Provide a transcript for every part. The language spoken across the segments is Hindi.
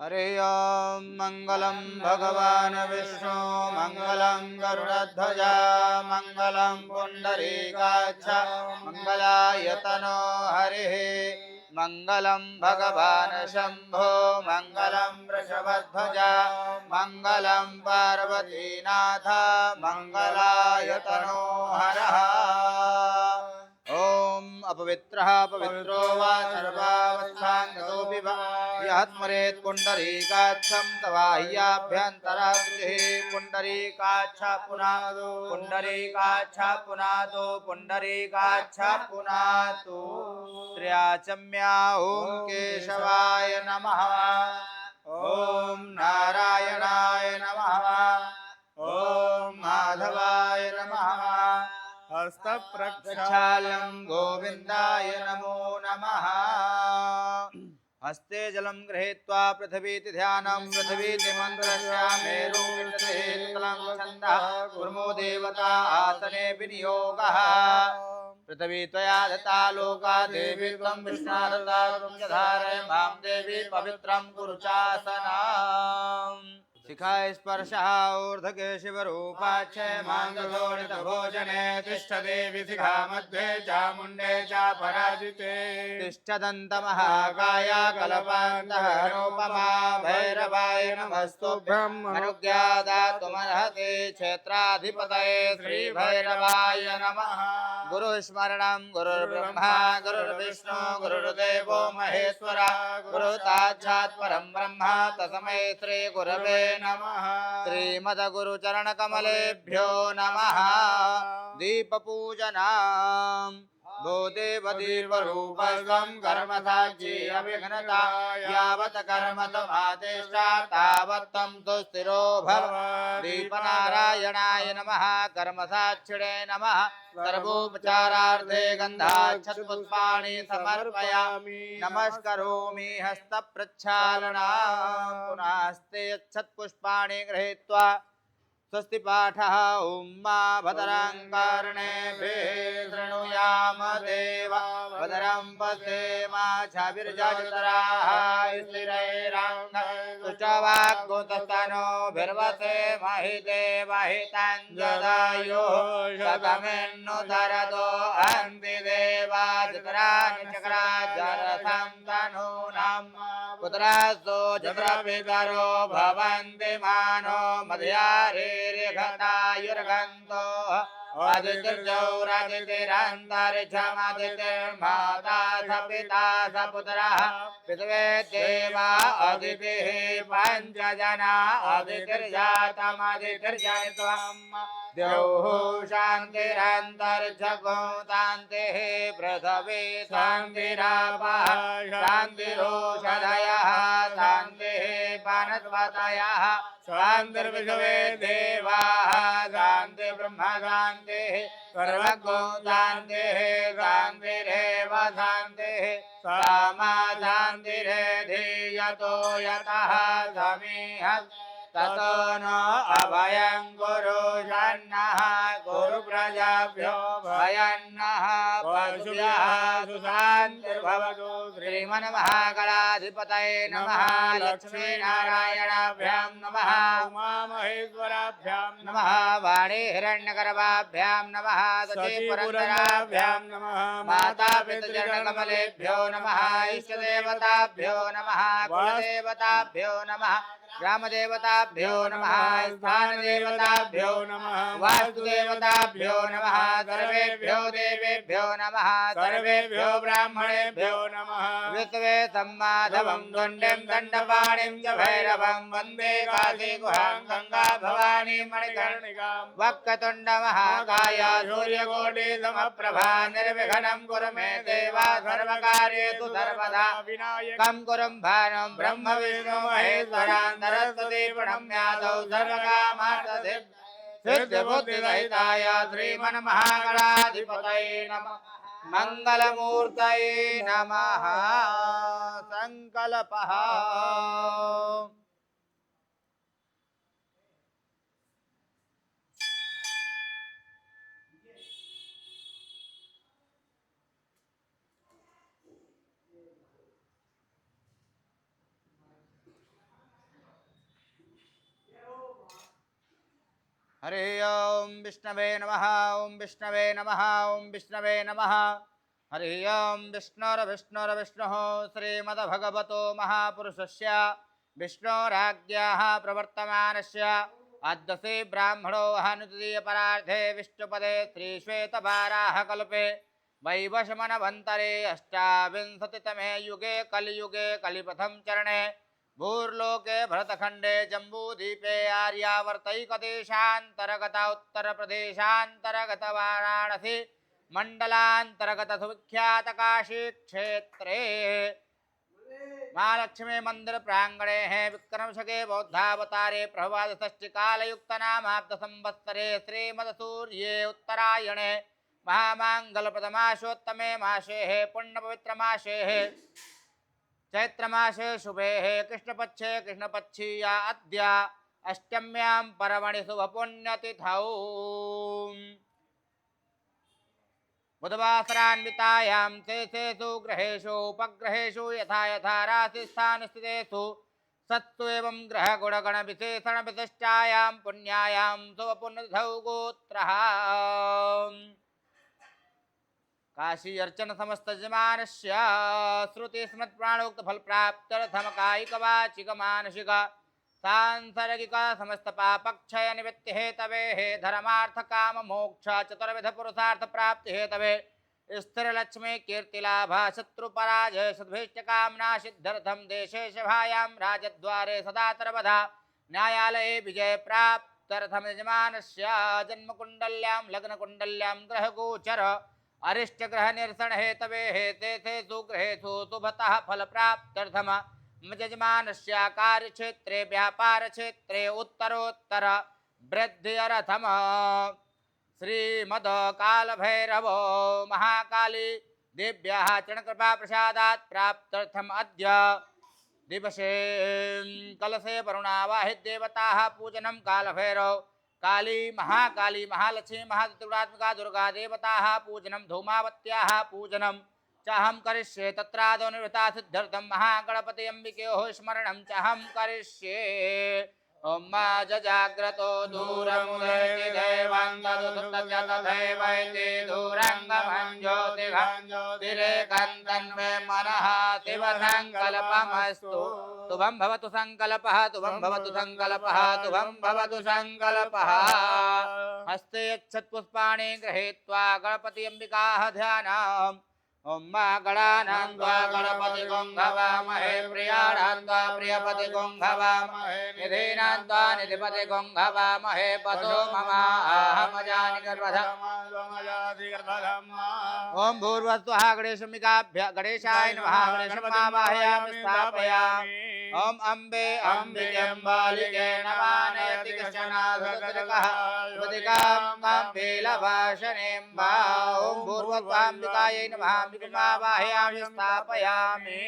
हरि ओम मंगलम भगवान विष्णु मंगलम गरुड़ध्वजा मंगलम पुंडरीकाक्ष मंगलायतनो हरिः मंगलम भगवान शंभो मंगलम वृषभध्वजा मंगलम पार्वतीनाथ मंगलायतनो हरः ओम अपवित्रः पवित्रो वा सर्वावस्थांगतोऽपि वा यत्मरेत् पुण्डरीकाक्षं तवाह्याभ्यन्तराकृतिः पुण्डरीकाक्ष पुनातो पुण्डरीकाक्ष पुनातो पुण्डरीकाक्ष पुनातो त्र्याचम्या ॐ केशवाय नमः ॐ नारायणाय नमः ॐ माधवाय नमः हस्तप्रक्षालं गोविन्दाय नमो नमः हस्ते जलं गृहीत्वा पृथिवीति ध्यानं पृथिवीति मन्त्रस्य मेरुमिषतेतलं छन्दः कुर्मो देवता आसने विनियोगः पृथिवी त्वया दत्ता लोका देवी त्वं विष्णा दत्ता त्वं च धारय मां देवी पवित्रं कुरु चासनाम् शिखाय स्पर्शः ऊर्ध्वके शिवरूपाच्छ माङ्गशोणितभोजने तिष्ठ देवि शिखा मध्ये चामुण्डे च पराजिते तिष्ठदन्तमहाकाया कल्पान्तः अनुपमा भैरवाय नमस्तुभ्यं अनुज्ञादातुमर्हति क्षेत्राधिपतये श्रीभैरवाय नमः गुरुस्मरणं गुरुर्ब्रह्मा गुरुर्विष्णु गुरुर्देवो महेश्वरः गुरुसाक्षात् परं ब्रह्म तस्मै श्रीगुरवे नमः श्रीमद्गुरुचरणकमलेभ्यो नमः दीपपूजनम् भूदेवदीपरूपस्त्वं कर्मसाक्षी अविघ्नता यावत् कर्म समादिष्टा तावत् त्वं सुस्थिरो भव दीपनारायणाय नमः कर्मसाक्षिणे नमः सर्वोपचारार्थे गन्धाक्षतपुष्पाणि समर्पयामि नमस्करोमि हस्तप्रक्षालनां पुनस्ते यच्छत्पुष्पाणि गृहीत्वा स्वस्ति पाठः ॐ मा भद्रं कर्णेभिः शृणुयाम देवा भद्रं पश्येमाक्षभिर्यजत्राः स्थिरैरङ्गस्तुष्टवाग्गोतस्तनोभिर्वसेमहि देवहितं शतमेन्नुदरतो अन्ति देवादितराणि चक्राजरथं तनूनां पुत्रास्तो चन्द्रपितरो भवन्ति मानो मध्यारेर्घटायुर्गन्तो आदितिर्जौरादितिरन्तरिक्षमदितिर्माता स पिता स पुत्रः पितवे देवा अदितिः पञ्चजना अदितिर्जातमदितिर्जनित्वम् द्यौः शान्तिरन्तरिक्षभूतान्तिः पृथिवी शान्तिरापः शान्तिरोषधयः शान्तिः वनस्पतयः शान्तिर्विश्वे देवाः शान्ति ब्रह्म शान्तिः सर्वगो शान्तिः शान्तिरेव शान्तिः सामा शान्तिरेधीयतो यतः समीह ततो न अभयं कुरु शन्नः कुरु प्रजाभ्यो भयन्नः पशुभ्यः सुशान्तिर्भवतु श्रीमन्महागणाधिपतये नमः लक्ष्मीनारायणाभ्यां नमः उमामहेश्वराभ्यां नमः वाणी हिरण्यगर्भाभ्यां नमः शचीपुरन्दराभ्यां नमः मातापितृचरणकमलेभ्यो नमः इष्टदेवताभ्यो नमः कुलदेवताभ्यो नमः ग्रामदेवताभ्यो नमः स्थानदेवताभ्यो नमः वास्तुदेवताभ्यो नमः सर्वेभ्यो देवेभ्यो नमः सर्वेभ्यो ब्राह्मणेभ्यो नमः विश्वे सम्माधवं दण्डं दण्डपाणिं च भैरवं वन्दे काशीगुहां गंगा भवानी मणिकर्णिकां वक्रतुण्डमहाकाय सूर्यकोटिसमप्रभा निर्विघ्नं कुरु मे देवा सर्वकार्येषु सर्वदा विनायकं कुरं भानं ब्रह्म विष्णु महेश्वरान् सरस्वती प्रणम्यादौ सर्वकामार्थसिद्धिबुद्धिसहिताय श्रीमन्महागणाधिपतये नमः मंगलमूर्तये नमः संकल्पः हरि ओम विष्णवे नमः। ओम विष्णवे नमः। ओम विष्णवे नमः। हरि ओम विष्णुर्विष्णुर्विष्णुः श्रीमद्भगवतो महापुरुषस्य विष्णोराज्ञाः प्रवर्तमानस्य अद्यसे ब्राह्मणो हनुतदीयपरार्धे विष्णुपदे श्रीश्वेतवाराहकल्पे वैवशमनवन्तरे अष्टाविंशतितमे युगे कलियुगे कलिप्रथम चरणे भूर्लोके भरतखण्डे जम्बूद्वीपे आर्यावर्तैकदेशान्तर्गत उत्तरप्रदेशान्तर्गत वाराणसी मंडलांतर्गत सुविख्यात काशी क्षेत्रे महालक्ष्मी मंदिर प्रांगणे है विक्रम शके बौद्धावतारे प्रभात षष्ठी कालयुक्त नामाब्द संवत्सरे श्रीमद सूर्ये उत्तरायणे महामांगल प्रथमाशोत्तमे मासे है पुण्य पवित्र मासे है चैत्र मासे शुभे है कृष्णपक्षी या अद्य अष्टम्यां परमणि शुभ पुण्यतिथौ बुधवासरान्वितायां शेषेषु ग्रहेषु उपग्रहेषु यथा यथा राशिस्थानस्थितेषु सत्सु एवं ग्रहगुणगणविशेषणविशिष्टायां पुण्यायां शुभपुण्यतिथौ गोत्रः काशी अर्चन समस्त यजमानस्य श्रुति स्मृतिप्राणोक्त फल प्राप्त्यर्थम कायिक वाचिक मानसिक सांसर्गिक समस्त पापक्षय निवृत्ति हेतवे हे धर्मार्थ काम मोक्ष चतुर्विध पुरुषार्थ प्राप्ति हेतवे स्थिर लक्ष्मी कीर्ति लाभ शत्रु पराजय सद्भीष्ट कामना सिद्ध्यर्थम देशे सभायां राजद्वारे सदा सर्वदा न्यायालये विजय प्राप्त्यर्थम यजमानस्य जन्म कुंडल्यां लग्न कुंडल्यां ग्रह गोचर अरिष्ट ग्रह निरसन हेतवे हेते सुग्रहेषु शुभतः फल प्राप्त्यर्थम यजमानस्य कार्यक्षेत्रे व्यापार क्षेत्रे उत्तरोत्तर वृद्ध्यर्थम श्रीमद कालभैरव महाकाली देव्याः चरणकृपा प्रसादात् प्राप्त्यर्थम अद्य दिवसे कलशे वरुणावाहित देवताः पूजनं कालभैरव काली महालक्ष्मी महात्रिपुरात्मिका दुर्गा देवताः पूजनं धूमावत्याः पूजनं चाहम करिष्ये तत्रादो निवृत्ता सिद्ध्यर्थं महागणपति अंबिकेयोः स्मरणं चाहम करिष्ये ओम मा जजाग्रतो दूरं उदेति दैवाङ्गदुतत्यतथैवैति दूरङ्गमं ज्योतिरेकन्तन्मे मनः शिव सङ्कल्पमस्तु तुभं भवतु सङ्कल्पः तुभं भवतु सङ्कल्पः तुभं भवतु सङ्कल्पः हस्ते यच्छत्पुष्पाणि गृहीत्वा गणपति अंबिकाः ध्यानम् ओम मा गणानां त्वा गणपति गंघवामहे प्रियाणां त्वा प्रियपति गंघवामहे निधीनां त्वा निधिपति गंघवामहे पशो ममाहमजानि गर्भधम् ओम भूर्भुवस्सुः गणेशाय नमः गणेशमावाहयामि स्थापयामि ओम अम्बे अम्बिके नमानयति कश्चनाधुतृकः ुदिकाम्बेलभाषणेम्बा ओम भूर्भुवस्वाम्बिकायै नमः अम्बिकामावाहयामि स्थापयामि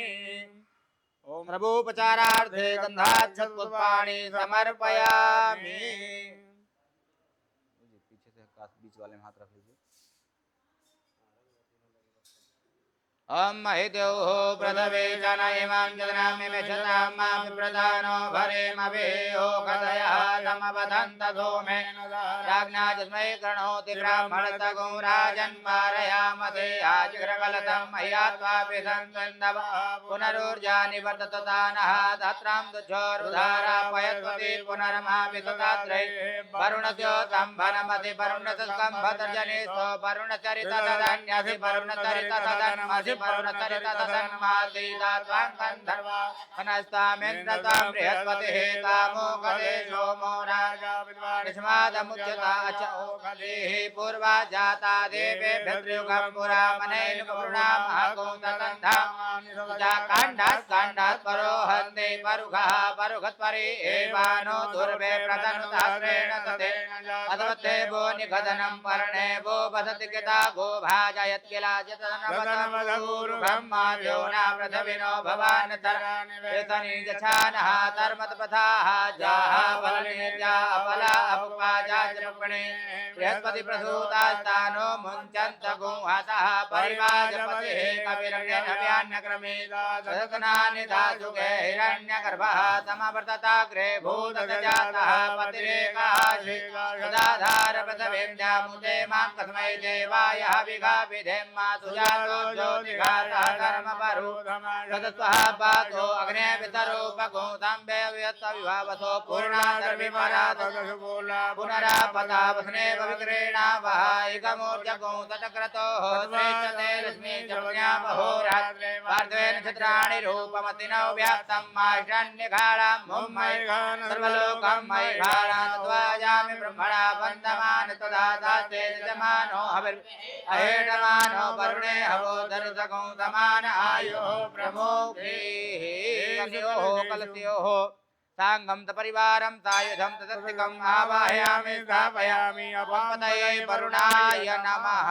ओम प्रभुपचारार्थे गन्धाक्षतपुष्पाणि समर्पयामि पीछे से बीच वाले में हाथ रख लीजिए ओम महिदेवो प्रथवे जन इमां जनामि मेषतां मामि प्रधानो भरेमभि ओकदया समवदन्त धूमे राज्ञा जस्मै कृणोति ब्राह्मणस्तगुं राजन् वारयामसे आजिघ्रकलतं मह्या त्वापि सन्वन्दव पुनरुर्जा निवर्तततानः तत्रां तुच्छोरुधारापयत्वति पुनर्मापि तदात्रै वरुणस्योत्सम्भनमति वरुणस्कम्भतर्जनेषु वरुणचरिततदन्यसि वरुणचरिततदन्मसि वरुणचरित तदन्मासीदात्वाङ्गन्धर्वा वनस्तामिन्द्रतां बृहस्पतिः कामोकले सोमो राजा विद्वानिष्मादमुच्यता च ओकलेः पूर्वा जाता देवेभ्यद्युगं पुरा मनैनुपुरामहागोतकन्धात् परो हन्ते परुघः परुघत्वरे एवानो दुर्वे प्रतनुतास्त्रेण तते अथवते वो निगदनं पर्णे वो वसति किता गो भाजयत् किला जतनवतम् ऊरुघम् माव्यो न पृथ्विनो भवानतराणि वेतनि गच्छानः धर्मतपथाः जाः बलनेजा अपला अपवाजा च पुणे बृहस्पति प्रसूतास्तानो मुञ्चन्त गुंहतः परिवाजपतिः कविरण्यक्रमे सदनानि धातुके हिरण्यगर्भः समवर्तताग्रे भूतजातः पतिरेकाः सदाधार पृथ्वीं जामुते मां कस्मै देवाय हविघाभिधेम मातुजातो ज्योतिघातः कर्मपरो सदस्वः पातो अग्ने पितरो पगोतं व्ययत्तविभावसो पूर्णादर्भिपरातो पुनरापता वसने विक्रीणा वः एकमूर्जगो तटक्रतो श्रेष्ठते लक्ष्मी जपन्या महोरात्रे पार्थवेन चित्राणि रूपमतिनौ व्याप्तं माषण्यघाणां मुम्मैघान सर्वलोकं मैघाणां त्वाजामि ब्रह्मणा वन्दमान तदा दास्ते यजमानो अहेडमानो वरुणे हवो दर्शको समान आयो प्रमोक्षेः कलस्योः सांगम तपरिवारं सायुधं तदस्तिकम् आवाहयामि स्थापयामि अपपतये वरुणाय नमः।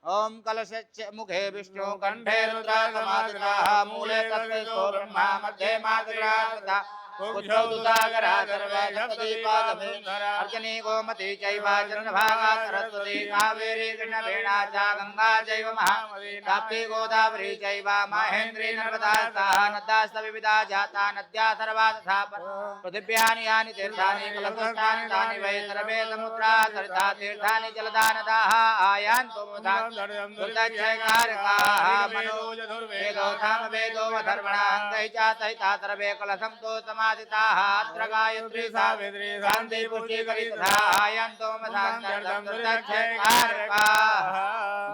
ओम कलशस्य मुखे विष्णु कंठे रुद्रागमातुराः मूले तत्सो ब्रह्मा मध्ये मातुराः कुक्षौदुतागरा सर्वदीपादभूधरा अर्चनी गोमती चैव चन्द्रभागा सरस्वती कावेरी कृष्णवेणा च गंगा चैव महानदी ताप्ती गोदावरी चैव महेन्द्री नर्मदा सह नद्याश्च विविधा जाता नद्या सर्वा तथा पृथिव्यानि यानि तीर्थानि कलशस्थानि तानि वै सर्वे समुद्रा सरिता तीर्थानि जलदानदाः आयान्तु दुर्दक्षकारकाः मनोजधुर्वेदो सामवेदो अथर्वणाङ्गैः च सहिता सर्वे कलशं तु समादिताः अत्र गायत्री सावित्री शान्ति पुष्टिकरी तथा आयन्तो मसान्तर्दं दुर्दक्षकारकाः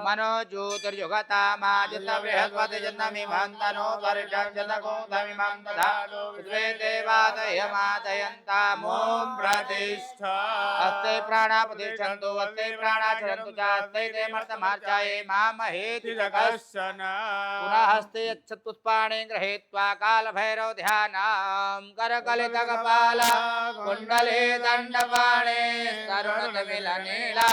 मनो ज्योतिर्युगतामादित्य बृहस्पति जन्ममिमन्तनो वर्षं जनकोदमिमं तथा विश्वे देवादयमादयन्तामों प्रतिष्ठा अस्ते प्राणा प्रतिष्ठन्तु अस्ते प्राणा चरन्तु च अस्ते ते मर्तमार्चाये मामहेति जगश्चन पुनः हस्ते यच्छत्पुष्पाणि गृहीत्वा कालभैरव ध्यानां करकलितकपाल कुण्डले दण्डपाणे तरुणतमिलनीला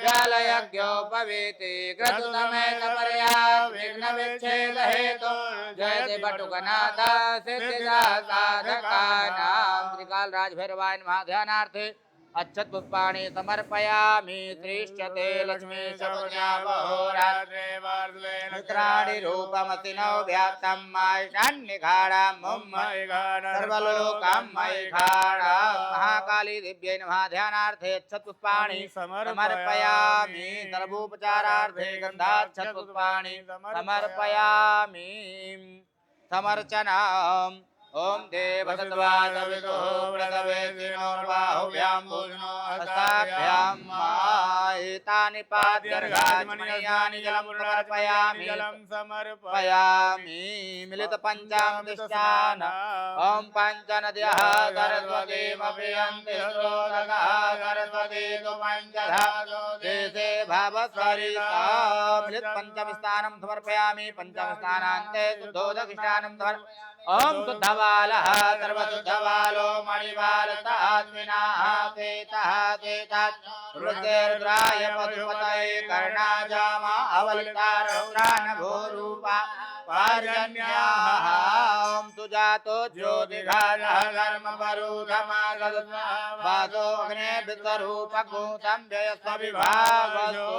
व्यालयज्ञोपवीति क्रतुतमेतपर्या विघ्नविच्छेदहेतु जयति बटुकनाथ सिद्धिदा साधकानां श्रीकालराज भैरवाय नमः। ध्यानार्थे अच्छत पुष्पाणि समर्पयामि श्रीष्ठते लक्ष्मी शपथ्या महोरात्रे मित्राणि रूपमतिनौ व्याप्तं मायषाण्यघाणां मुम्मैघाणां सर्वलोकं मैघाणां महाकाली दिव्यै नमः। ध्यानार्थे अच्छत पुष्पाणि समर्पयामि सर्वोपचारार्थे गन्धाक्षत पुष्पाणि समर्पयामि समर्चनाम् ओम देवसत्वादविदो व्रतवेदिनोर्बाहुभ्यां भूषणो हस्ताभ्यां एतानि पाद्यर्घाचमनीयानि जलं समर्पयामि मिलितपञ्चामृतस्नान ओम पञ्चनद्यः सरस्वतीमपि यन्ति स्रोतकः सरस्वती तु पञ्चधा देशे भावस्वरिता मिलितपञ्चमस्नानं समर्पयामि पञ्चमस्नानान्ते शुद्धोदकस्नानं समर्पयामि ओम शुद्धवालः सर्वशुद्धवालो मणिवालतात्मिनाः तेतः तेतात् रुद्राय पशुपतये कर्णाजामा अवलितारौरानभूरूपा पार्जन्याः ओम सुजातो ज्योतिघातः कर्मपरूधमागतः वासो अग्ने विश्वरूपभूतं व्ययस्व विभावसो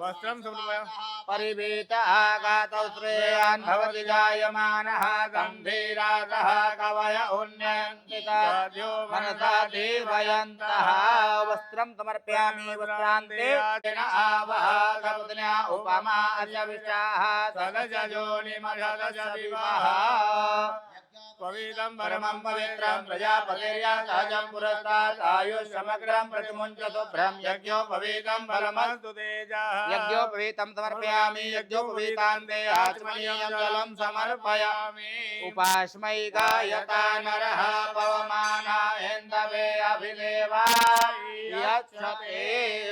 वस्त्रं परिवीत आगातौ श्रेयान् भवति जायमानः गम्भीरातः कवय उन्नयन्ति तद्यो मनसा देवयन्तः वस्त्रं समर्पयामि वस्त्रान्ते आवह कपत्न्या उपमा अशविष्टाः सदजोनिमशदशविवाह पवित्रं परमं पवित्रं प्रजापतिर्या सहजं पुरस्तात् आयुष्यमग्रं प्रतिमुञ्चतो ब्रह्म यज्ञोपवीतं फलमस्तु तेजः यज्ञोपवीतं समर्पयामि यज्ञोपवीतान्ते आचमनीयं जलं समर्पयामि उपास्मै गायता नरः पवमानायन्दवे अभिदेवा यच्छते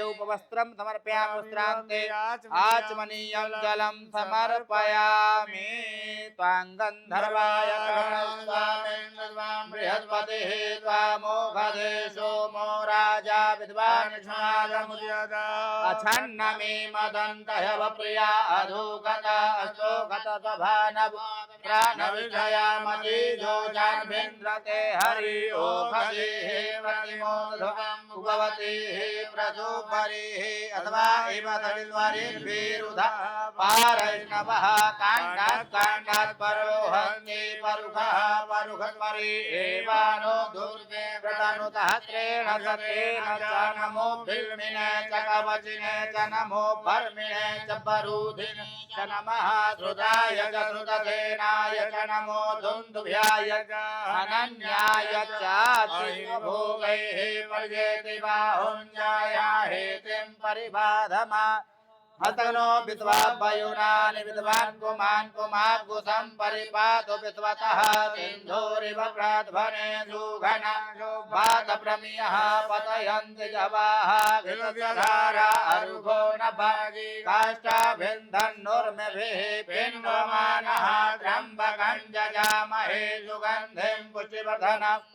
उपवस्त्रं समर्पयामि वस्त्रान्ते आचमनीयं जलं समर्पयामि त्वां गन्धर्वाय बृहस्पतिः त्वामोघदेशो मो राजा विद्वान् अछन्नमे मदन्तयव प्रिया अधोगत अशोगत सभानव प्राणविषयामति जोजान्भिन्द्रते हरि ओखते प्रतिमोदभवम् उभवते प्रसोपरिः अथवा इव सविद्वरिर्भिरुधा पारैष्णवः काण्डात् परोहन्ति परुखः परुखपरि एवानो दुर्गे व्रतनुतः त्रेण सतेन च नमो बिल्मिने च कवचिने च नमो भर्मिणे च बरूधिने च नमः श्रुताय च श्रुतसेनाय च नमो दुन्दुभ्याय च अनन्याय च भोगैः पर्येति बाहुञ्जाया हेतिं परिबाधमा हतनो विद्वा वयुनानि विद्वान् कुमान् कुमाग्गुसं परिपातु विद्वतः सिन्धूरिव प्राध्वने सुघन वातप्रमियः पतयन्ति जवाः घृतधारा अरुभो नभागी काष्ठाभिन्धन्नुर्मिभिः पिन्वमानः त्र्यम्बकं जजामहे सुगन्धिं पुष्टिवर्धनम्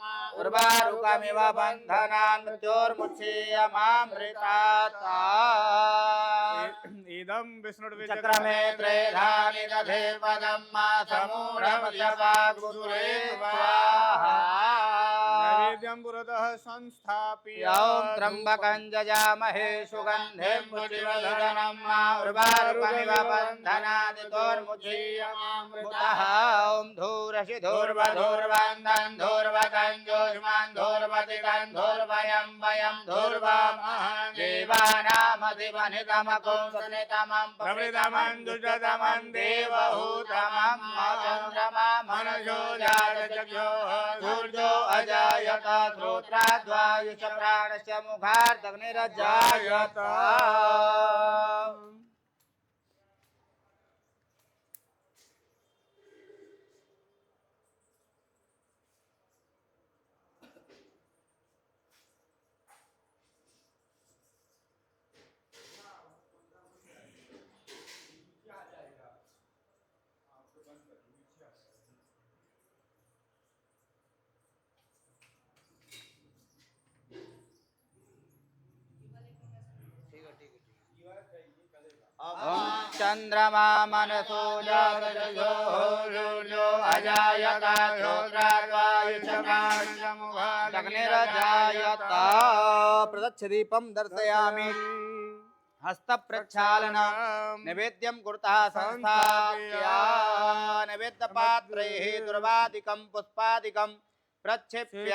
उर्वारुकमिव बन्धनान् मृत्योर्मुच्येयमामृतात् इदं विष्णुर्विचक्रमे चक्रमे त्रेधानि दधे पदं मा समूढमध्यपागुसुरे स्वाहा नैवेद्यं पुरतः संस्थाप्य ॐ त्र्यम्बकं जजामहे सुगन्धिं पुष्टिवर्धनं मा उर्वारुकमिव बन्धनादितोर्मुच्येयमामृतः ॐ धूरसि धूर्वधूर्वन्दं धूर्वतं जोष्मान् धूर्वतितं धूर्वयं वयं धूर्वामः देवानामधिपनितमकुं सनितमं प्रवृतमं दुष्टतमं देवहूतमं चन्द्रमा मनसो जातचक्षो सूर्यो अजायत श्रोत्राद्वायुष प्राणस्य मुखार्दग्निरजायत चंद्रमा मनसो जातचक्षो सूर्यो अजायत श्रोत्राद्वायुषप्राणस्य प्रदक्ष दीपं दर्शयामि हस्त प्रक्षालनं नैवेद्यं कुरुतः संस्थाप्य नैवेद्य पात्रैः दुर्वादिकं पुष्पादिकं प्रक्षिप्य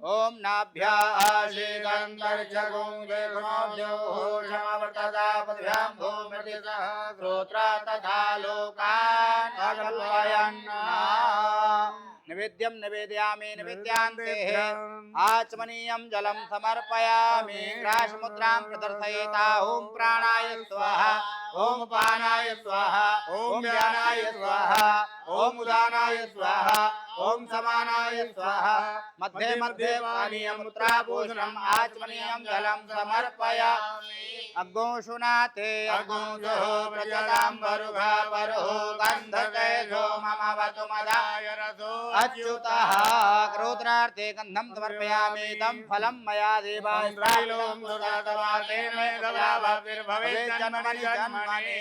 ओम नाभ्याशीगंधर्चगुं देवनाभ्योषमवर्तदापद्भ्यां भूमिर्दिशः श्रोत्रा तथा लोकान् अकल्पयन् नैवेद्यं निवेदयामि नैवेद्यान्ते आचमनीयं जलं समर्पयामि ग्रासमुद्रां प्रदर्शयिता ओम प्राणाय स्वाहा ओम पानाय स्वाहा ओम व्यानाय स्वाहा ओम उदानाय स्वाहा ओम समानाय स्वाहा मध्ये मध्ये पानीयं मुद्राभूषणम् आचमनीयं जलं समर्पयामि अग्गोषुनाते अग्गोषो प्रजतां वरुघा वरुः गन्धतेजो मम वतु मदाय रसो अच्युतः क्रोधनार्थे गन्धं समर्पयामि तं फलं मया देवाय त्रैलोक्यं सुगतवासेन भवेत् जन्मनि जन्मनि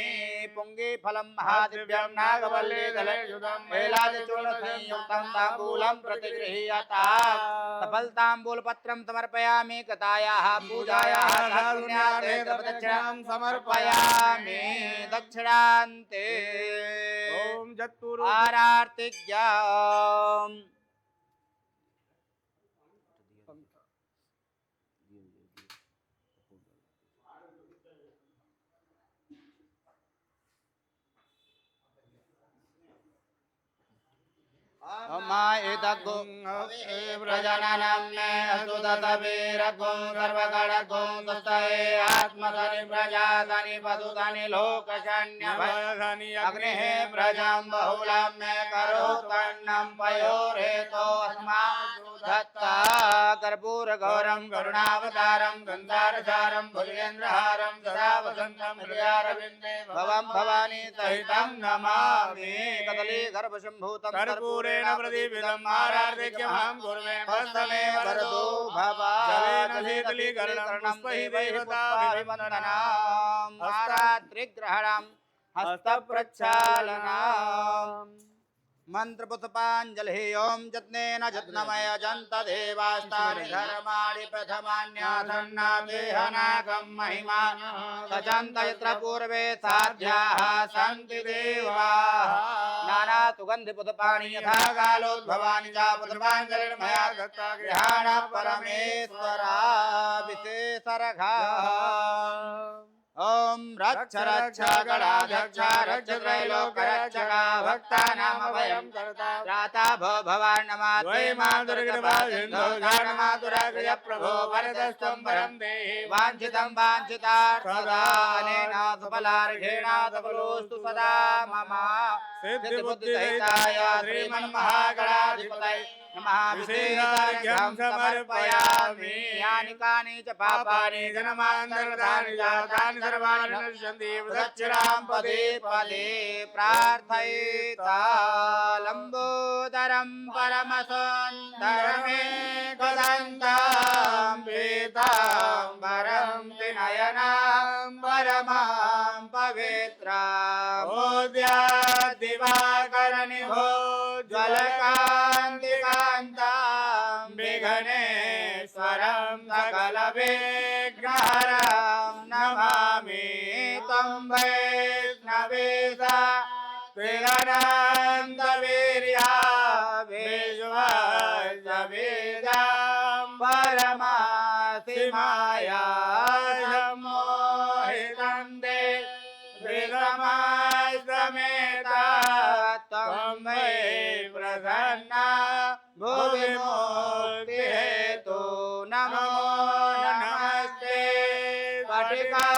पुङ्गे फलं महादिव्यं नागवल्ली दलयुधं वेलादिचूर्णसंयुक्तं ताम्बूलं प्रतिगृह्यताम् सफलताम्बूलपत्रं समर्पयामि कृतायाः पूजायाः साधुन्याते दक्षिणां समर्पयामि दक्षिणान्ते ओम जत्पुरु आरार्तिज्ञाम् एतद्गो प्रजननं मे असुदतवीरगो सर्वगणगो तस्यै आत्मधनि प्रजाधनि पशुधनि लोकशन्यभयधनि अग्निः प्रजां बहुलं मे करोतन्नं पयोरेतो अस्मात् दत्ता कर्पूर गौरम करुणावतारम गंधारसारम भुजगेन्द्रहारम सदा वसंतम हृदयारविंदे भवम भवानी सहितं नमामि कदली गर्भशंभूतं कर्पूरेण प्रदीपितम् आराध्यक्यमहं कुर्वे हस्तमे वरदो भवा जलेन शीतलीकरणं पुष्पैः देवताभिवन्दनाम् आरात्रिग्रहणम् हस्तप्रक्षालनम् मंत्रपुष्पाञ्जलिः ॐ यत्नेन यत्नमय जन्त देवास्तानि धर्माणि प्रथमान्यासन्नादेहनाकं महिमा सजन्त यत्र पूर्वे साध्याः सन्ति देवाः नानासुगन्धिपुष्पाणि यथा कालोद्भवानि च पुष्पाञ्जलिर्मया दत्ता गृहाण परमेश्वरा विशेषरघाः ओम रक्ष रक्ष गणाध्यक्ष रक्ष त्रैलोक रक्षका भक्तानां अभयं कर्ता त्राता भो भवान्नमाते द्वै मातुर्गृहसिन्धो गाढमातुराग्रय प्रभो वरदस्त्वं वरं देहि वाञ्छितं वाञ्छितार्थदानेन सफलार्घेण सफलोऽस्तु सदा मम सिद्धिबुद्धिसहिताय श्रीमन्महागणाधिपतये नमः विशेषार्घ्यं समर्पयामि यानि कानि च पापानि जन्मान्तरतानि जातानि सर्वाणि नश्यन्ति प्रदक्षिणां पदे पदे प्रार्थयेता लम्बोदरं परमसुन्दरमेकदन्तं पीताम्बरं त्रिनयनां परमां पवित्रां दिवाकरनिभो ज्वलकान्तिकान्तां विघ्नेश्वरं सकलविघ्नहरं नमामि तं वैष्णवेशा त्रिगणान्तवीर्या विश्ववेदां परमासिमाया सम्मोहितं ते विगमाश्रमेता त्वं मे प्रसन्ना भुवि मुक्तिहेतु नमो नमस्ते स्फटिका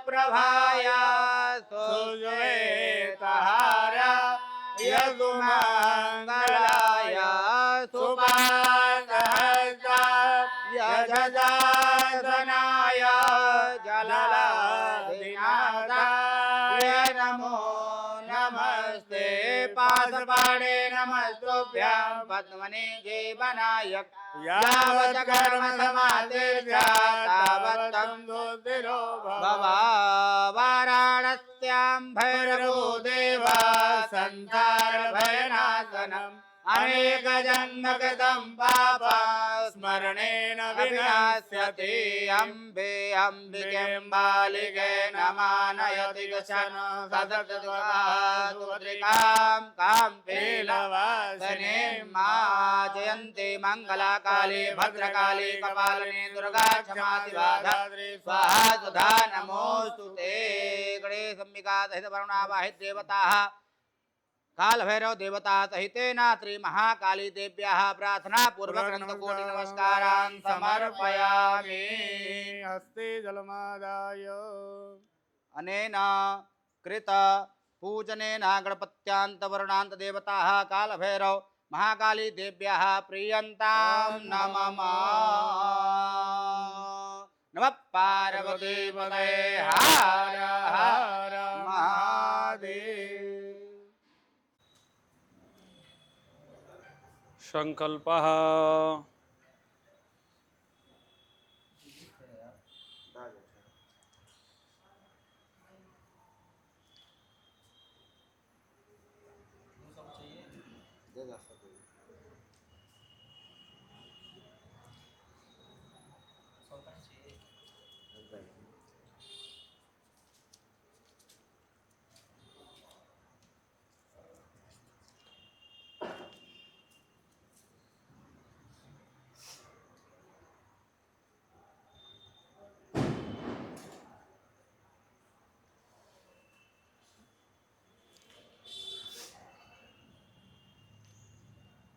प्रभाया सुश्वेतहारा यदुमङ्गलाय सुभासहस्रा यजदासनाय जलाधिनाथाय नमो नमस्ते पाशपाणे नमस्तुभ्यां पद्मने जीवनायक यावत् कर्म समाधिर्स्यात् तावत् तं दुःखिनो भव वाराणस्यां भैरवो देवा संसारभयनाशनम् अनेकजन्मकृतं पापा स्मरणेन विनाश्यति अम्बे अम्बिकें बालिके नमानयति गशन सदतुद्रिकां काम्पीलवासिनीं मा जयन्ति मङ्गलाकाली भद्रकाली कपालिनी दुर्गा क्षमादिवाधात्री स्वाहा सुधा नमोऽस्तु ते गणेशम्बिका सहित वरुणावाहित देवताः काल भैरव देवता सहितेन श्री महाकाली देव्याः प्रार्थना पूर्वक कोटि नमस्कारान् समर्पयामि हस्ते जलमादाय अनेन कृत पूजनेन गणपत्यान्त वर्णान्त देवताः काल भैरव महाकाली देव्याः प्रीयन्तां नमः नमः पार्वती पतये हर हर महादेव संकल्पः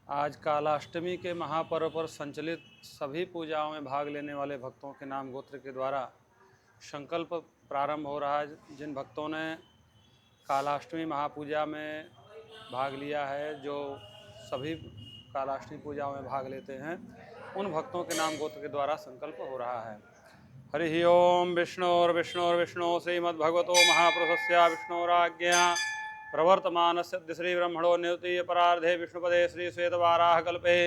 आज कालाष्टमी के महापर्व पर संचलित सभी पूजाओं में भाग लेने वाले भक्तों के नाम गोत्र के द्वारा संकल्प प्रारंभ हो रहा है। जिन भक्तों ने कालाष्टमी महापूजा में भाग लिया है, जो सभी कालाष्टमी पूजाओं में भाग लेते हैं, उन भक्तों के नाम गोत्र के द्वारा संकल्प हो रहा है। हरि ओम विष्णु श्रीमद्भगवतो महापुरुषस्य विष्णोराज्ञया प्रवर्तमानस्य श्रीब्रह्मणो नियुतिय परार्धे विष्णुपदे श्रीश्वेतवाराहकल्पे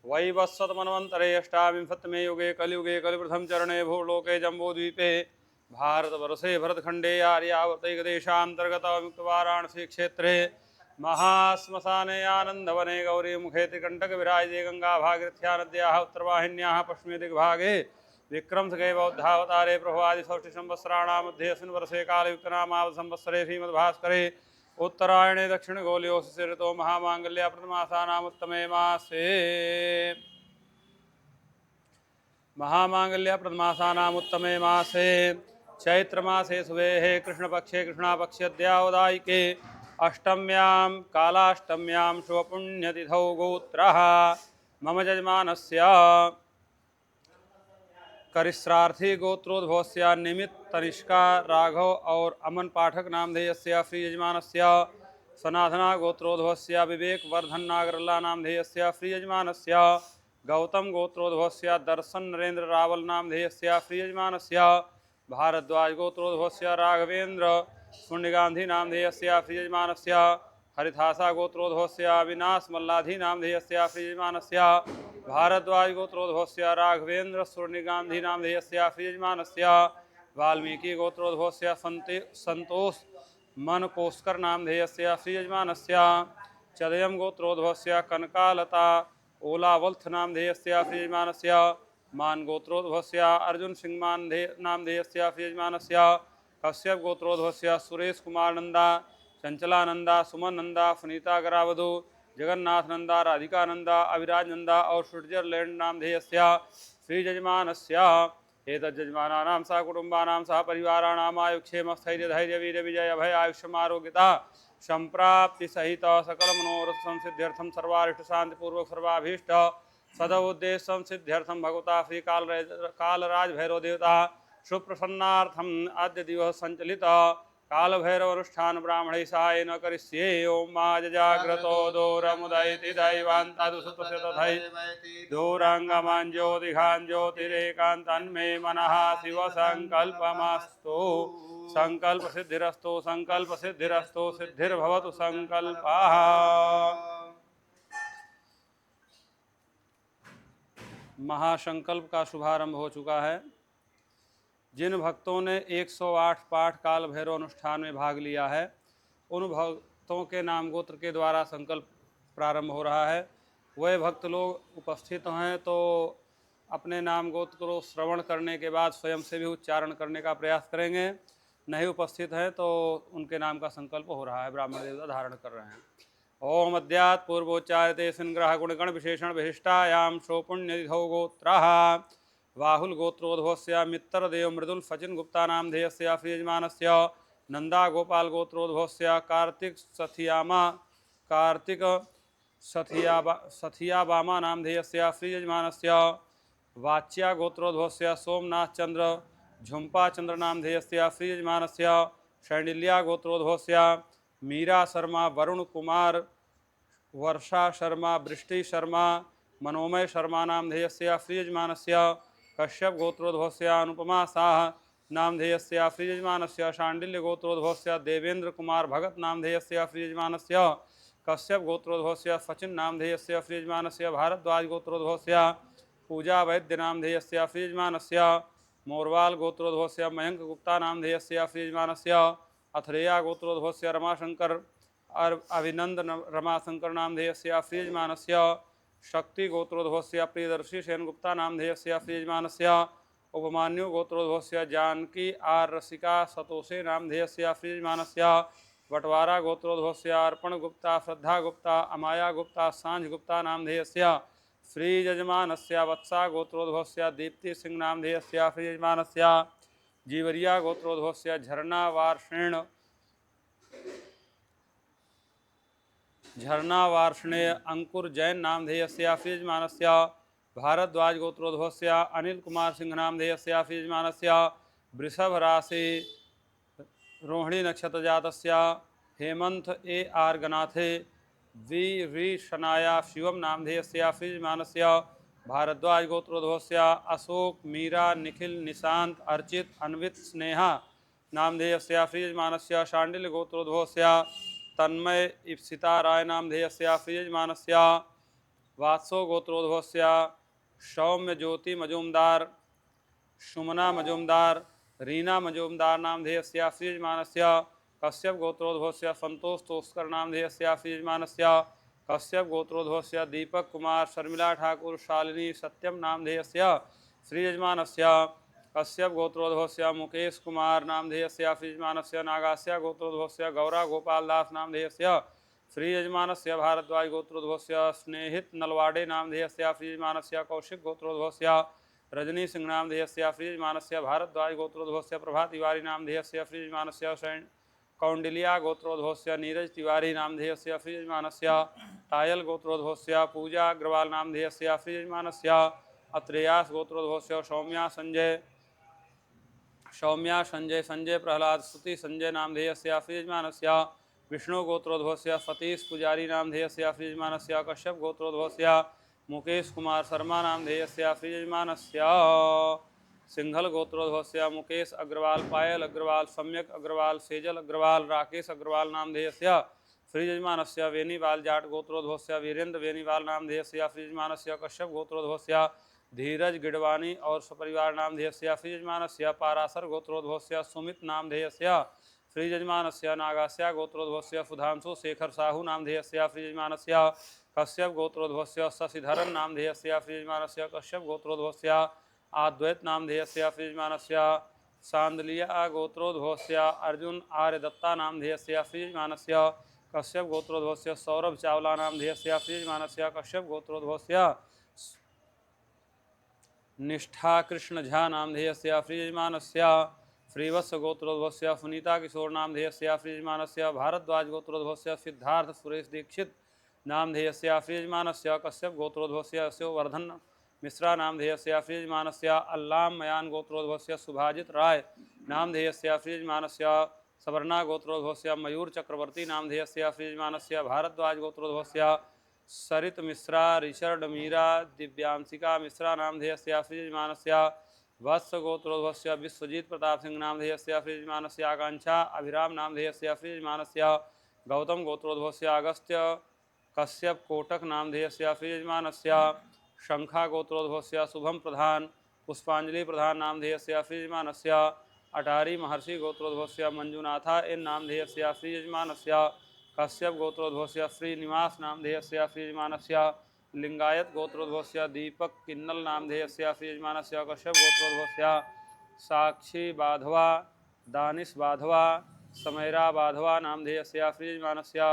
वैवस्वतमन्वन्तरे अष्टाविंशत्तमे युगे कलियुगे कलिप्रथम चरणे भूलोके जम्बूद्वीपे भारतवर्षे भरतखण्डे आर्यावर्तैकदेशान्तर्गत मुक्तवाराणसी क्षेत्रे महाश्मशाने आनन्दवने गौरीमुखे त्रिकण्टकविराजे गङ्गाभागीरथ्या नद्याः उत्तरवाहिन्याः पश्चिमे दिग्भागे विक्रमसगे बौद्धावतारे प्रभवादिषष्टिसंवत्सराणां मध्ये अस्मिन् कालयुक्तनामाव संवत्सरे श्रीमद्भास्करे उत्तरायणे दक्षिणगोलीयोऽसि ऋतो महामाङ्गल्य प्रथमासानामुत्तमे मासे महामाङ्गल्यप्रथमासानामुत्तमे मासे चैत्रमासे शुभेः कृष्णपक्षे कृष्णापक्षद्यावदायिके अष्टम्यां कालाष्टम्यां शुभपुण्यतिथौ गोत्रः मम यजमानस्य करिश्रार्थी गोत्रोद्भवस्य निमित्त तनिष्का राघव और अमन पाठक नामधेयस्य श्री यजमानस्य सनातना गोत्रोद्भवस्य विवेक वर्धन नागरल्ला नामधेयस्य श्री यजमानस्य गौतम गोत्रोद्भवस्य दर्शन नरेंद्र रावल नामधेयस्य श्री यजमानस्य भारद्वाज गोत्रोद्भवस्य राघवेंद्र पुण्यगांधी नामधेयस्य श्री यजमानस्य हरिथासा गोत्रोद्भवस्य अविनाश मल्लाधी नामधेयस्य श्री यजमानस्य भारद्वाज गोत्रोद्भवस्य राघवेंद्र स्वर्णिगांधी नामधेयस्य श्री यजमानस्य वाल्मीकि गोत्रोद्भवस्य संतोष मनकोस्कर नामधेयस्य श्री यजमानस्य चदयम गोत्रोद्भवस्य कनकालता ओलावल्थ नामधेयस्य श्री यजमानस्य मान गोत्रोद्भवस्य अर्जुन सिंह नामधेयस्य श्री यजमानस्य कश्यप गोत्रोद्भवस्य सुरेश कुमार नंदा चंचलानंदा सुमन नंदा सुनीता गरावधु जगन्नाथ नंदा राधिका नंदा अविराज नंदा और स्विट्जरलैंड नामधेयस्य श्री यजमानस्य एतज्जमानानां सह कुटुंबानां सह परिवाराणाम् आयुक्षेम स्थैर्य धैर्य वीर विजय अभय आयुष्यमारोग्यता संप्राप्ति सहित सकल मनोरथ संसिद्ध्यर्थम सर्वारिष्ट शांति पूर्वक सर्वाभीष्ट सदउद्देश्य संसिद्ध्यर्थम भगवता श्री कालराज भैरव देवता सुप्रसन्नार्थम आद्य दिवस संचलित काल भैरव अनुष्ठान ब्राह्मण सहाय न करिष्ये ओम मा जाग्रतो दोरमुदयति दैवान्तदुसुतशतधै दूरांगमान् ज्योतिघान् ज्योतिरेकान्तन्मे मनः शिव संकल्पमस्तु संकल्प सिद्धिरस्तु सिद्धिर्भवतु संकल्पः। महासंकल्प का शुभारंभ हो चुका है। जिन भक्तों ने 108 पाठ काल भैरव अनुष्ठान में भाग लिया है उन भक्तों के नाम गोत्र के द्वारा संकल्प प्रारंभ हो रहा है। वह भक्त लोग उपस्थित हैं तो अपने नाम गोत्र को श्रवण करने के बाद स्वयं से भी उच्चारण करने का प्रयास करेंगे। नहीं उपस्थित हैं तो उनके नाम का संकल्प हो रहा है, ब्राह्मण देवता धारण कर रहे हैं। ओम अद्यात् पूर्वोच्चारिते संग्रह गुणगण विशेषण विशिष्टायाम शोपुण्यतिथौ गोत्रः वाहुल गोत्रोद्भवस्य मित्रदेव मृदुल सचिन गुप्ता नामधेयस्य श्री यजमानस्य नंदा गोपाल गोत्रोद्भवस्य कार्तिक सथियाबामा नामधेयस्य श्री यजमानस्य वाच्या गोत्रोद्भवस्य सोमनाथ चंद्र झुम्पा चंद्र नामधेयस्य श्री यजमानस्य शैंडिल्या गोत्रोद्भवस्य मीरा शर्मा वरुण कुमार वर्षा शर्मा वृष्टि शर्मा मनोमय शर्मा नामधेयस्य श्री यजमानस्य कश्यप गोत्रोद्भवस्य अनुपमा साह नामधेयस्य श्री यजमानस्य शांडिल्य गोत्रोद्भवस्य देवेंद्र कुमार भगत नामधेयस्य श्री यजमानस्य कश्यप गोत्रोद्भवस्य सचिन नामधेयस्य श्री यजमानस्य भारद्वाज गोत्रोद्भवस्य पूजा वैद्य नामधेयस्य श्री यजमानस्य मोरवाल गोत्रोद्भवस्य मयंक गुप्ता नामधेयस्य श्री यजमानस्य अथरेया गोत्रोद्भवस्य रमाशंकर अभिनंदन रमाशंकर नामधेयस्य श्री यजमानस्य शक्ति गोत्रोद्भवस्य प्रियदर्शी सेनगुप्ता नामधेयस्य श्री यजमानस्य उपमान्यु गोत्रोद्भवस्य जानकी आर रसिका सतोषे नामधेयस्य श्री यजमानस्य बटवारा गोत्रोद्भवस्य अर्पण गुप्ता श्रद्धा गुप्ता अमाया गुप्ता सांझ गुप्ता नामधेयस्य श्री यजमानस्य वत्सा गोत्रोद्भवस्य दीप्ति सिंह नामधेयस्य श्री यजमानस्य जीवरिया गोत्रोद्भवस्य झरना वार्षणेय अंकुर जैन नामधेयस्य श्री यजमानस्य भारद्वाज गोत्रोद्भवस्य अनिल कुमार सिंह नामधेयस्य श्री यजमानस्य वृषभ राशि रोहिणी नक्षत्र जातस्य हेमंत ए आर गनाथे वी शनाया शिवम नामधेयस्य श्री यजमानस्य भारद्वाज गोत्रोद्भवस्य अशोक मीरा निखिल निशांत अर्चित अन्वित स्नेहा नामधेयस्य श्रीयजमानस्य शाण्डिल्य गोत्रोद्भवस्य तन्मय इप्सिता राय नामधेयस्य श्रीयजमानस्य वात्सो गोत्रोद्भवस्य सौम्य ज्योति मजूमदार सुमना मजूमदार रीना मजूमदार नामधेयस्य श्रीयजमानस्य कश्यप गोत्रोद्भवस्य संतोष तोस्कर नामधेयस्य श्रीयजमानस्य कश्यप गोत्रोद्भवस्य दीपक कुमार शर्मिला ठाकुर शालिनी सत्यम नामधेयस्य श्रीयजमानस्य कश्यप गोत्रोद्भवस्य मुकेश कुमार नामधेयस्य श्रीयजमानस्य नागास्य गोत्रोद्भवस्य गौरा गोपाल दास नामधेयस्य श्रीयजमानस्य भारद्वाज गोत्रोद्भवस्य स्नेहित नलवाडे नामधेयस्य श्रीयजमानस्य कौशिक गोत्रोद्भवस्य रजनी सिंह नामधेयस्य श्रीयजमानस्य भारद्वाज गोत्रोद्भवस्य प्रभात तिवारी नामधेयस्य श्रीयजमानस्य कौंडिल्या गोत्रोद्भवस्य नीरज तिवारी नामधेयस्य श्रीयजमानस्य टायल गोत्रोद्भवस्य पूजा अग्रवाल नामधेयस्य श्रीयजमानस्य अत्रेयास गोत्रोद्भवस्य सौम्या संजय संजय प्रहलाद स्तुति संजय नामधेयस्य श्रीयजमानस्य विष्णु गोत्रोद्भवस्य सतीश पुजारी नामधेयस्य श्रीयजमानस्य कश्यप गोत्रोद्भवस्य मुकेश कुमार शर्मा नामधेयस्य श्रीयजमानस्य सिंघल गोत्रोद्भवस्य मुकेश अग्रवाल पायल अग्रवाल सम्यक अग्रवाल सेजल अग्रवाल राकेश अग्रवाल नामधेयस्य श्रीयजमानस्य वेणीवाल जाट गोत्रोद्भवस्य वीरेंद्र वेणीवाल नामधेयस्य श्रीयजमानस्य कश्यप गोत्रोद्भवस्य धीरज गिडवानी और सपरिवार नामधेयस्य श्रीयजमानस्य पारासर गोत्रोद्भवस्य सुमित नामधेयस्य श्रीयजमानस्य नागास्य गोत्रोद्भवस्य सुधांशु शेखर साहू नामधेयस्य श्रीयजमानस्य कश्यप गोत्रोद्भवस्य शशिधरन नामधेयस्य श्रीयजमानस्य कश्यप गोत्रोद्भवस्य आद्वैत नामधेयस्य श्रीयजमानस्य सांदलिया गोत्रोद्भवस्य अर्जुन आर्यदत्ता नामधेयस्य श्रीयजमानस्य कश्यप गोत्रोद्भवस्य सौरभ चावला नामधेयस्य श्रीयजमानस्य कश्यप गोत्रोद्भवस्य निष्ठा कृष्ण झा नामधेयस्य श्रीयजमानस्य श्रीवत्स गोत्रोद्भवस्य सुनीता किशोर नामधेयस्य श्रीयजमानस्य भारद्वाज गोत्रोद्भवस्य सिद्धार्थ सुरेश दीक्षित नामधेयस्य श्रीयजमानस्य कश्यप गोत्रोद्भवस्य यशोवर्धन मिश्रा नामधेयस्य श्रीयजमानस्य अल्लाम मयान गोत्रोद्भवस्य सुभाजित राय नामधेयस्य श्रीयजमानस्य सवर्णा गोत्रोद्भवस्य मयूर चक्रवर्ती नामधेयस्य श्रीयजमानस्य भारद्वाज गोत्रोद्भवस्य सरित मिश्रा रिचर्ड मीरा दिव्यांशिका मिश्रा नामधेयस्य श्रीयजमानस्य वत्स गोत्रोद्भवस्य विश्वजीत प्रताप सिंह नामधेयस्य श्रीयजमानस्य आकांक्षा अभिराम नामधेयस्य श्रीयजमानस्य गौतम गोत्रोद्भवस्य अगस्त्य कश्यप कोटक नामधेयस्य श्रीयजमानस्य शंखा गोत्रोद्भवस्य शुभम प्रधान पुष्पांजलि प्रधान नामधेयस्य श्रीयजमानस्य अटारी महर्षि गोत्रोद्भवस्य मंजुनाथा एन नामधेयस्य श्रीयजमानस्य कश्यप गोत्रोद्भवस्य श्रीनिवास नामधेयस्य श्रीयजमानस्य लिंगायत गोत्रोद्भवस्य दीपक किन्नल नामधेयस्य श्रीयजमानस्य कश्यप गोत्रोद्भवस्य साक्षी बाधवा दानिश बाधवा समैरा बाधवा नामधेयस्य श्रीयजमानस्य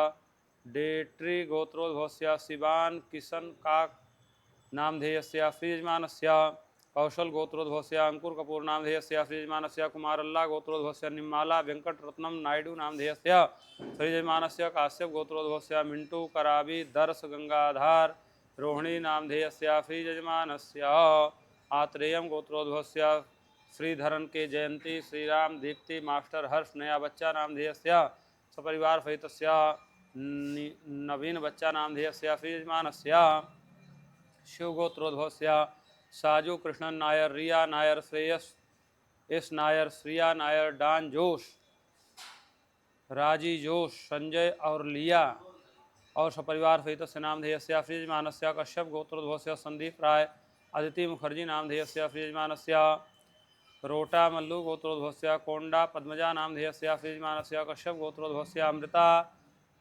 डेट्री गोत्रोद्भवस्य शिवान किशन काक नामधेयस्य श्रीयजमानस्य कौशल गोत्रोद्भवस्य अंकुर कपूर नामधेयस्य श्रीयजमानस्य कुमारल्ला गोत्रोद्भवस्य निम्माला वेंकट रत्नम नायडू नामधेयस्य श्रीयजमानस्य काश्यप गोत्रोद्भवस्य मिंटू कराबी दर्श गंगाधार रोहिणी नामधेयस्य श्रीयजमानस्य आत्रेयम गोत्रोद्भवस्य श्रीधरन के जयंती श्रीराम दीप्ति मास्टर हर्ष नया बच्चा नामधेयस्य सपरिवार सहितस्य नवीन बच्चा नामधेयस्य श्रीयजमानस्य शिवगोत्रोद्भवस्य साजू कृष्णन नायर रिया नायर श्रेयस एस नायर श्रिया नायर डान जोश राजी जोश संजय और लिया और सपरिवार सहित नामधेयस्य श्रीयजमानस्य कश्यप गोत्रोद्भवस्य संदीप राय अदिति मुखर्जी नामधेयस्य श्रीयजमानस्य रोटा मल्लू गोत्रोद्भवस्य कोंडा पद्मजा नामधेयस्य श्रीयजमानस्य कश्यप गोत्रोद्भवस्य अमृता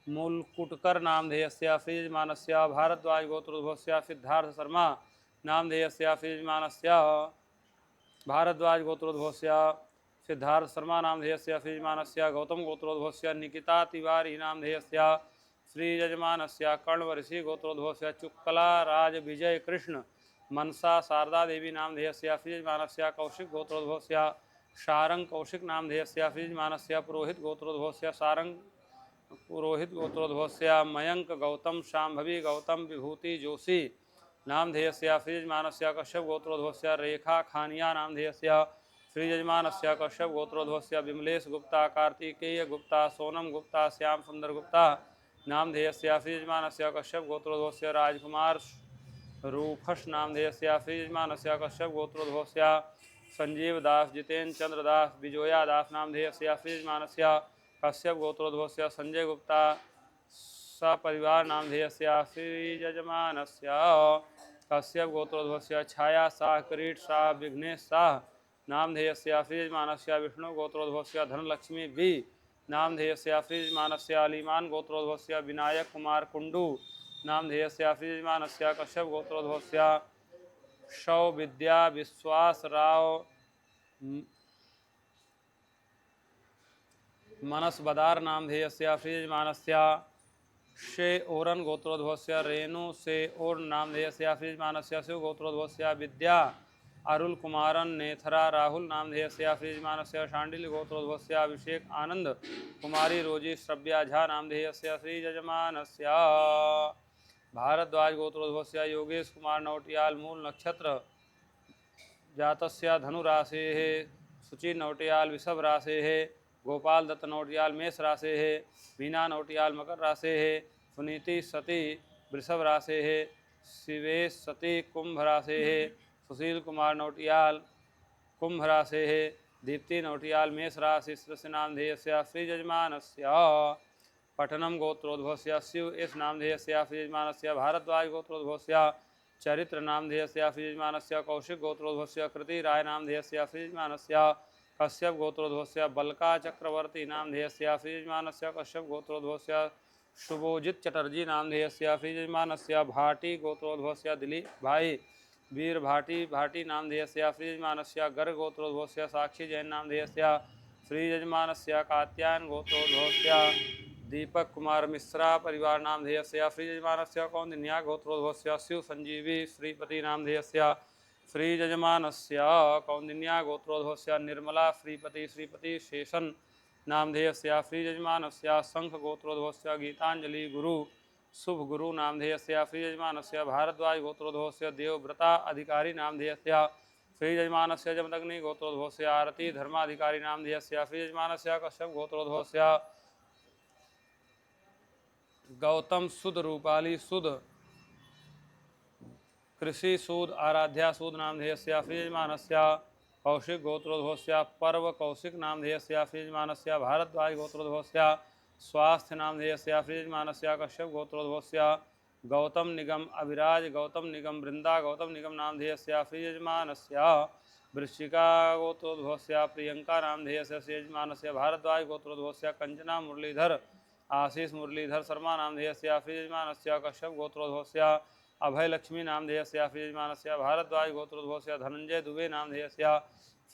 मूलकुटकर नामधेयस्य श्रीयजमानस्य भारद्वाज गोत्रोद्भवस्य सिद्धार्थ शर्मा नामधेयस्य श्रीयजमानस्य भारद्वाज गोत्रोद्भवस्य सिद्धार्थ शर्मा नामधेयस्य श्रीयजमानस्य गौतम गोत्रोद्भवस्य निकिता तिवारी नामधेयस्य श्रीयजमानस्य कण्व ऋषि गोत्रोद्भवस्य चुक्कला राज विजय कृष्ण मनसा शारदा देवी नामधेयस्य श्रीयजमानस्य कौशिक गोत्रोद्भवस्य शारंग कौशिक नामधेयस्य श्रीयजमानस्य पुरोहित गोत्रोद्भवस्य सारंग पुरोहित गोत्रोद्भवस्य मयंक गौतम शांभवी गौतम विभूति जोशी नामधेयस्य श्रीयजमानस्य कश्यप गोत्रोद्भवस्य रेखा खानिया नामधेयस्य श्रीयजमानस्य कश्यप गोत्रोद्भवस्य विमलेश गुप्ता कार्तिकेय गुप्ता सोनम गुप्ता श्याम सुंदर गुप्ता नामधेयस्य श्रीयजमानस्य कश्यप गोत्रोद्भवस्य राजकुमार रूफस नामधेयस्य श्रीयजमानस्य कश्यप गोत्रोद्भवस्य संजीव दास जितेन्द्र चंद्र दास विजोया दास नामधेयस्य श्रीयजमानस्य कश्यप गोत्रोद्भवस्य संजय गुप्ता सपरिवार नामधेयस्य श्रीयजमानस्य कश्यप गोत्रोद्भवस्य छाया शाह किरीट शाह विघ्नेश शाह नामधेयस्य श्रीयजमानस्य विष्णु गोत्रोद्भवस्य धनलक्ष्मी बी नामधेयस्य श्रीयजमानस्य अलीमान गोत्रोद्भवस्य विनायक कुमार कुंडू नामधेयस्य श्रीयजमानस्य कश्यप गोत्रोद्भवस्य शौ विद्या विश्वास राव मनस बदार नामधेयस्य श्रीयजमानस्य शे ओरन गोत्रोद्भवस्य रेणु से ओर नामधेयस्य श्रीयजमानस्य शिव गोत्रोद्भवस्य विद्या अरुल कुमारन नेथरा राहुल नामधेयस्य श्रीयजमानस्य शांडिल्य गोत्रोद्भवस्य अभिषेक आनंद कुमारी रोजी श्रव्या झा नामधेयस्य श्रीयजमानस्य भारद्वाज गोत्रोद्भवस्य योगेश कुमार नौटियाल मूल नक्षत्र जातस्य धनु राशेः सुचि नौटियाल वृषभ राशेः गोपाल दत्त नौटियाल मेष राशेः मीना नौटियाल मकर राशेः सुनीति सती वृषभ राशेः शिवेश सती कुंभ राशेः सुशील कुमार नौटियाल कुंभ राशेः दीप्ति नौटियाल मेष राशि नामधेयस्य श्रीयजमानस्य पठनम गोत्रोद्भवस्य शिव एस नामधेयस्य श्रीयजमानस्य भारद्वाज गोत्रोद्भवस्य चरित्र नामधेयस्य श्रीयजमानस्य कौशिक गोत्रोद्भवस्य कृति राय नामधेयस्य श्रीयजमानस्य कश्यप गोत्रोद्भवस्य बलका चक्रवर्ती नामधेयस्य श्रीयजमानस्य कश्यप गोत्रोद्भवस्य शुभोजित चटर्जी नामधेयस्य श्रीयजमानस्य भाटी गोत्रोद्भवस्य दिलीप भाई वीर भाटी नामधेयस्य श्रीयजमानस्य गर्ग गोत्रोद्भवस्य साक्षी जैन नामधेयस्य श्रीयजमानस्य कात्यायन गोत्रोद्भवस्य दीपक कुमार मिश्रा परिवार नामधेयस्य श्रीयजमानस्य कौंडिन्या गोत्रोद्भवस्य शिव संजीवी श्रीपति नामधेयस्य श्रीयजमानस्य कौंडिन्या गोत्रोद्भवस्य निर्मला श्रीपति शेषन नामधेयस्य श्रीयजमानस्य शंख गोत्रोद्भवस्य गीतांजलि गुरु शुभ गुरु नामधेयस्य श्रीयजमानस्य भारद्वाज गोत्रोद्भवस्य देवव्रता अधिकारी नामधेयस्य श्रीयजमानस्य जमदग्नि गोत्रोद्भवस्य आरती धर्माधिकारी नामधेयस्य श्रीयजमानस्य कश्यप गोत्रोद्भवस्य गौतम सुद रूपाली सुद कृषि सूद आराध्या सूद नामधेयस्य श्रीयजमानस्य कौशिक गोत्रोद्भवस्य पर्व कौशिक नामधेयस्य श्रीयजमानस्य भारद्वाज गोत्रोद्भवस्य स्वास्थ्य नामधेयस्य श्रीयजमानस्य कश्यप गोत्रोद्भवस्य गौतम निगम अभिराज गौतम निगम वृंदा गौतम निगम नामधेयस्य श्रीयजमानस्य वृश्चिका गोत्रोद्भवस्य प्रियंका नामधेयस्य श्रीयजमानस्य भारद्वाज गोत्रोद्भवस्य कंचना मुरलीधर आशीष मुरलीधर शर्मा नामधेयस्य श्रीयजमानस्य कश्यप गोत्रोद्भवस्य अभय लक्ष्मी नामधेयस्य श्रीयजमानस्य भारद्वाज गोत्रोद्भवस्य धनंजय दुबे नामधेयस्य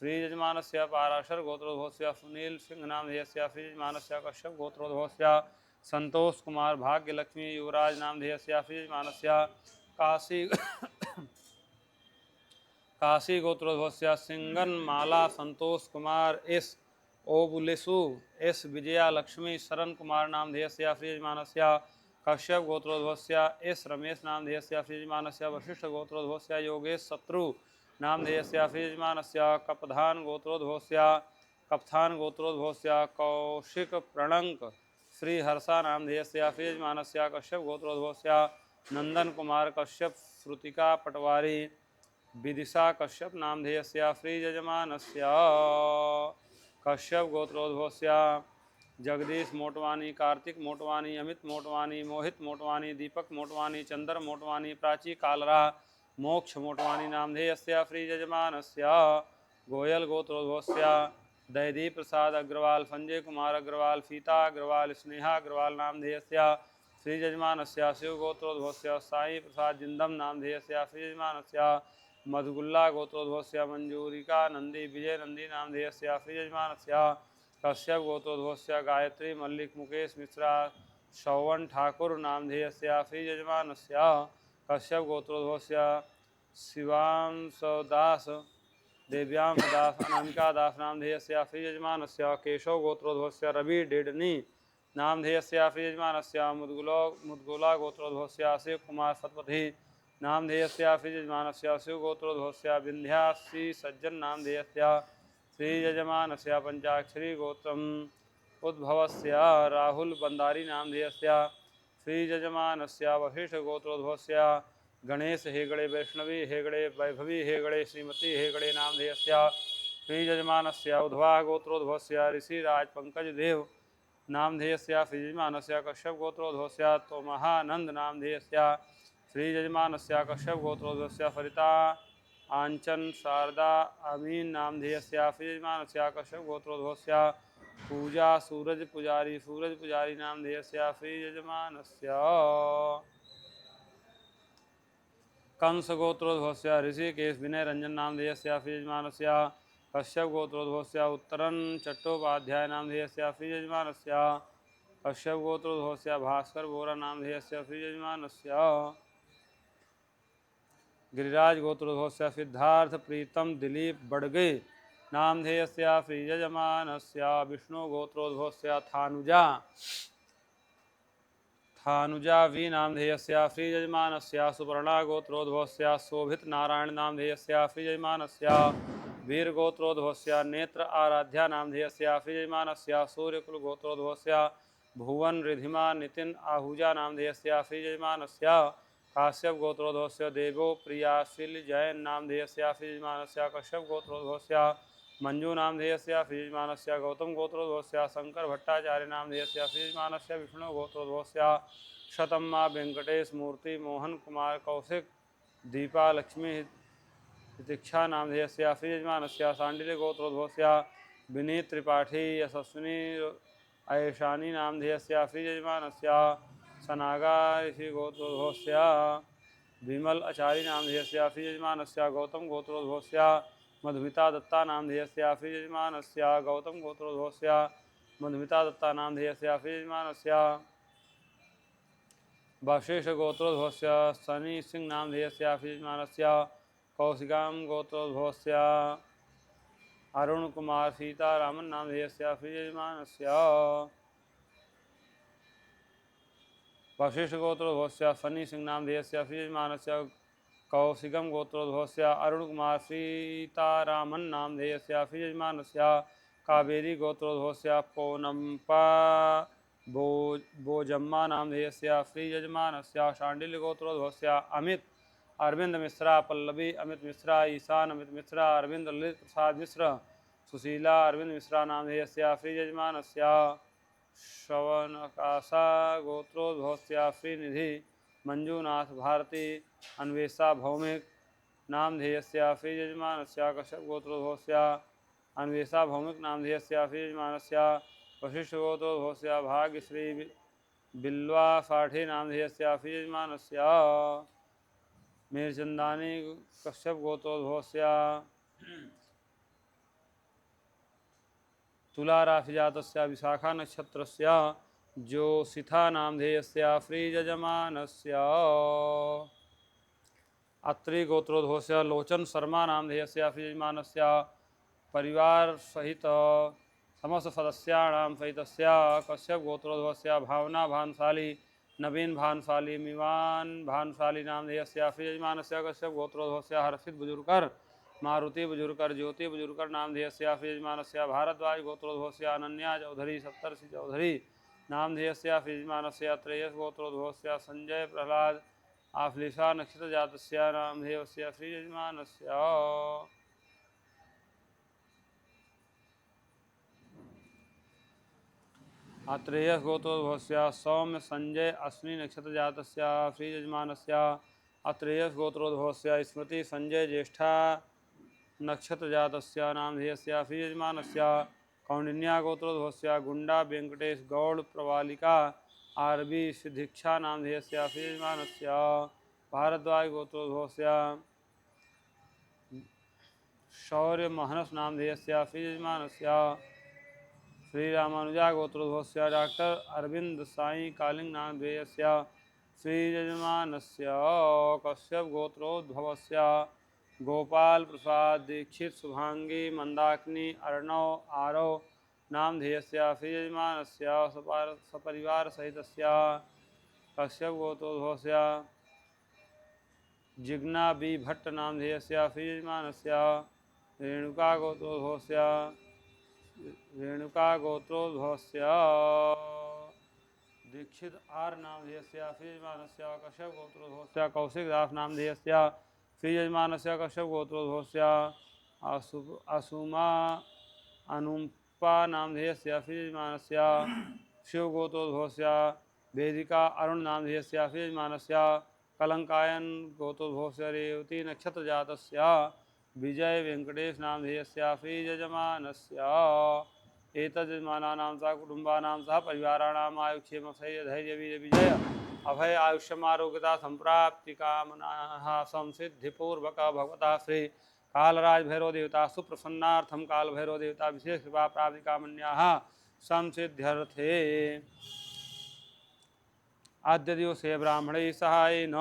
श्रीयजमानस्य पाराशर गोत्रोद्भवस्य सुनील सिंह नामधेयस्य श्रीयजमानस्य कश्यप गोत्रोद्भवस्य संतोष कुमार भाग्यलक्ष्मी युवराज नामधेयस्य श्रीयजमानस्य काशी गोत्रोद्भवस्य सिंगन माला संतोष कुमार एस ओबुलेसु एस विजया लक्ष्मी शरण कुमार नामधेयस्य श्रीयजमानस्य कश्यप गोत्रोद्भवस्य एस रमेश नामधेयस्य श्रीयजमानस्य वशिष्ठ गोत्रोद्भवस्य योगेश शत्रु नामधेयस्य श्रीयजमानस्य कपधान गोत्रोद्भवस्य कौशिक प्रणंक श्रीहर्षा नामधेयस्य श्रीयजमानस्य कश्यप गोत्रोद्भवस्य नंदन कुमार कश्यप श्रुतिका पटवारी विदिशा कश्यप नामधेयस्य श्रीयजमानस्य कश्यप गोत्रोद्भवस्य जगदीश मोटवानी कार्तिक मोटवानी अमित मोटवानी मोहित मोटवानी दीपक मोटवानी चंद्र मोटवानी प्राची कालरा मोक्ष मोटवानी नामधेयस्य श्रीयजमानस्य गोयल गोत्रोद्भवस्य दैदी प्रसाद अग्रवाल संजय कुमार अग्रवाल सीता अग्रवाल स्नेहा अग्रवाल नामधेयस्य श्रीयजमानस्य शिव गोत्रोद्भवस्य साई प्रसाद जिंदम नामधेयस्य श्रीयजमानस्य मधुगुल्ला गोत्रोद्भवस्य मंजूरिका नंदी विजय नंदी नामधेयस्य श्रीयजमानस्य कश्यप गोत्रोद्भवस्य गायत्री मल्लिक मुकेश मिश्रा श्रवण ठाकुर नामधेयस्य श्रीयजमानस्य कश्यप गोत्रोद्भवस्य शिवांश दास देव्यांश दास अनामिका दास नामधेयस्य श्रीयजमानस्य केशव गोत्रोद्भवस्य रवि डेडनी नामधेयस्य श्रीयजमानस्य मुदगोला गोत्रोद्भवस्य अशोक कुमार सतपथी नामधेयस्य श्रीयजमानस्य शिव गोत्रोद्भवस्य विंध्यासी सज्जन नामधेयस्य श्रीयजमानस्य पंचाक्षरी गोत्रम उद्भवस्य राहुल बंदारी नामधेयस्य श्रीयजमानस्य वशिष्ठ गोत्रोद्भवस्य गणेश हेगड़े वैष्णवी हेगड़े वैभवी हेगड़े श्रीमती हेगड़े नामधेयस्या श्रीयजमानस्य उद्भवा गोत्रोद्भवस्य ऋषिराज पंकज देव नामधेयस्या श्रीयजमानस्य कश्यप गोत्रोद्भवस्य तोमहानंद नामधेयस्या श्रीयजमानस्य कश्यप गोत्रोद्भवस्य फलिता आंचन शारदा अमीन नामधेयस्या श्रीयजमानस्य कश्यप गोत्रोद्भवस्य पूजा सूरज पुजारी नामधेयस्या श्रीयजमानस्य कंस गोत्रोद्भवस्य ऋषिकेश विनय रंजन नामधेयस्य यजमानस्य कश्यप गोत्रोद्भवस्य उत्तरन चट्टोपाध्याय नामधेयस्य यजमानस्य कश्यप गोत्रोद्भवस्य भास्कर बोरा नामधेयस्य यजमानस्य गिरिराज गोत्रोद्भवस्य सिद्धार्थ प्रीतम दिलीप बड़गे नामधेयस्य यजमानस्य विष्णु गोत्रोद्भवस्य थानुजा वी नामधेयस्य श्रीयजमानस्य सुपर्णा गोत्रोद्भवस्य शोभित नारायण नामधेयस्य श्रीयजमानस्य वीर गोत्रोद्भवस्य नेत्र आराध्या नामधेयस्य श्रीयजमानस्य सूर्यकुल गोत्रोद्भवस्य भुवन रिधिमा नितिन आहूजा नामधेयस्य श्रीयजमानस्य काश्यप गोत्रोद्भवस्य देवो प्रियाशील जैन नामधेयस्य श्रीयजमानस्य कश्यप गोत्रोद्भवस्य मंजू नामधेयस्य श्रीयजमानस्य गौतम गोत्रोद्भवस्य शंकर भट्टाचार्य नामधेयस्य श्रीयजमानस्य विष्णु गोत्रोद्भवस्य शतम्मा वेंकटेश मूर्ति मोहन कुमार कौशिक दीपा लक्ष्मी दीक्षा नामधेयस्य श्रीयजमानस्य सांडिल्य गोत्रोद्भवस्य विनीत त्रिपाठी यशस्विनी ऐशानी नामधेयस्य श्रीयजमानस्य सनागा ऋषि गोत्रोद्भवस्य विमल आचार्य नामधेयस्य श्रीयजमानस्य गौतम गोत्रोद्भवस्य मधुमिता दत्ता नामधेयस्य श्रीयजमानस्य गौतम गोत्रोद्भवस्य मधुमिता दत्ता नामधेयस्य श्रीयजमानस्य वशिष्ठ गोत्रोद्भवस्य सनी सिंह नामधेयस्य श्रीयजमानस्य कौशिकाम गोत्रोद्भवस्य अरुण कुमार सीतारामन नामधेयस्य श्रीयजमानस्य वशिष्ठ गोत्रोद्भवस्य सनी सिंह नामधेयस्य श्रीयजमानस्य कौशिकम गोत्रोद्भवस्य अरुण कुमार सीतारामन नामधेयस्य श्रीयजमानस्य कावेरी गोत्रोद्भवस्य पौनम्पा बोजम्मा नामधेयस्य श्रीयजमानस्य शांडिल्य गोत्रोद्भवस्य अमित अरविंद मिश्रा पल्लवी अमित मिश्रा ईशान अमित मिश्रा अरविंद ललित प्रसाद मिश्र सुशीला अरविंद मिश्रा नामधेयस्य श्रीयजमानस्य श्रवणकाशा गोत्रोद्भवस्य श्रीनिधि मंजूनाथ भारती अन्वेषा भौमिक नामधेयस्य श्रीयजमानस्य कश्यप गोत्रोद्भवस्य अन्वेषा भौमिक नामधेयस्य श्रीयजमानस्य वशिष्ठ गोत्रोद्भवस्य भाग्यश्री बिल्वा साठे नामधेयस्य श्रीयजमानस्य मीरचंदानी कश्यप गोत्रोद्भवस्य तुला राशि जातस्य विशाखा नक्षत्रस्य ज्योतिषा नामधेयस्य श्रीयजमानस्य अत्रि गोत्रोद्भवस्य लोचन शर्मा नामधेयस्य श्रीयजमानस्य परिवार सहित समस्त सदस्याणां सहितस्य कश्यप गोत्रोद्भवस्य भावना भानुशाली नवीन भानुशाली मिवान भानुशाली नामधेयस्य श्रीयजमानस्य कश्यप गोत्रोद्भवस्य हर्षित बुजुर्गर मारुति बुजुर्गर ज्योति बुजुर्गर नामधेयस्य श्रीयजमानस्य भारद्वाज गोत्रोद्भवस्य अनन्या चौधरी सप्तर्षि चौधरी नामधेयस्य श्रीयजमानस्य त्रेयस गोत्रोद्भवस्य संजय प्रहलाद आश्लेषा नक्षत्र जातस्य नामधेयस्य श्रीयजमानस्य अत्रेयस गोत्रोद्भवस्य सौम्य संजय अश्विनी नक्षत्र जातस्य श्रीयजमानस्य अत्रेयस गोत्रोद्भवस्य स्मृति संजय ज्येष्ठा नक्षत्र जातस्य नामधेयस्य श्रीयजमानस्य कौंडिन्या गोत्रोद्भवस्य गुंडा वेंकटेश गौड़ प्रवालिका आरबी सिद्धीक्षा नामधेयस्य श्रीयजमानस्य भारद्वाज गोत्रोद्भवस्य शौर्य महनस नामधेयस्य श्रीयजमानस्य श्रीरामानुजा गोत्रोद्भवस्य डॉक्टर अरविंद साई कालिंग नामधेयस्य श्रीयजमानस्य कश्यप गोत्रोद्भवस्य गोपाल प्रसाद दीक्षित शुभांगी मंदाकिनी अर्णव आरव नामधेयस्य श्रीयजमानस्य सपरिवार सहितस्य कश्यप गोत्रोद्भवस्य जिग्ना बी भट्ट नामधेयस्य श्रीयजमानस्य रेणुका गोत्रोद्भवस्य दीक्षित आर नामधेयस्य श्रीयजमानस्य कश्यप गोत्रोद्भवस्य कौशिक दास नामधेयस्य श्रीयजमानस्य कश्यप गोत्रोद्भवस्य असुमा अनुपा नामधेयस्य श्रीयजमानस्य शिव गोत्रोद्भवस्य वेदिका अरुण नामधेयस्य श्रीयजमानस्य कलंकायन गोत्रोद्भवस्य रेवती नक्षत्र जातस्य विजय वेंकटेश नामधेयस्य श्रीयजमानस्य एतजमानानां सह कुटुंबानां सह परिवाराणाम् आयुक्षेम धैर्य वीर्य विजय अभय आयुष्यमारोग्यता संप्राप्ति कामनाः संसिद्धिपूर्वक भगवता श्री कालराज भैरव देवता सुप्रसन्नार्थम काल भैरव देवता विशेष कृपा प्राप्ति कामन्याः संसिद्ध्यर्थे आद्य दिवसे ब्राह्मणैः सहायेन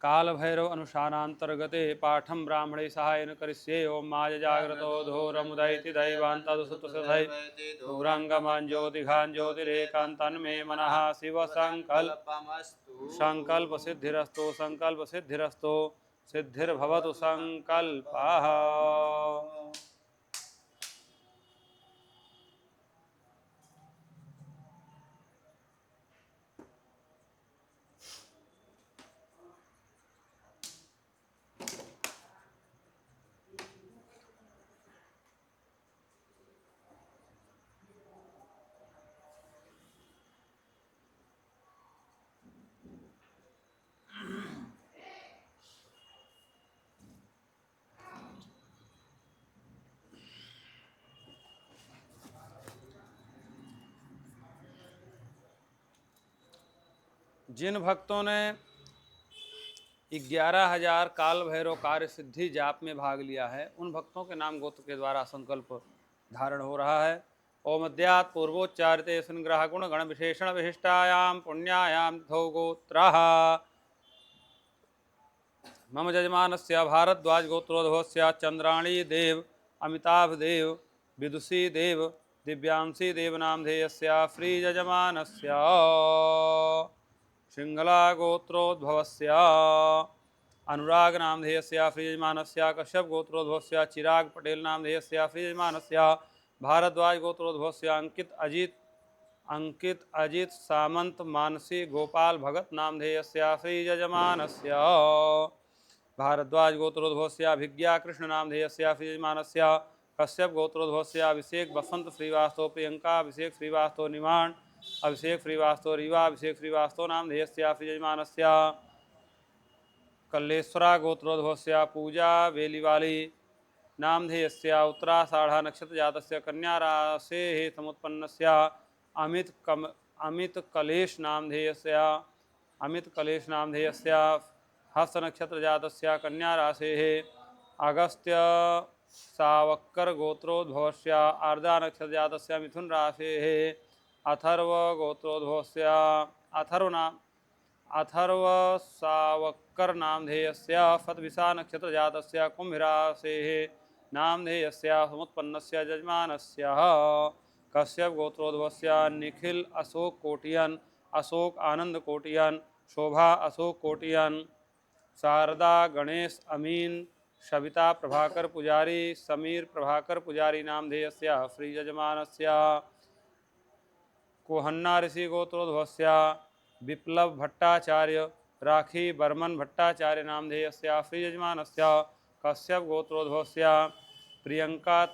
काल भैरव अनुष्ठानांतर्गते पाठम ब्राह्मणे सहायन करिष्ये ओम माय जाग्रतो धोरमुदैति दैवान्तदुसुतसधै दूरांगमान् ज्योतिघान् ज्योतिरेकान्तन्मे मनः शिव संकल्प सिद्धिरस्तु संकल्प सिद्धिरस्तु सिद्धिर्भवतु संकल्पः। जिन भक्तों ने 11,000 काल भैरव कार्य सिद्धि जाप में भाग लिया है उन भक्तों के नाम गोत्र के द्वारा संकल्प धारण हो रहा है। ओम अद्यात् पूर्वोच्चारिते संग्रह गुण गण विशेषण विशिष्टायाम पुण्यायाम धौ गोत्रः मम जजमानस्य भारद्वाज गोत्रोद्भवस्य चंद्राणी देव अमिताभ देव विदुषी देव दिव्यांशी देव नामधेयस्य श्री जजमानस्य सिंहला गोत्रोद्भवस्य अनुराग नामधेयस्य श्रीयजमानस्य कश्यप गोत्रोद्भवस्य चिराग पटेल नामधेयस्य श्रीयजमानस्य भारद्वाज गोत्रोद्भवस्य अंकित अजित सामंत मानसी गोपाल भगत नामधेयस्य श्रीयजमानस्य भारद्वाज गोत्रोद्भवस्य अभिज्ञा कृष्ण नामधेयस्य श्रीयजमानस्य कश्यप गोत्रोद्भवस्य अभिषेक बसंत श्रीवास्तव प्रियंका अभिषेक श्रीवास्तव निमाण अभिषेक श्रीवास्तव रीवा अभिषेक श्रीवास्तव नामधेयस्य श्रीयजमानस्य कल्लेश्वरा गोत्रोद्भवस्य पूजा वेलीवाली नामधेयस्य उत्तराषाढ़ नक्षत्र जातस्य कन्या राशेः समुत्पन्नस्य अमित कलेश नामधेयस्य हस्त नक्षत्र जातस्य कन्या राशेः अगस्त्य सावक्कर गोत्रोद्भवस्य आर्द्रा नक्षत्र जातस्य मिथुन राशेः अथर्व गोत्रोद्भवस्य अथर्व सावक्कर नामधेयस्य फतविसा नक्षत्र जातस्य कुंभ राशेः नामधेयस्य समुत्पन्नस्य जजमानस्य कश्यप गोत्रोद्भवस्य निखिल अशोक कोटियन अशोक आनंद कोटियन शोभा अशोक कोटियन शारदा गणेश अमीन सविता प्रभाकर पुजारी समीर प्रभाकर पुजारी नामधेयस्य श्री जजमानस्य कोहन्ना ऋषि गोत्रोद्भवस्य विप्लव भट्टाचार्य राखी बर्मन भट्टाचार्य नामधेयस्य श्रीयजमानस्य कश्यप गोत्रोद्भवस्य प्रियंका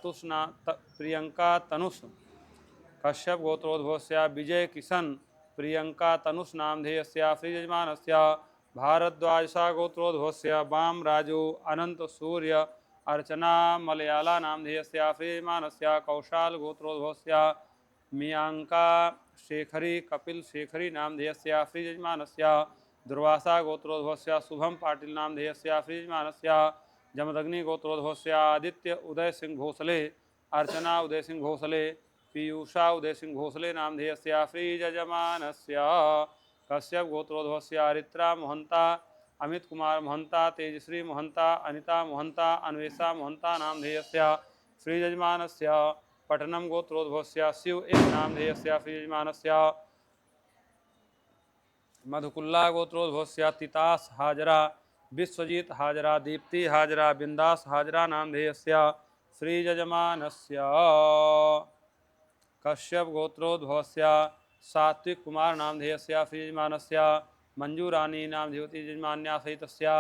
तनुष कश्यप गोत्रोद्भवस्य विजय किशन प्रियंका तनुष नामधेयस्य श्रीयजमानस्य भारद्वाजसा गोत्रोद्भवस्य वाम राजू अनंत सूर्य अर्चना मलयाला नामधेयस्य श्रीयजमानस्य कौशाल गोत्रोद्भवस्य मियांका शेखरी कपिल शेखरी नामधेयस्य श्रीयजमानस्य दुर्वासा गोत्रोद्भवस्य शुभम पाटिल नामधेयस्य श्रीयजमानस्य जमदग्नि गोत्रोद्भवस्य आदित्य उदय सिंह भोसले अर्चना उदय सिंह भोसले पीयूषा उदय सिंह भोसले नामधेयस्य श्रीयजमानस्य कश्यप गोत्रोद्भवस्य हरित्रा मोहंता अमित कुमार मोहंता तेजश्री मोहंता अनिता मोहंता अन्वेषा मोहंता नामधेयस्य श्रीयजमानस्य पटनम गोत्रोद्भवस्य शिव एक नामधेयस्य श्रीयजमानस्य मधुकुल्ला गोत्रोद्भवस्य तितास हाजरा विश्वजीत हाजरा दीप्ति हाजरा बिंदास हाजरा नामधेयस्य श्रीयजमानस्य कश्यप गोत्रोद्भवस्य सात्विक कुमार नामधेयस्य श्रीयजमानस्य मंजूरानी नामधेयवती यजमान्या सहितस्य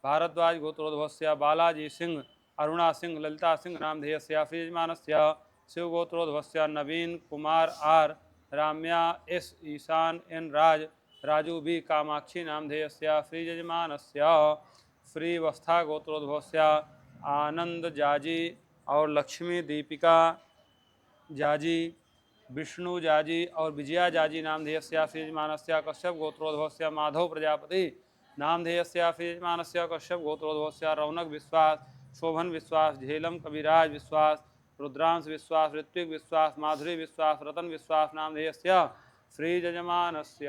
भारद्वाज गोत्रोद्भवस्य बालाजी सिंह अरुणा सिंह ललिता सिंह नामधेयस्य श्रीयजमानस्य शिवगोत्रोद्भवस्य Naveen Kumar R Ramya S Ishan N Raj Raju B Kamakshi नामधेयस्य श्रीयजमानस्य श्रीवस्था गोत्रोद्भवस्य आनंद जाजी और लक्ष्मी दीपिका जाजी विष्णु जाजी और विजया जाजी नामधेयस्य श्रीयजमानस्य कश्यप गोत्रोद्भवस्य माधव प्रजापति नामधेयस्य श्रीयजमानस्य कश्यप गोत्रोद्भवस्य रौनक विश्वास शोभन विश्वास झेलम कविराज विश्वास रुद्रांश विश्वास ऋत्विक विश्वास माधुरी विश्वास रतन विश्वास नामधेयस्य श्रीयजमानस्य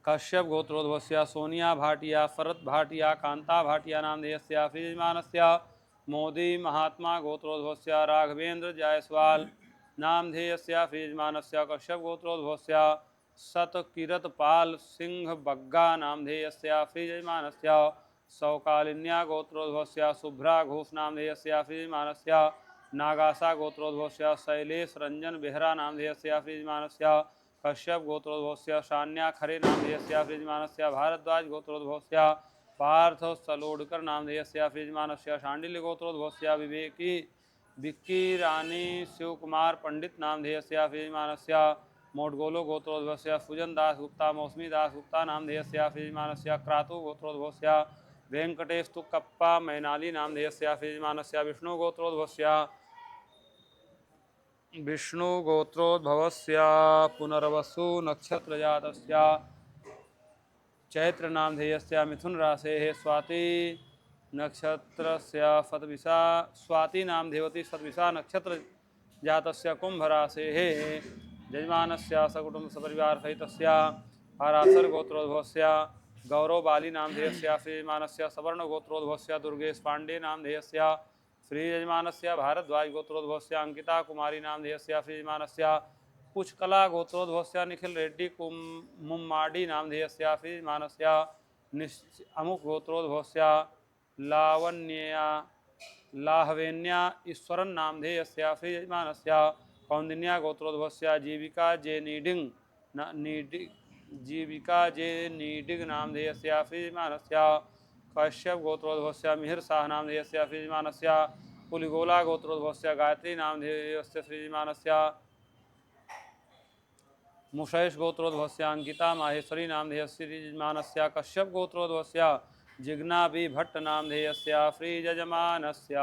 कश्यप गोत्रोद्भवस्य सोनिया भाटिया शरद भाटिया कांता भाटिया नामधेयस्य श्रीयजमानस्य मोदी महात्मा गोत्रोद्भवस्य राघवेंद्र जायसवाल नामधेयस्य श्रीयजमानस्य कश्यप गोत्रोद्भवस्य सतकीरतपाल सिंह बग्गा नामधेयस्य श्रीयजमानस्य सौकालिन्या गोत्रोद्भवस्य शुभ्रा घोष नामधेयस्य श्रीयजमानस्य नागासा गोत्रोद्भवस्य शैलेश रंजन बेहरा नामधेयस्य श्रीयजमानस्य कश्यप गोत्रोद्भवस्य शान्या खरे नामधेयस्य श्रीयजमानस्य भारद्वाज गोत्रोद्भवस्य पार्थ सलोडकर नामधेयस्य श्रीयजमानस्य शांडिल्य गोत्रोद्भवस्य विवेकी विक्की रानी शिवकुमार पंडित नामधेयस्य श्रीयजमानस्य मोडगोलो गोत्रोद्भवस्य सुजन दास गुप्ता मौसमी दास गुप्ता नामधेयस्य श्रीयजमानस्य क्रातु गोत्रोद्भवस्य वेंकटेश तुक्कप्पा मैनाली नामधेयस्य श्रीयजमानस्य विष्णु गोत्रोद्भवस्य पुनर्वसु नक्षत्रजातस्य चैत्र नामधेयस्य मिथुन राशेः स्वाति नक्षत्रस्य शतभिषा स्वाति नामधेयवती शतभिषा नक्षत्र जातस्य कुंभ राशेः यजमानस्य सकुटुंब सपरिवार सहितस्य पराशर गोत्रोद्भवस्य गौरव बाली नामधेयस्य श्रीयजमानस्य सवर्ण गोत्रोद्भवस्य दुर्गेश पांडे नामधेयस्य श्रीयजमानस्य भारद्वाज गोत्रोद्भवस्य अंकिता कुमारी नामधेयस्य श्रीयजमानस्य पुष्कला गोत्रोद्भवस्य निखिल रेड्डी मुम्माडी नामधेयस्य श्रीयजमानस्य अमुक गोत्रोद्भवस्य लाहवेन्या ईश्वरन नामधेयस्य श्रीयजमानस्य कौंदिन्या गोत्रोद्भवस्य जीविका जे नीडिग नामधेयस्य श्रीयजमानस्य कश्यप गोत्रोद्भवस्य मिहिर शाह नामधेयस्य श्रीयजमानस्य पुलिगोला गोत्रोद्भवस्य गायत्री नामधेयस्य श्रीयजमानस्य मुशैष गोत्रोद्भवस्य अंकिता माहेश्वरी नामधेयस्य श्रीयजमानस्य कश्यप गोत्रोद्भवस्य जिग्नाबी भट्ट नामधेयस्य श्रीयजमानस्य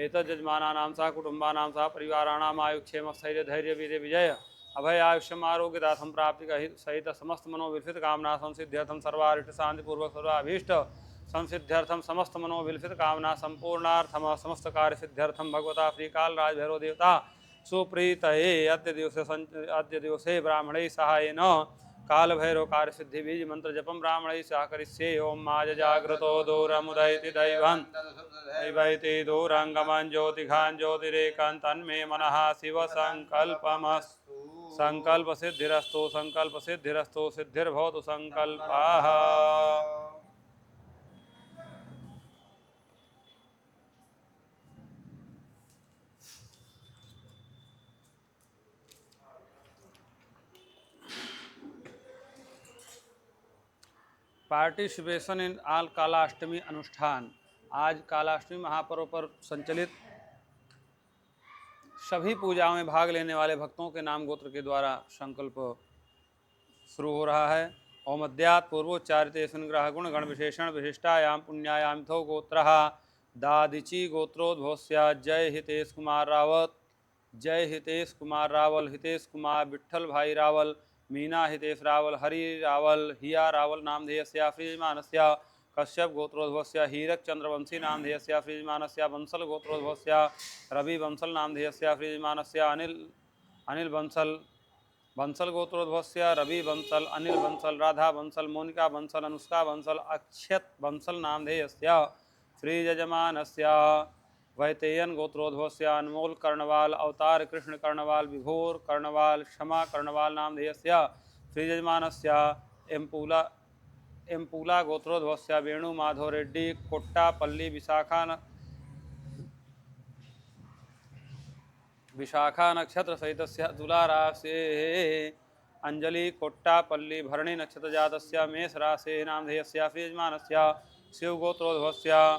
एतज्जमानानां सह कुटुंबानां सह परिवाराणाम् आयुक्षेम स्थैर्य धैर्य वीर्य विजय अभय आयुष्यम आरोग्यता संप्राप्ति सहित समस्त मनोविलसित कामना संसिद्ध्यर्थम सर्वारिष्ट शांतिपूर्वक सर्वाभीष्ट संसिद्ध्यर्थम समस्त मनोविलसित कामना संपूर्णार्थम समस्त कार्य सिद्ध्यर्थम भगवता श्री काल राज भैरव देवता सुप्रीतये अद्य दिवसे ब्राह्मणैः सहायेन काल भैरव कार्य सिद्धि बीज मंत्र जपम ब्राह्मणैः सह करिष्ये ओम माज जाग्रतो दूरमुदयति दैवैति दूरंगमं ज्योतिघान ज्योतिरेकं तन्मे मनः शिव संकल्पमस्तु संकल्प सिद्धिरस्तु सिद्धिर्भवतु संकल्पः। पार्टिसिपेशन इन आल कालाष्टमी अनुष्ठान। आज कालाष्टमी महापर्व पर संचलित सभी पूजाओं में भाग लेने वाले भक्तों के नाम गोत्र के द्वारा संकल्प शुरू हो रहा है। ओम अद्यात् पूर्वोच्चारिते संग्रह गुण गण विशेषण विशिष्टायाम पुण्यायाम थो गोत्रः दादिची गोत्रोद्भवस्य जय हितेश कुमार रावत, जय हितेश कुमार रावल, हितेश कुमार, विट्ठल भाई रावल, मीना हितेश रावल, हरि रावल, हिया रावल नामधेयस्य श्रीयजमानस्य कश्यप गोत्रोद्भवस्य हीरक चंद्रवंशी नामधेयस्य श्रीयजमानस्य बंसल गोत्रोद्भवस्य रवि बंसल नामधेयस्य श्रीयजमानस्य अनिल बंसल गोत्रोद्भवस्य रवि बंसल, अनिल बंसल, राधा बंसल, मोनिका बंसल, अनुष्का बंसल, अक्षत बंसल नामधेयस्य श्रीयजमानस्य वैतेयन गोत्रोद्भवस्य अनमोल कर्णवाल, अवतार कृष्ण कर्णवाल, विभोर कर्णवाल, क्षमा कर्णवाल नामधेयस्य श्रीयजमानस्य एम्पूला गोत्रोद्भवस्य वेणु माधव रेड्डी, कोट्टापल्ली विशाखा विशाखा नक्षत्र सहित तुला राशे अंजलि कोट्टापल्ली भरणी नक्षत्र जातस्य मेष राशे नामधेयस्य यजमानस्य शिवगोत्रोद्भवस्य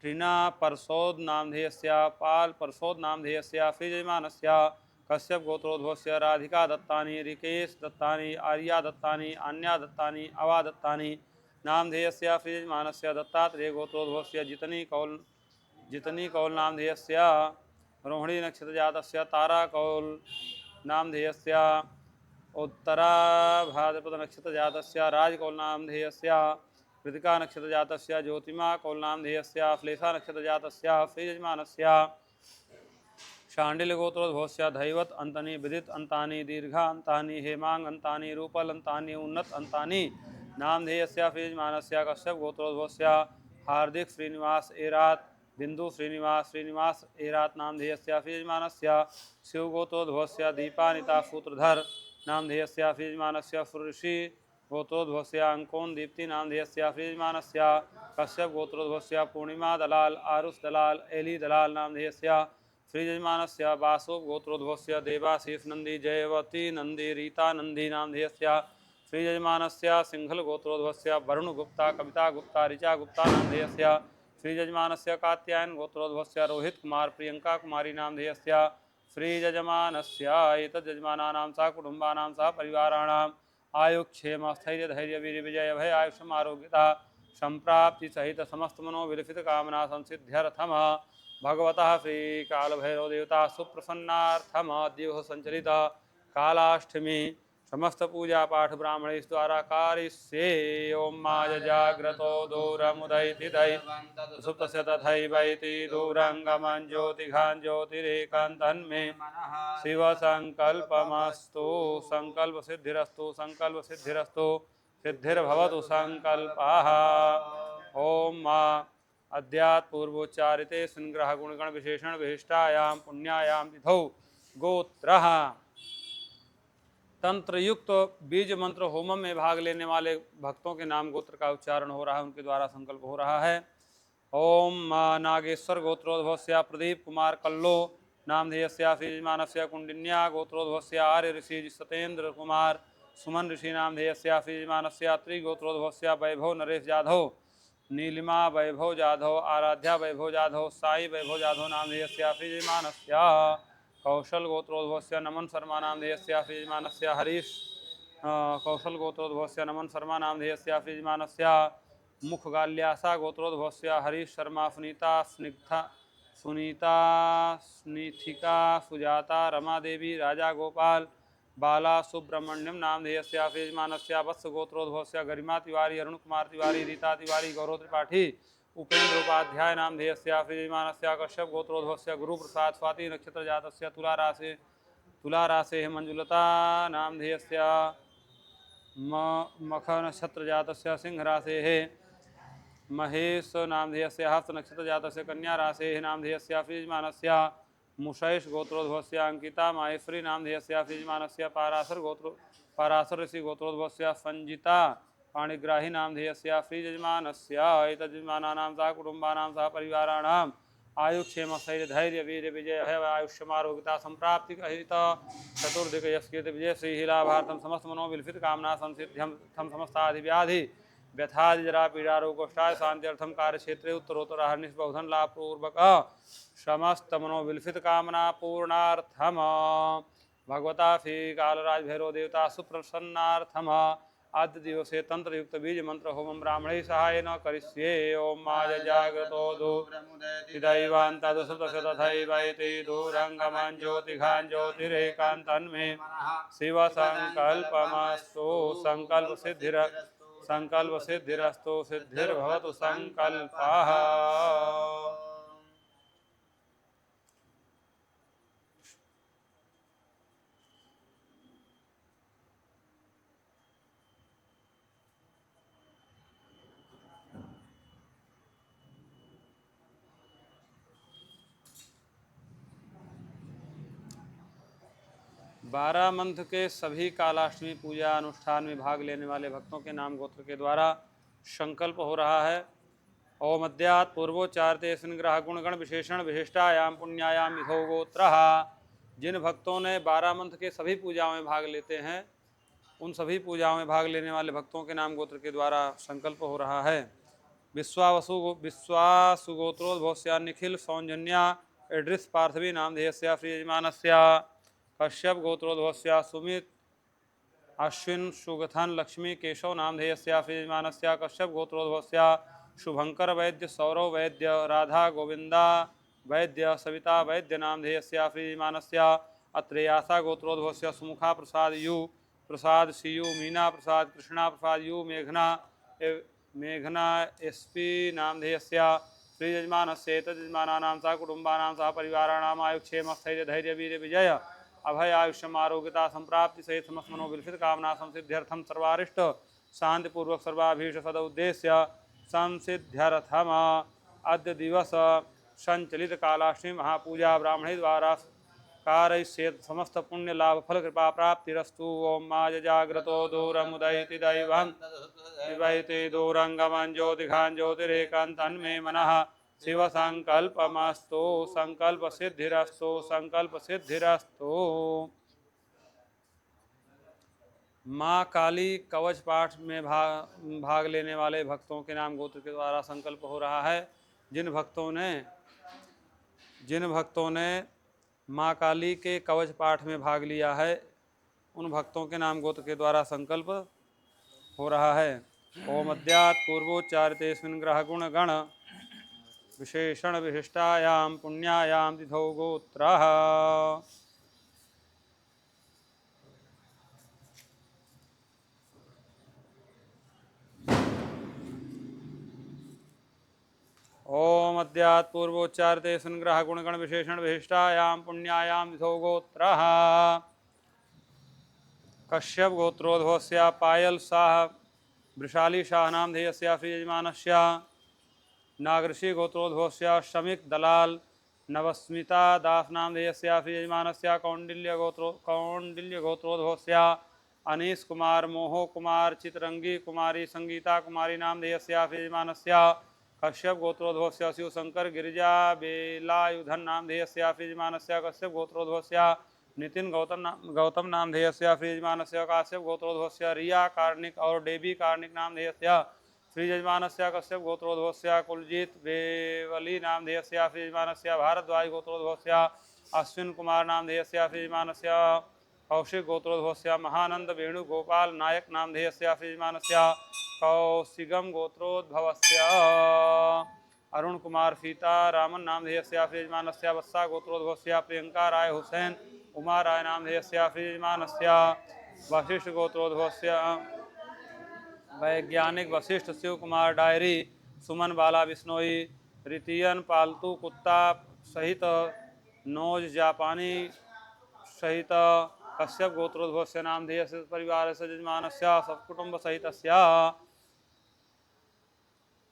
ट्रीना परसोद नामधेयस्य पाल परसोद नामधेयस्य यजमानस्य कश्यप गोत्रोद्भवस्य राधिका दत्तानि ऋकेश दत्तानि आर्या दत्तानि अन्या दत्तानि अवा दत्तानि नामधेयस्य यजमानस्य दत्तात्रेय गोत्रोद्भवस्य जितनी कौल नामधेयस्य रोहिणी नक्षत्र जातस्य तारा कौल नामधेयस्य उत्तरा भाद्रपद नक्षत्र जातस्य राजकौल नामधेयस्य कृतिका नक्षत्र जातस्य ज्योतिमा कौल नामधेयस्य श्लेषा नक्षत्र जातस्य श्रीयजमानस्य शांडिल्य गोत्रोद्भवस्य धैवत अंतानि विदित अंतानि दीर्घा अंतानि हेमांग अंतानि रूपल अंतानि उन्नत अंतानि नामधेयस्य श्रीयजमानस्य कश्यप गोत्रोद्भवस्य हार्दिक श्रीनिवास एरात बिंदु श्रीनिवास एरात नामधेयस्य यजमानस्य शिवगोत्रोद्भवस्य दीपानिता सूत्रधर नामधेयस्य यजमानस्य ऋषि गोत्रोद्भवस्य अंकोन दीप्ति नामधेयस्य यजमानस्य कश्यप गोत्रोद्भवस्य पूर्णिमा दलाल आरुष दलाल एली दलाल नामधेयस्य यजमानस्य वासुव गोत्रोद्भवस्य देवाशीष नंदी जयवती नंदी रीता नंदी नामधेयस्य यजमानस्य सिंहल गोत्रोद्भवस्य वरुण गुप्ता कविता गुप्ता ऋचा गुप्ता नामधेयस्य श्रीयजमानस्य कात्यायन गोत्रोद्भवस्य रोहित कुमार प्रियंका कुमारी नामधेयस्य श्रीयजमानस्य एतद्यजमानानां सह कुटुम्बानां सह परिवाराणाम् आयुक्षेम स्थैर्य धैर्य वीर विजय भय आयुष्यम आरोग्यता संप्राप्ति सहित समस्त मनोविलसित कामना संसिद्ध्यर्थम भगवतः श्री काल भैरव देवता सुप्रसन्नार्थम दिवह संचलित कालाष्टमी समस्त पूजा पाठ ब्राह्मणेश द्वारा कारिष्ये ओम माय जाग्रतो दूरमुदयति दै सुप्तस्य तथैवैति दूरंगमं ज्योतिघां ज्योतिरेकान्तन्मे शिव संकल्पमस्तु संकल्प सिद्धिरस्तु सिद्धिर्भवतु संकल्पः ओम मां अद्यात् पूर्वोच्चारिते संग्रह गुणगण विशेषण विशिष्टायां पुण्यायां तिथौ गोत्रः तंत्र युक्त बीज मंत्र होमम में भाग लेने वाले भक्तों के नाम गोत्र का उच्चारण हो रहा है, उनके द्वारा संकल्प हो रहा है। ओम नागेश्वर गोत्रोद्भवस्य प्रदीप कुमार कल्लो नामधेयस्य यजमानस्य कुंडिन्या गोत्रोद्भवस्य आर्य ऋषि सतेंद्र कुमार सुमन ऋषि नामधेयस्य यजमानस्य त्रिगोत्रोद्भवस्य वैभव नरेश जाधव नीलिमा वैभव जाधव आराध्या वैभव जाधव साई वैभव जाधव नामधेयस्य यजमानस्य कौशल गोत्रोद्भवस्य नमन शर्मा नामधेयस्य यजमानस्य हरीश कौशल गोत्रोद्भवस्य नमन शर्मा नामधेयस्य यजमानस्य मुखगाल्यासा गोत्रोद्भवस्य हरीश शर्मा सुनीता स्निथिका सुजाता रमा देवी राजा गोपाल बाला सुब्रमण्यम नामधेयस्य यजमानस्य वत्स गोत्रोद्भवस्य गरिमा तिवारी अरुण कुमार तिवारी रीता तिवारी गौरव त्रिपाठी उपेंद्र उपाध्याय नामधेयस्य यजमानस्य कश्यप गोत्रोद्भवस्य गुरु प्रसाद स्वाति नक्षत्र जातस्य तुला राशे मंजुलता नामधेयस्य मख नक्षत्र जातस्य सिंह राशे महेश नामधेयस्य हस्त नक्षत्र जातस्य कन्या राशे नामधेयस्य यजमानस्य मुशैष गोत्रोद्भवस्य अंकिता माहेश्वरी नामधेयस्य यजमानस्य पाराशर ऋषि गोत्रोद्भवस्य संजिता पाणिग्राही नामधेयस्य यजमानस्य एतद्यजमानानां सह कुटुम्बानां सह परिवाराणाम् आयुक्षेम स्थैर्य धैर्य वीर विजय आयुष्यमारोग्यता संप्राप्ति कहित चतुर्दिक यस्कृत विजय श्री लाभार्थम समस्त मनोविलसित कामना संसिद्ध्यम समस्तादि व्याधि व्यथादि जरा पीड़ा रोगोष्ठाय शांत्यर्थम कार्य क्षेत्रे उत्तरोत्तर हर्निश बहुधन लाभ पूर्वक समस्त मनोविलसित कामना पूर्णार्थम भगवता श्री कालराज भैरव देवता सुप्रसन्नार्थम आद्य दिवसे तंत्र युक्त बीज मंत्र होमम ब्राह्मणे सहाय न करिष्ये ओम माय जाग्रतो दूरैवान्तदुसुतशतथैवैति दूरंगमं ज्योतिघां ज्योतिरेकान्तन्मे शिव संकल्पमस्तु संकल्प सिद्धिरस्तु सिद्धिर्भवतु संकल्पः। बारामंथ के सभी कालाष्टमी पूजा अनुष्ठान में भाग लेने वाले भक्तों के नाम गोत्र के द्वारा संकल्प हो रहा है। ओम अद्यात् पूर्वोच्चारितेऽस्मिन् ग्रह गुणगण विशेषण विशिष्टायां पुण्यायां विधो गोत्रः। जिन भक्तों ने 12 मंत्र के सभी पूजाओं में भाग लेते हैं, उन सभी पूजाओं में भाग लेने वाले भक्तों के नाम गोत्र के द्वारा संकल्प हो रहा है। विश्वासु गोत्रोद्भवस्य निखिल सौजन्या एड्रिस पार्थवी नामधेयस्य श्रीयजमानस्य कश्यप गोत्रोद्भवस्य सुमित अश्विन सुगथन लक्ष्मी केशव नामधेयस्य श्रीयजमानस्य कश्यप गोत्रोद्भवस्य शुभंकर वैद्य सौरव वैद्य राधा गोविंदा वैद्य सविता वैद्य नामधेयस्य श्रीयजमानस्य अत्रेयासा गोत्रोद्भवस्य सुमुखा प्रसाद यु प्रसाद सियु मीना प्रसाद कृष्णा प्रसाद यु मेघना एसपी नामधेयस्य श्रीयजमानस्य तजमानानां सह कुटुंबानां सह परिवाराणाम् आयुक्षेम स्थैर्य धैर्य वीर विजय अभय आयुष्यम आरोग्यता संप्राप्ति सहित समस्त मनोविलसित कामना संसिद्ध्यर्थम सर्वारिष्ट शांतिपूर्वक सर्वाभीष्ट सदउद्देश्य संसिद्ध्यर्थम अद्य दिवस संचलित कालाष्टमी महापूजा ब्राह्मणे द्वारा कारयिष्येत् समस्त पुण्य लाभ फल कृपा प्राप्तिरस्तु। ओम मा जाग्रतो दूरमुदयति दैवं दिवैते दूरंगमं ज्योतिघां ज्योतिरेकान्तन्मे मनः शिव संकल्पमस्तु संकल्प सिद्धिरस्तु संकल्प सिद्धिरस्तु। माँ काली कवच पाठ में भाग लेने वाले भक्तों के नाम गोत्र के द्वारा संकल्प हो रहा है। जिन भक्तों ने माँ काली के कवच पाठ में भाग लिया है, उन भक्तों के नाम गोत्र के द्वारा संकल्प हो रहा है। ओम अद्यात् पूर्वोच्चारितेऽस्मिन् ग्रह गुण गण विशेषण विशिष्टायां पुण्यायां तिथौ गोत्रः। ओम अद्यात् पूर्वोच्चारितेऽस्मिन् ग्रह गुणगण विशेषण विशिष्टायां पुण्यायां विधो गोत्रः। कश्यप गोत्रोद्भवस्य पायल शाह वृषाली शाह नामधेयस्य श्रीयजमानस्य नागऋषि गोत्रोद्भवस्य शमिक दलाल नवस्मिता दास नामधेयस्य श्रीयजमानस्य कौंडिल्य गोत्रोद्भवस्य अनीश कुमार मोहो कुमार चितरंगी कुमारी संगीता कुमारी नामधेयस्य श्रीयजमानस्य कश्यप गोत्रोद्भवस्य शिवशंकर गिरिजा बेलायुधन नामधेयस्य श्रीयजमानस्य कश्यप गोत्रोद्भवस्य नितिन गौतम नामधेयस्य श्रीयजमानस्य काश्यप गोत्रोद्भवस्य रिया कार्णिक और डेबी कार्णिक नामधेयस्य श्रीयजमानस्य कश्यप गोत्रोद्भवस्य कुलजीत बेवली नामधेयस्य श्रीयजमानस्य भारद्वाज गोत्रोद्भवस्य अश्विन कुमार नामधेयस्य श्रीयजमानस्य कौशिक गोत्रोद्भवस्य महानंद वेणुगोपाल नायक नामधेयस्य श्रीयजमानस्य कौशिगम गोत्रोद्भवस्य अरुण कुमार सीता रामन नामधेयस्य श्रीयजमानस्य वत्सा गोत्रोद्भवस्य प्रियंका राय हुसैन उमा राय नामधेयस्य श्रीयजमानस्य वशिष्ठ गोत्रोद्भवस्य वैज्ञानिक वशिष्ठ शिव कुमार डायरी सुमन बाला बिश्नोई रितियन पालतू कुत्ता सहित नोज जापानी सहित कश्यप गोत्रोद्भवस्य नामधेयस्य परिवारस्य यजमानस्य सकुटुंब सहितस्य।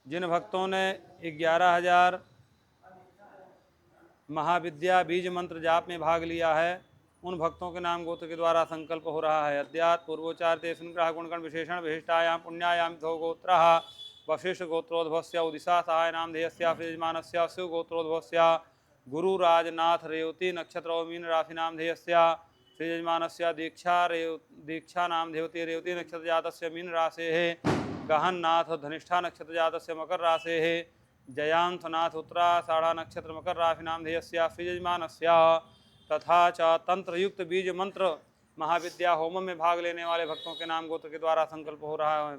जिन भक्तों ने 11,000 महाविद्या बीज मंत्र जाप में भाग लिया है, उन भक्तों के नाम गोत्र के द्वारा संकल्प हो रहा है। अद्यात् पूर्वोच्चारितेऽस्मिन् ग्रह गुणगण विशेषण विशिष्टायां पुण्यायां विधो गोत्रः। वशिष्ठ गोत्रोद्भवस्य उदिशा सहाय नामधेयस्य श्रीयजमानस्य शिव गोत्रोद्भवस्य गुरु राजनाथ रेवती नक्षत्र मीन राशि नामधेयस्य श्रीयजमानस्य दीक्षा नामधेवती रेवती नक्षत्र जातस्य मीन राशेः गहननाथ धनिष्ठा नक्षत्र जातस्य मकर राशेः जयांतनाथ उत्तराषाढ़ा नक्षत्र मकर राशि नामधेयस्य श्रीयजमानस्य तथा च तंत्र युक्त बीज मंत्र महाविद्या होम में भाग लेने वाले भक्तों के नाम गोत्र के द्वारा संकल्प हो रहा है।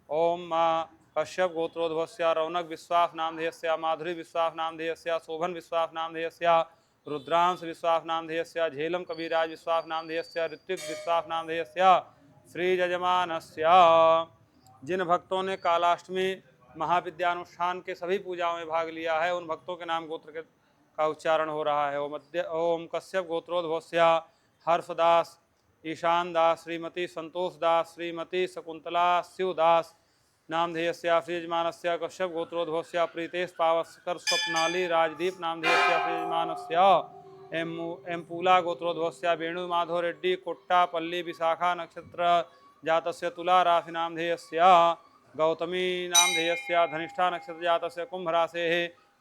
ओम माँ कश्यप गोत्रोद्भवस्य रौनक विश्वास नामधेयस्य माधुरी विश्वास नामधेयस्य शोभन विश्वास नामधेयस्य रुद्रांश विश्वास नामधेयस्य झेलम कबीराज विश्वास नामधेयस्य ऋत्विक विश्वास नामधेयस्य श्री यजमानस्य। जिन भक्तों ने कालाष्टमी महाविद्यानुष्ठान के सभी पूजाओं में भाग लिया है, उन भक्तों के नाम गोत्र का उच्चारण हो रहा है। ओम कश्यप गोत्रोद्भवस्य हर्षदास ईशान दास श्रीमती संतोष दास श्रीमती शकुंतला शिवदास नामधेयस्य श्रीयजमानस्य कश्यप गोत्रोद्भवस्य प्रीतेश पावस्कर स्वप्नाली राजदीप नामधेयस्य श्रीयजमानस्य एम्पूला गोत्रोद्भवस्य वेणु माधव रेड्डी कोट्टा पल्ली विशाखा नक्षत्र जातस्य तुला राशि नामधेयस्य गौतमी नामधेयस्य धनिष्ठा नक्षत्रजातस्य कुम्भराशेः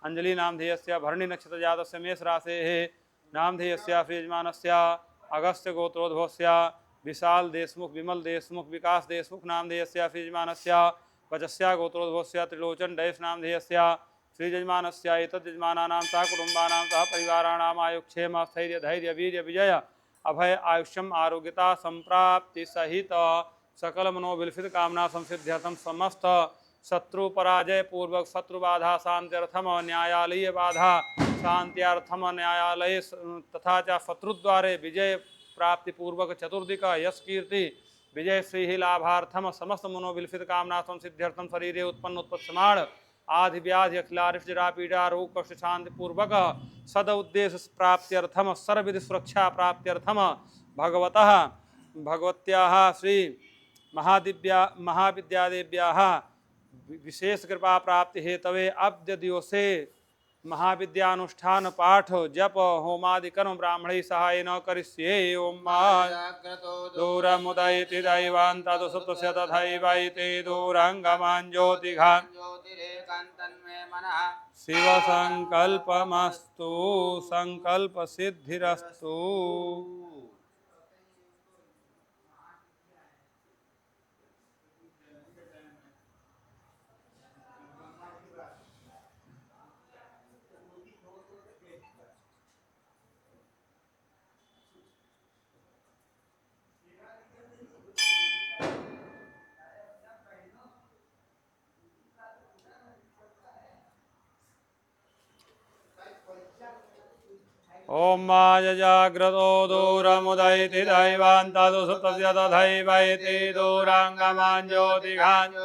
अंजलि नामधेयस्य भरणी नक्षत्रजातस्य मेषराशेः नामधेयस्य श्रीयजमानस्य अगस्त्य गोत्रोद्भवस्य विशाल देशमुख विमल देशमुख विकास देशमुख नामधेयस्य श्रीयजमानस्य वचस्य गोत्रोद्भवस्य त्रिलोचन डैश नामधेयस्य श्रीयजमानस्य एतद्यजमानानां सह कुटुम्बानां सह परिवाराणाम् आयुक्षेम स्थैर्य धैर्य वीर्य विजय अभय आयुष्यम आरोग्यता संप्राप्ति सहित सकल मनोविलसित कामना संसिद्ध्यर्थम समस्त शत्रु पराजय पूर्वक शत्रु बाधा शांत्यर्थम न्यायालय बाधा शांत्यार्थम न्यायालय तथा च शत्रुद्वारे विजय प्राप्ति पूर्वक चतुर्दिक यश कीर्ति विजय श्री लाभार्थम समस्त मनोविलसित कामना संसिद्ध्यर्थम शरीरे उत्पन्न उत्पत्समाण आदि व्याधि अखिलारिष्ट जरा पीड़ा रोग कष्ट शांति पूर्वक सद उद्देश्य प्राप्त्यर्थम सर्वविधि सुरक्षा प्राप्त्यर्थम भगवतः भगवत्याः श्री महाविद्यादेव्याः विशेष कृपा प्राप्ति हेतवे अद्य दिवसे महाविद्यानुष्ठान पाठ जप होमादि कर्म ब्राह्मणैः सहायेन करिष्ये ओम दूरमुदयति दैवान् तदुसुप्तस्य तथैवैते दूरङ्गमान् ज्योतिघान् शिव संकल्पमस्तु संकल्प सिद्धिरस्तु। ओम जाग्रतो दूरमुदयति दैवान् तदुसुप्तस्य तथैवैति दूराङ्गमान् ज्योतिघान्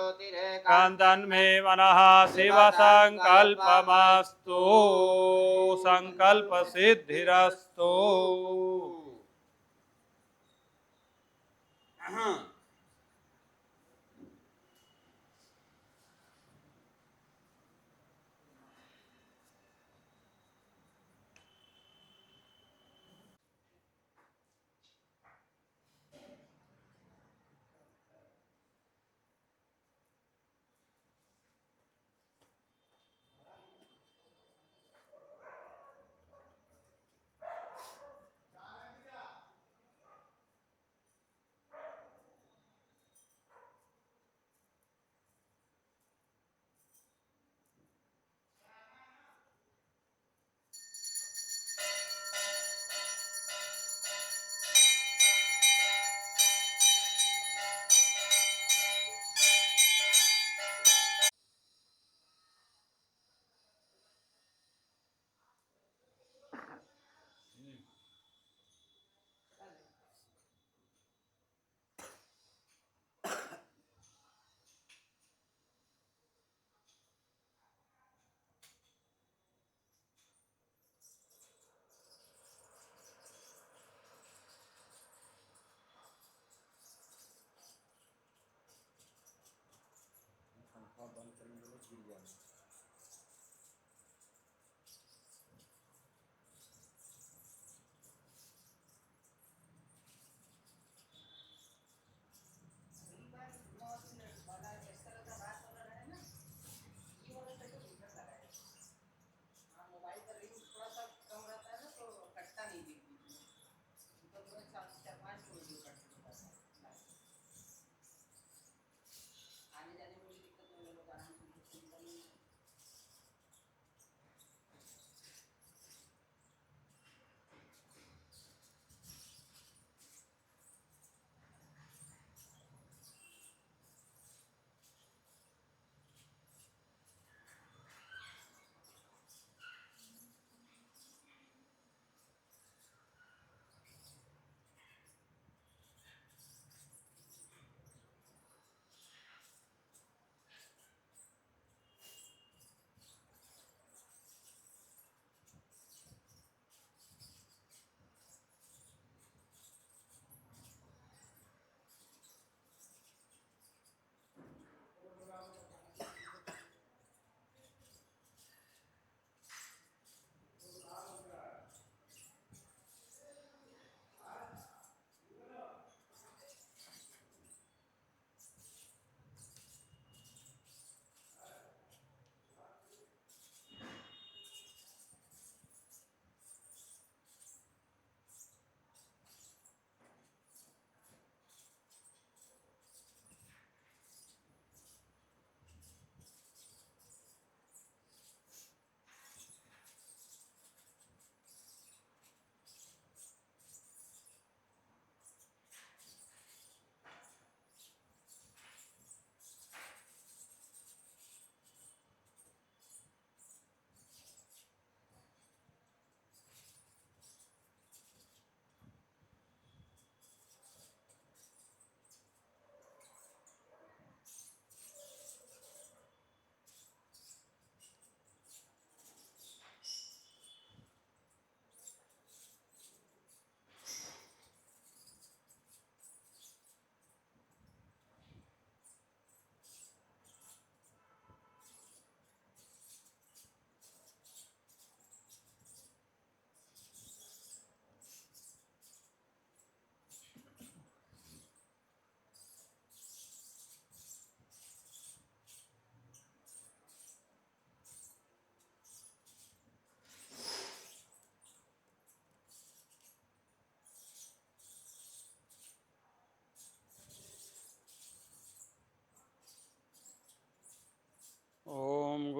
कान्तन्मे मनः शिव संकल्पमस्तु संकल्प सिद्धिरस्तु।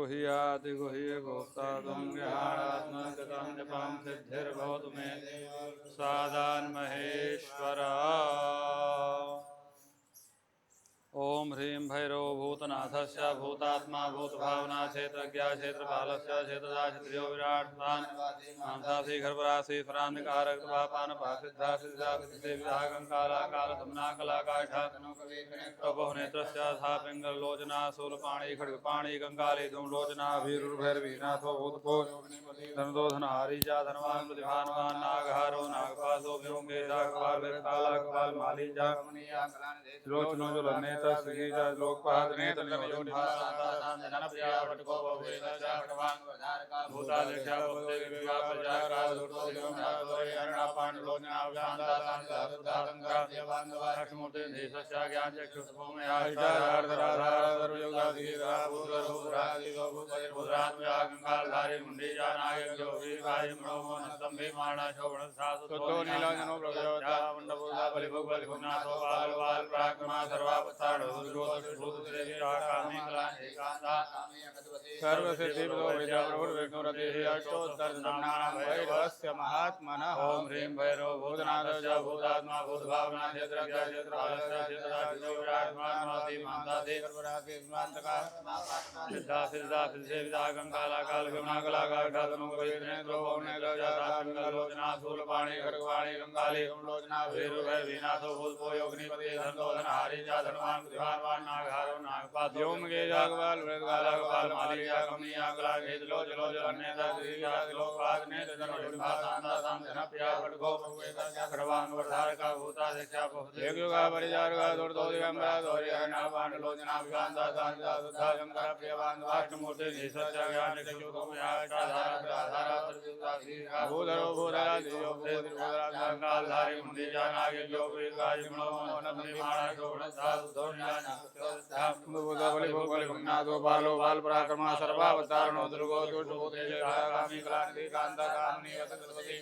गुह्याति गुह्य गोप्ता तुम ज्ञानात्मकं जपं सिद्धिर्भवतु मे सादान् महेश्वर। ओम ह्रीं भैरव भूतनाथस्य भूतात्मा भूतभावना क्षेत्रज्ञ क्षेत्रपालस्य क्षेत्रदा क्षत्रियो विराट्वान् मांसासी गर्भराशि स्वरान्धकारक पापान पासिद्धा सिद्धा विद्या कंकाला काल समना कलाकाष्ठा प्रभो नेत्रस्य था पिंगलोचना शूलपाणि खड्गपाणि कंकाली धूमलोचना भीरुर्भैरवीनाथो भूतपो धनदोधनहारी च धनवान् प्रतिभानवान् नागहारो नागपासो व्योमे काल काला कपाल माली च लोचनो ज्वलनेत्र श्री लोकपाल नेत्र योनि भासांतासां जनप्रिया वटको भवेद भगवान् भूतादिक्षा भवते विवाह प्रजाका दुर्तो दिगंधारे अरणापान लोचना शांतासां दासंग्रा देवान्धवा लक्ष्मूर्ति देशस्य ज्ञान चक्षुष्भूमि आष्टाधारधराधा सर्वयोगाधीरा भूतर्भूतराधि भूतरात्मया गंगाधारी मुंडी जानाय योगी गाय मनोमो नस्तंभि माणा शोभन साधु तो नीलांजनो प्रभुता मंडपूता बलिभोग बलिभुनाथो बाल बाल प्राक्रमा सर्वावतार सर्वसिद्धिप्रदो विद्याप्रभुर्विघ्नोरतिः अष्टोत्तरशतनामैर्वस्य महात्मनः। ओम ह्रीं भैरव भूतनाथस्य भूतात्मा भूतभावना क्षेत्रज्ञ क्षेत्रपालस्य क्षेत्रराजो विराट्मानवासी मान्तासी सर्वराशि स्मान्तका सिद्धा सिद्धा सिद्धिविदा कंकाला काल गमना कलाकाष्ठातनु कविनेत्रो भवनेत्रजातापिंगलोचना शूलपाणि खड्गपाणि कंकाली लोचना भैरवीनाथो भूतपो योगिनीपति धनदोधनहारी च धनवान् प्रतिभानवान् नागहारो नागपास व्योमगे जागवाल वेदकाला कपाल माली च कमनीया कला खेतलो जलो जलनेता श्रीया लोकपाल नेत्र जनोनि भासांतासां जनप्रिया वटको भवेद खड्गवान् वर्धारका भूतादिक्षा भवते एकयुगा परिचारका दुर्तो दिगंबरा दोरि हरणापान लोचना विकांतासां सुधा शंकर प्रियवान् अष्टमूर्ति निसत्य ज्ञान चक्षुषोमया अष्टाधारा सर्वसिद्धा भूधरो भूधरादियो भूधरा कालधारी मुंडी जानागे योगी गाय मनोमो नमि माणा शोभन साधु बलिभुनाथो बालो बाल पराक्रमा सर्वावतारणो दुर्गो दुष्टो तेजगामी क्लांति कांता कामनी वसति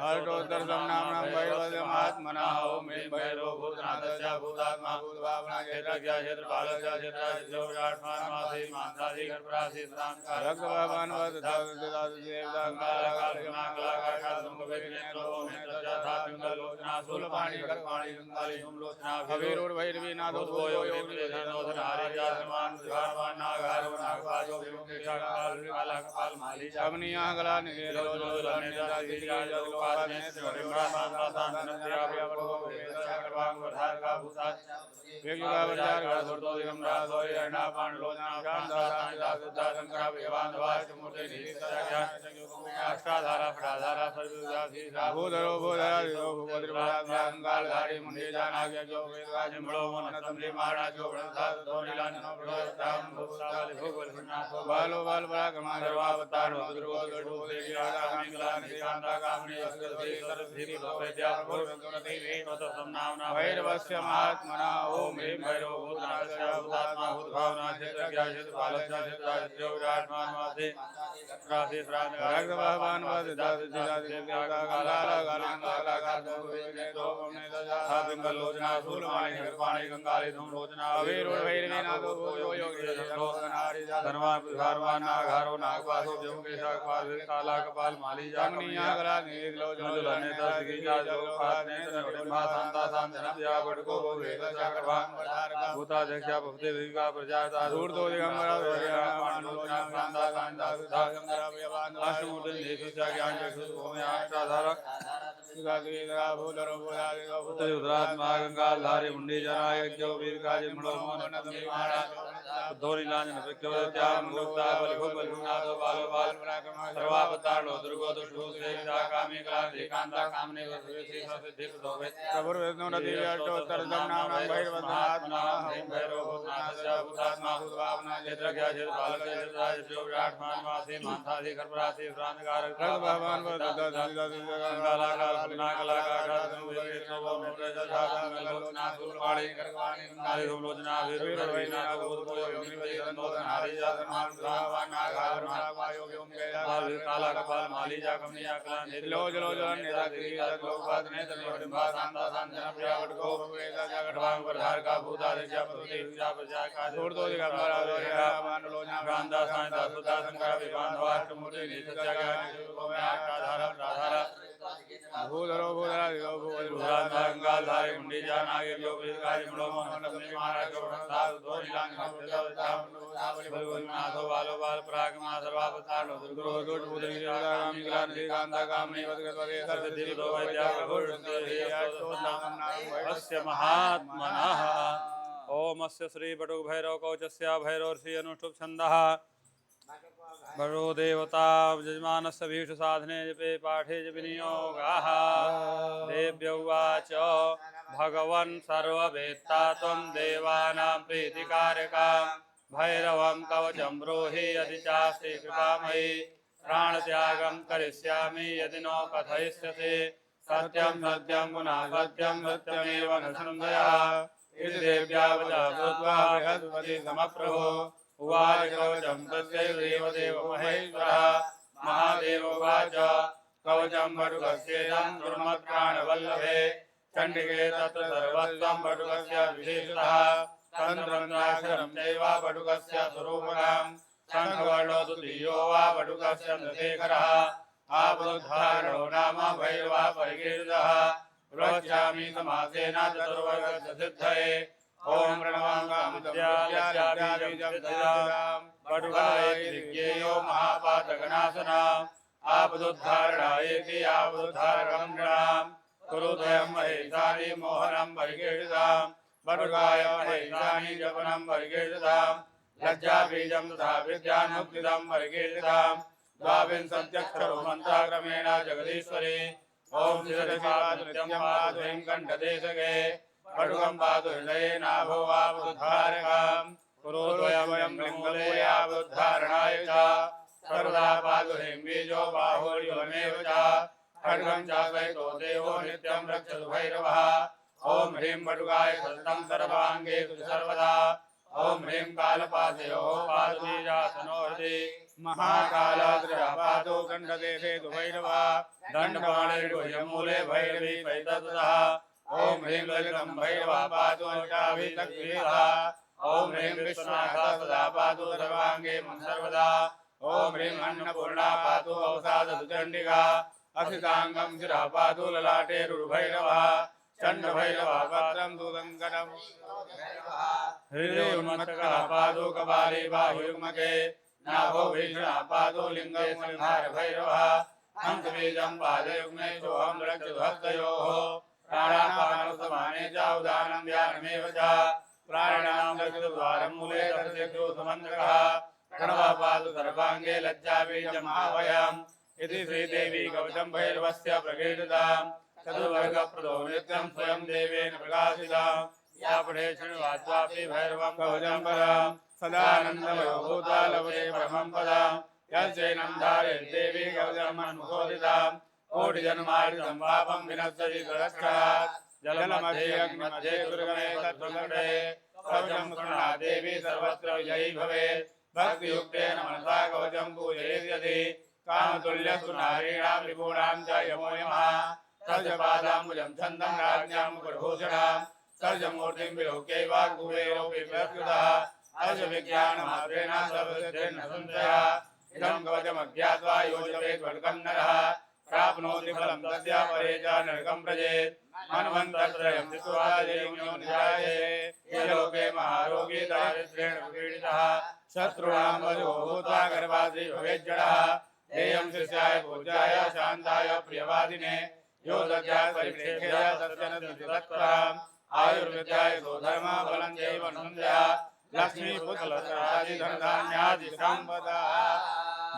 हर्षोत्तरसं नाम्नां वैवस्यमात्मनः। ओम ह्रीं भैरव भूतनाथस्य भूतात्मा भूतभावना क्षेत्रज्ञ क्षेत्रपालस्य क्षेत्रराजो विराट्मानवासी मान्तासी गर्भराशि स्वरान्धकारक रक्तभावान् वददेवता कालकालगमना कलाकाष्ठातनु कविनेत्रो नेत्रस्य था पिंगलोचना शूलपाणि खड्गपाणि कंकाली धूमलोचना भैरवीनाथो भूतो योगिनी धनदोधनहारी च धनवान् प्रतिभानवान् नागहारो नागपासो व्योमके काला कपाल माली च कमनीया कला निकेलो जलनेता श्रीया लोकपाल नेत्र योनि भासांतासां जनप्रिया वटको भवेद भगवान् वर्धारका भूता एकयुगा परिचारका दुर्तो दिगंबरा दोरि हरणापान लोचना शांतासां सुधा शंकर प्रियवान् अष्टमूर्ति निसत्य अष्टाधारा फटाधारा सर्वसिद्धा भूधरो भूधरादियो भूपतिर्भूतात्माकालधारी मुंडी जानागे योगी गाय मनोमो नमि माणा शोभन साधु नीलांजनो प्रभुता बलिभोग बलिभुनाथो बालो बाल पराक्रमा सर्वावतारणो दुर्गो दुष्टो तेजगामी क्लांति कांता कामनी वसति सर्वसिद्धिप्रदो विद्याप्रभुर्विघ्नोरतिः अष्टोत्तरसं नाम्नां वैरवस्य महात्मनः। ओम ह्रीं भैरव भूतनाथस्य भूतात्मा भूतभावना क्षेत्रज्ञ क्षेत्रपालस्य क्षेत्रराजो विराट्मानवासी राशि श्रान्धकारक भगवान् पिंगलोचना शूलपाणि खड्गपाणि कंकाली धूमलोचना भैरवीनाथो भूतो योगिनी धनवान् प्रतिभानवान् नागहारो नागपासो व्योमके काला कपाल माली च कमनीया कला निकेलो जलनेता श्रीया लोकपाल नेत्र योनि भासांतासां जनप्रिया वटको भवेद भगवान् वर्धारका भूतादिक्षा भवते विविका प्रजाता धूर्तो दिगंबरा दोरि हरणापान लोचना शांतासां सुधा शंकर प्रियवान् अष्टमूर्ति निसत्य ज्ञान चक्षुषोमया अष्टाधारा उत्तरात्मा गंगाधारी मुंडी जनाय योगी गाय मनोमो नमि माणा धोरी लांजन विक्रमत्या मुक्ता बलिभोग बलिभुनाथो बालो बाल पराक्रमा सर्वावतारणो दुर्गो दुष्टो तेजगामी क्लांति कांता कामनी वसति सर्वसिद्धिप्रदो प्रभुर्विघ्नोरतिः अष्टोत्तरसं नाम्नां वैरवस्यमात्मनः। ओम भैरव भूतनाथस्य भूतात्मा भूतभावना क्षेत्रज्ञ क्षेत्रपालस्य क्षेत्रराजो विराट्मानवासी मान्तासी गर्भराशि स्वरान्धकारक रक्तभावान् काला कपाल माली च कमनीया कला लो जलो जलनेता श्रीया लोकपाल नेत्र योनि भासांतासां जनप्रिया वटको भवेद भगवान् वर्धारका भूतादिक्षा भवते विविका प्रजाका भूधरो भूधरा भूधराधारे मुंडीजा नागे योगिकारी मुंडो मोहन महाराज नाथो बालो बाल प्रागमा सर्वावतारो दुर्गो दुर्ग बुद्धि गामी ग्रांति कांता कामनी वदगतवदे सर्वदेव दो वैद्या अस्य महात्मनः ओम अस्य श्री बटुक भैरव कवचस्य भैरव श्री अनुष्ठुप छन्दः भरो देवता यजमानस्य भीषु साधने जपे पाठे च विनियोगाः देव्य उवाच भगवन् सर्ववेत्ता त्वं देवानां प्रीतिकारका भैरवं कवचं ब्रूहि यदि चास्ति कृपामयि प्राणत्यागं करिष्यामि यदि नो कथयिष्यसि सत्यं सत्यं पुनः सत्यं सत्यमेव न संशयः इति देव्या वचा श्रुत्वा बृहस्पति समप्रभो उवाच कवचं तस्यैव देवदेव महेश्वरः महादेव उवाच कवचं बटुकस्येदं दुर्मत्प्राणवल्लभे चण्डिके तत्र सर्वस्वं बटुकस्य विशेषतः तन्त्रमन्त्राक्षरं चैव बटुकस्य स्वरूपकं शङ्खवर्णो द्वितीयो वा बटुकस्य नृशेखरः आपदुद्धारणो नाम भैरवः परिकीर्तितः प्रवक्ष्यामि समासेन चतुर्वर्गस्य सिद्धये ओम प्रणवांगाय दिग्गेयो महापातकनाशना आपदुद्धारणाय आपदुद्धारकं नृणां कुरुद्वयं महेशानि मोहनं परिकीर्तितां बटुकाय महेशानि जपनं परिकीर्तितां लज्जाबीजं तथा विद्यान्मुक्तिदं परिकीर्तितां द्वाविंशत्यक्षरो मन्त्रक्रमेण जगदीश्वरी ओम श्रीरसिपादुनित्यं पादुं कण्ठदेशगे बटुकं पातु हृदये नाभो वावुद्धारकं कुरुद्वयं लिङ्गमूल्यावुद्धारणाय च सर्वदा पातु बीजो बाहुर्युगमेव च खड्गं च द्वैतो देवो नित्यं रक्षतु भैरवः ओम ह्रीं बटुकाय सततं सर्वाङ्गेषु सर्वदा ओम ह्रीं कालपाशयोः पातु बीजासनो हृदि महाकालाग्रः पातु कण्ठदेशे तु भैरवः दण्डपाणिर्गुह्यमूले भैरवी पैततः ओम ह्रीं ललितं भैरवः पातु अष्टाभितक्रीः ओम ह्रीं विश्वनाथः सदा पातु सर्वाङ्गे मम सर्वदा ओम ह्रीं अन्नपूर्णा पातु अवसादतु चण्डिका असिताङ्गं शिरः पातु ललाटे रुर्भैरवः चण्डभैरवः पत्रं सुदङ्कटं हृदये उन्मत्तकः पातु कपाले बाहुयुग्मके नाभो भीषणः पातु लिङ्गे संहार भैरवः हंसबीजं पादयुग्मे सोऽहं रक्षतु हस्तयोः प्राणापानौ समाने च उदानं ध्यानमेव च प्राणानां रक्षतद्वारं मूले तस्य समन्त्रकः प्रणवः पातु सर्वाङ्गे लज्जाबीजम् आवयम् इति श्रीदेवी कवचं भैरवस्य प्रकीर्तितां चतुर्वर्गप्रदो नित्यं स्वयं देवेन प्रकाशितां या पठे शृण्वात्वापि भैरवं कवचं परं सदानन्दमयो भूतालवये परमं पदम् यस्यैनं धारयेत् देवी कवचं मन्मुखोदितां कोटिजन्मार्जितं पापं विनश्यति तदक्षरात् जलमध्ये अग्निमध्ये दुर्गमे तत्त्वगणे कवचं शृणुयात् देवी सर्वत्र विजयी भवेत् भक्तियुक्तेन मनसा कवचं पूजयेत् यदि कामतुल्यस्तु नारीणां रिपूणां च यमो यमः सर्जपादाम्बुजं छन्दं राज्ञां मुकुरभूषणां सर्जमूर्तिं विलोक्यै वाग्भुवेरोऽपि प्रस्कृतः अर्षविज्ञानमात्रेण सर्वसिद्धिर्न संशयः इदं कवचमज्ञात्वा यो जपेत् वर्गं नरः प्राप्नोति फलं तस्य परे च नरकं व्रजेत् मन्वन्तरत्रयं जित्वा जयो निजाये ये लोके महारोगी दारिद्र्येण पीडितः शत्रूणां वशो भूत्वा गर्भाद्रि भवेज्जडः ध्येयं शिष्याय पूज्याय शान्ताय प्रियवादिने यो दद्यात् परिप्रेक्ष्याय सत्यनतितत्परम् आयुर्विद्याय धर्म बलं चैव नन्दया लक्ष्मी पुत्रलतादि धनधान्यादि सम्पदा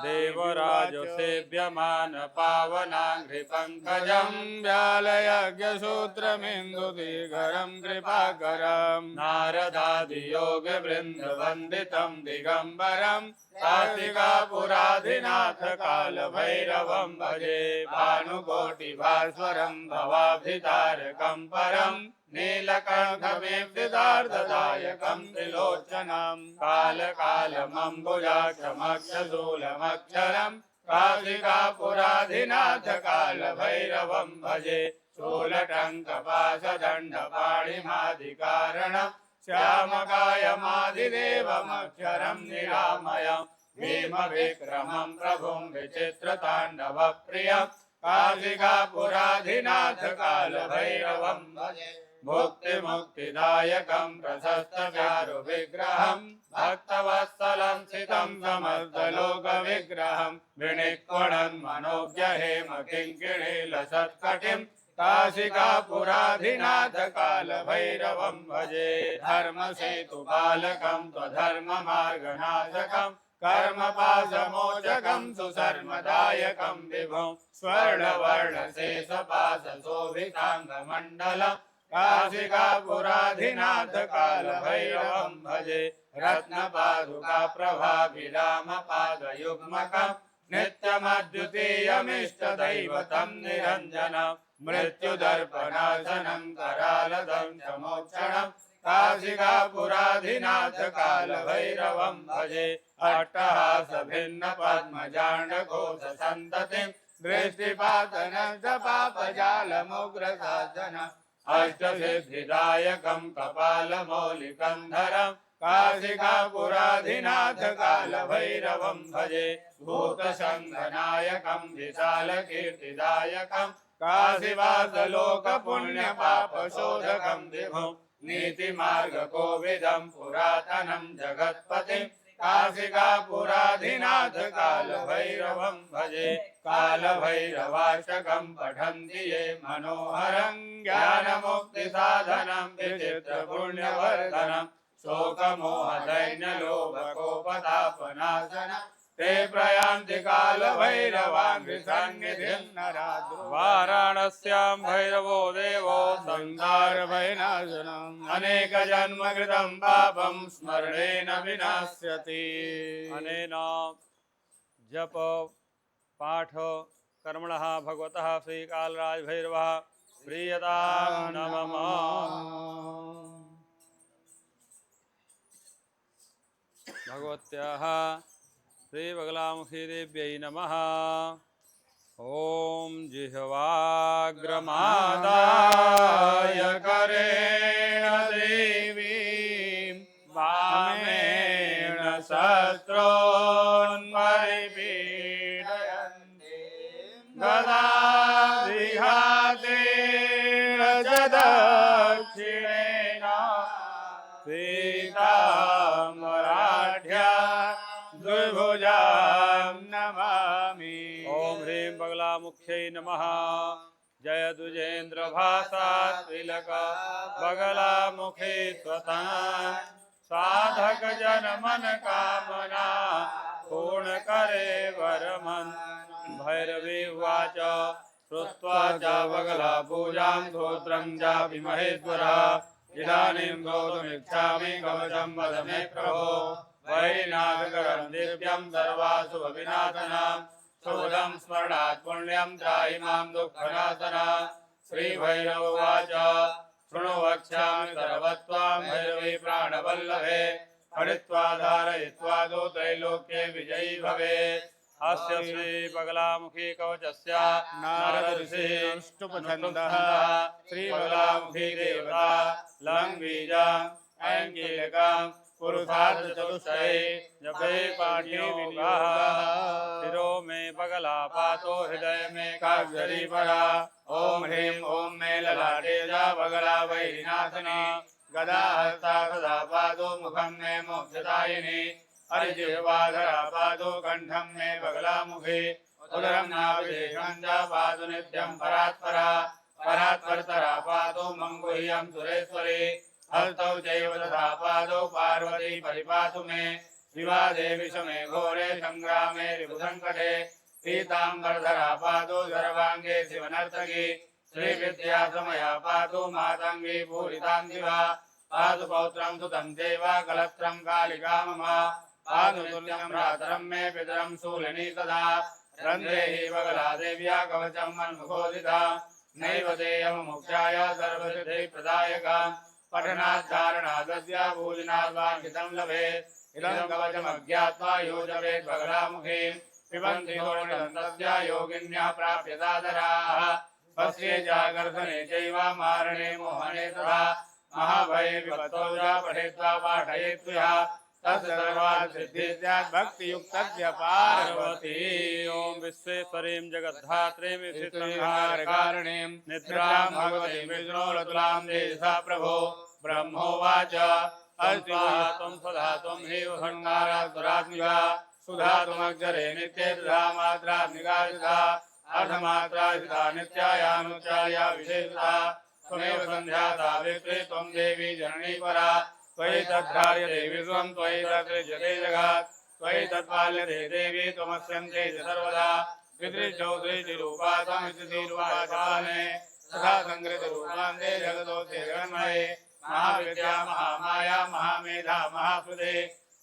देवराजसेव्यमान पावनाङ्घ्रिपङ्कजं व्यालयज्ञसूत्रमिन्दुदीघरं कृपाकरं नारदादियोगवृन्दवन्दितं दिगम्बरं कार्तिकापुराधिनाथ कालभैरवं भजे भानुकोटिभास्वरं भवाब्धितारकं परं नीलकण्ठमेप्सितार्धदायकं त्रिलोचनं कालकालमम्बुजाक्षमक्षशूलमक्षरं काशिकापुराधिनाथ कालभैरवं भजे शूलटङ्कपाशदण्डपाणिमादिकारणं श्यामकायमादिदेवमक्षरं निरामयं भीमविक्रमं प्रभुं विचित्रताण्डवप्रियं काशिकापुराधिनाथकालभैरवं भजे मुक्तिमुक्तिदायकं प्रशस्तचारुविग्रहं भक्तवत्सलं स्थितं समस्तलोकविग्रहं विनिक्वणन् मनोज्ञहेमकिङ्किणीलसत्कटिं काशिकापुराधिनाथकालभैरवं भजे धर्मसेतुपालकं त्वधर्ममार्गनाशकं कर्मपाशमोचकं सुधर्मदायकं विभुं स्वर्णवर्णशेषपाशशोभिताङ्गमण्डलं काशिकापुराधिनाथकालभैरवं भजे रत्नपादुकाप्रभाभिरामपादयुग्मकं नित्यमद्वितीयमिष्टदैवतं निरञ्जनं मृत्युदर्पणाशनं करालदंशमोक्षणं काशिकापुराधिनाथकालभैरवं भजे अट्टहासभिन्नपद्मजाण्डकोशसन्ततिं दृष्टिपातनञ्च अष्टसिद्धिदायकं कपालमौलिकन्धरं काशिकापुराधिनाथकालभैरवं भजे भूतसङ्गनायकं विशालकीर्तिदायकं काशीवासलोकपुण्यपापशोधकं विभुं नीतिमार्गकोविदं पुरातनं जगत्पतिं काशिकापुराधिनाथकालभैरवं भजे कालभैरवाष्टकं पठन्ति ये मनोहरं ज्ञानमुक्तिसाधनं विचित्रपुण्यवर्धनं शोकमोहदैन्यलोभकोपतापनाशनं ते प्रयान्ति कालभैरवान्विसन्निधिं नराद्रो वाराणस्यां भैरवो देवो संसारभयनाशनम् अनेकजन्मकृतं पापं स्मरणेन विनाश्यति। अनेन जप पाठ कर्मणः भगवतः श्रीकालराजभैरवः प्रीयतां नमः। भगवत्याः श्रीबगलामुखी देव्यै नमः। ॐ जिह्वाग्रमादाय करेण देवीं वामेण शत्रून्मरिपीडयन्ति गदाभिघातेन च दक्षिणेन पीताम्बराढ्या द्विभुजां नमामि। ॐ ह्रीं बगलामुख्यै नमः। जय द्विजेन्द्र भाषा तिलक बगलामुखी स्वतः साधक जन मन कामना पूर्ण करे वरमन्। भैरवी उवाच श्रुत्वा च बगला पूजां स्तोत्रं चापि महेश्वरः इदानीं गौतुमिच्छामि कवचं वद मे प्रभो। वैरिनाथकरं दिव्यं सर्वाशुभविनाशनं शुभदं स्मरणात् पुण्यं त्राहि मां दुःखनाशनं। श्रीभैरव उवाच शृणु वक्ष्यामि सर्वत्वां भैरवी प्राणवल्लभे हरित्वा धारयित्वा दो त्रैलोक्ये विजयी भवेत्। अस्य श्रीबगलामुखी कवचस्य नारद ऋषिः अष्टुपछन्दः श्रीबगलामुखी देवता लङ्बीजम् ऐङ्गिलिकम् पुरुषार्थचतुष्टये जपे पाठे विनियोगः। शिरो में बगला पातो हृदय में काग्जरी परा। ओम ह्रीं ओम में ललाटे जा बगला वैरिनाशनी गदा हस्ता गदा पादो मुखं में मोक्षदायिनी हरिजिह्वाधरा पादो कंठं में बगला मुखे उदरं नाभिदेशं च पादो नित्यं परात्परा परात्परतरा पादो मंगुह्यं सुरेश्वरी हस्तौ चैव तथा पादौ पार्वती परिपातु मे शिवा देवी समे घोरे संग्रामे रिपुसङ्कटे पीताम्बरधरा पादौ सर्वाङ्गे शिवनर्तकी श्रीविद्या समया पादौ मातङ्गी पूरितां शिवा पादु पौत्रं सुतं चैव कलत्रं कालिका मम पादु तुल्यं भ्रातरं मे पितरं शूलिनी तदा रन्ध्रे हि बगला देव्या कवचं मन्मुखोदिता नैव देयं मोक्षाय सर्वसिद्धिप्रदायका पठनाच्चारणादस्य भोजनाद्वाङ्कितं लभेत् इदं कवचमज्ञात्वा यो जपेत् बगलामुखे पिबन्ति होर्णदन्तस्य योगिन्यः प्राप्यतादराः पश्ये जागर्षणे चैव मारणे मोहने तथा महाभयविपत्तौजा पठेत्वा पाठयेत्या तस्य सर्वात् सिद्धिः स्यात् भक्तियुक्तस्य पार्वती। ओम विश्वेश्वरीं जगद्धात्रीं विचित्रविहारकारिणीं निद्रां भगवतीं विष्णोरतुलां देशा प्रभो ब्रह्मोवाच अस्ति त्वं सदा त्वं हि सुधा त्वमक्षरे नित्ये तथा मात्रात्मिका तथा अर्धमात्रा स्थिता नित्यायानुत्याया विशेषता त्वमेव संध्या सावित्री त्वं देवी जननी परा त्वयि तद्धार्यते विश्वं त्वयि तत्सृज्यते जगत् त्वयि तत्पाल्यते देवी त्वमस्यन्ते च सर्वदा पितृचौधृतिरूपा त्वमितिरूपाचाने तथा संकृतरूपान्ते जगतोऽस्ते जगन्मये महाविद्या महामाया महामेधा महासुदे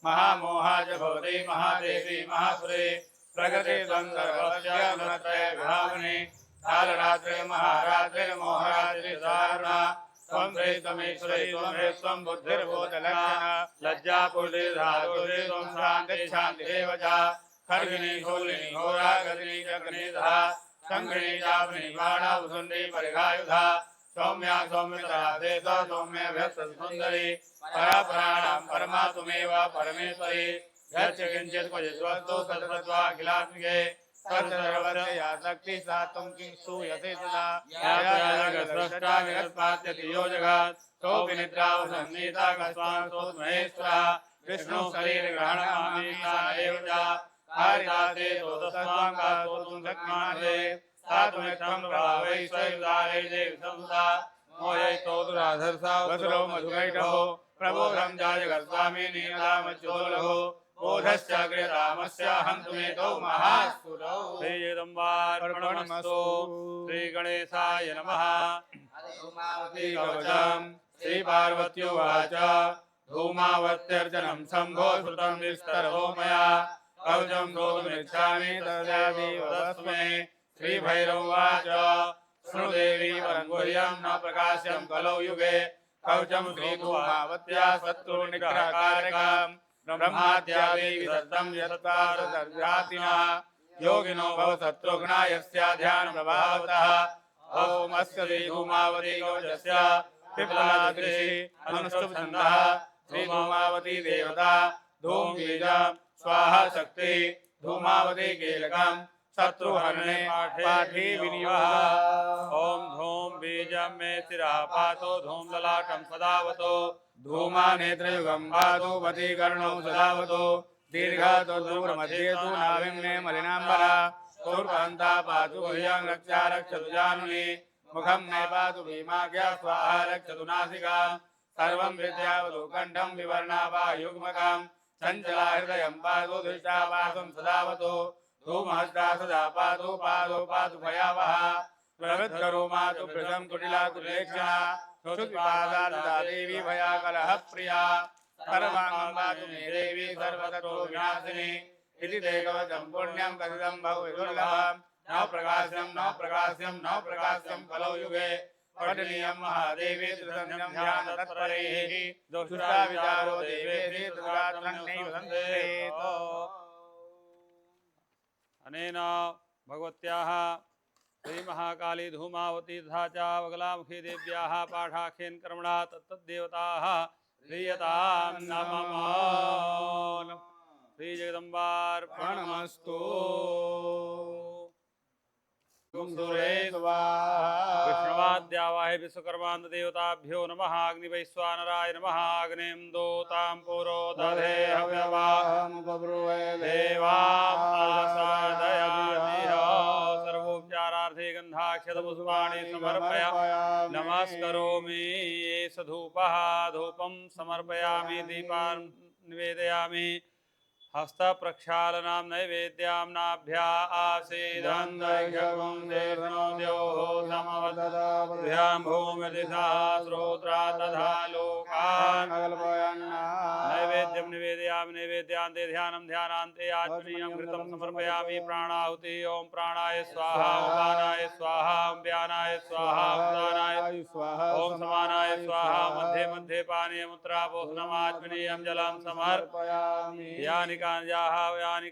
महामोहा च भवति महादेवी महासुरे प्रगति सर्वस्यानुत्रय विभावने कालरात्रि महारात्रि मोहरात्रि दारुणा त्वं श्री त्वमेश्वरी त्वं ह्री त्वं बुद्धिर्बोधलक्षणा लज्जा पुरुषादुषे त्वं शान्ति शान्तिरेव च खड्गिनी शूलिनी होरागदिनी चक्रिणी तथा शङ्खिनी चापनी बाणावसुण्डी परिघायुधा सौम्या सौम्यता देता सौम्य व्यस्तसुन्दरी परापराणां परमा त्वमेव परमेश्वरी यच्च किञ्चित् क्वचिद्वस्तु तत्तत्त्वाखिलात्मिके तत्सर्वस्य या शक्तिः सा त्वं किं स्तूयसे सदा या जगत्स्रष्टा जगत्पात्यति यो जगात् सोऽपि निद्रावसन्नीता कस्मान् सोऽस्महेश्वरः विष्णुः शरीरग्रहणमामीसा एव च हारिता ते तस्मां का स्तोतुं शक्नुमहे सा त्वमित्थं प्रभावै स्वयुधायै देवी संस्था मोहयितो दुराधर्षा वसुरो मधुकैटहो प्रबोधं जगत्स्वामी नीलरामच्युतोलहो बोधश्चाग्रे रामस्य हन्तुमेतौ महासुरौ। श्रीजगदम्बार्पणमस्तु। श्रीगणेशाय नमः। कवचम् श्रीपार्वत्युवाच धूमावत्यर्चनं शम्भो श्रुतं विस्तरो मया कवचं श्रोतुमिच्छामि तदादेव तस्मै श्रीभैरवाच शृणुदेवी परं गुह्यं न प्रकाश्यं कलौ युगे कवचं श्रीधूमावत्या शत्रुनिग्रहकारकम् ब्रह्माद्यावै विदत्तं यत्पारदर्जातिना योगिनो भवशत्रुघ्ना यस्या ध्यानप्रभावतः ॐ अस्य श्रीधूमावती कवचस्य पिप्पलादृशि अनुष्टुप्छन्दः श्रीधूमावती देवता धूमबीजं स्वाहा शक्तिः धूमावती कीलकं शत्रुहरणे पाठी विनिवह। ओम धूम बीजं मे शिरः पातो धूम ललाटं सदावतो धूमा नेत्रयुगं पातु वतीकर्णौ सदावतो दीर्घातो दूरमध्ये तु नाभिं मे मलिनाम्बरा शूर्पहन्ता पातु गुह्यं रक्षा रक्षतु जानुनि मुखं मे पातु भीमाख्या स्वाहा रक्षतु नासिकां सर्वं विद्यावतु कण्ठं विवर्णा वायुग्मकं चञ्चला हृदयं पातु धृष्टा पातुं सदावतो धूमहस्ता सदा पातु पादौ पातु भयावहा प्रवृद्धरो मातु भृशं कुटिला कुलेक्षणा श्रुतिपादा देवी भयाकलह प्रिया सर्वांगं पातु मे देवी सर्वतो विनाशिनी इति ते कवचं पुण्यं कथितं बहुविदुर्लभं न प्रकाश्यं कलौ युगे पठनीयं महादेवी त्रिसन्ध्यं ध्यानतत्परैः दुष्टा विचारो देवेति तत्रात्रन्नैव सन्देत। अनेन भगवत्याः श्रीमहाकाली धूमावती तथा च वगलामुखी देव्याः पाठाख्येन कर्मणा तत्तद्देवताः ह्रीयतां नमः। श्रीजगदम्बार्पणमस्तु। विष्णुवाद्यावाहे विश्वकर्मान्त देवताभ्यो नमः। अग्निवैश्वानराय नमः। अग्निं दोतां पुरो दधे हव्यवाहं बभ्रुवे देवासादयामि। सर्वोपचारार्थे गन्धाक्षतपुष्पाणि समर्पयामि। नमस्करोमि। एष धूपः। धूपं समर्पयामि। दीपान् निवेदयामि। हस्तप्रक्षालनां नैवेद्यां नाभ्या आसीदन्दैक्षगुं देवनोद्योः समवददाभ्यां भूमिदिशा श्रोत्रा तथा लोकान् नैवेद्यं निवेदयामि। समर्पयामि नैवेद्यान्ते ध्यानं ध्यानान्ते आत्मनीयं घृतं समर्पयामि प्राणाहुति ओम प्राणाय स्वाहा ओम पानाय स्वाहा ओम व्यानाय स्वाहा ओम दानाय स्वाहा ओम समानाय स्वाहा मध्ये मध्ये पानीय मुत्रापोषणमात्मनीयं जलं समर्पयामि यानि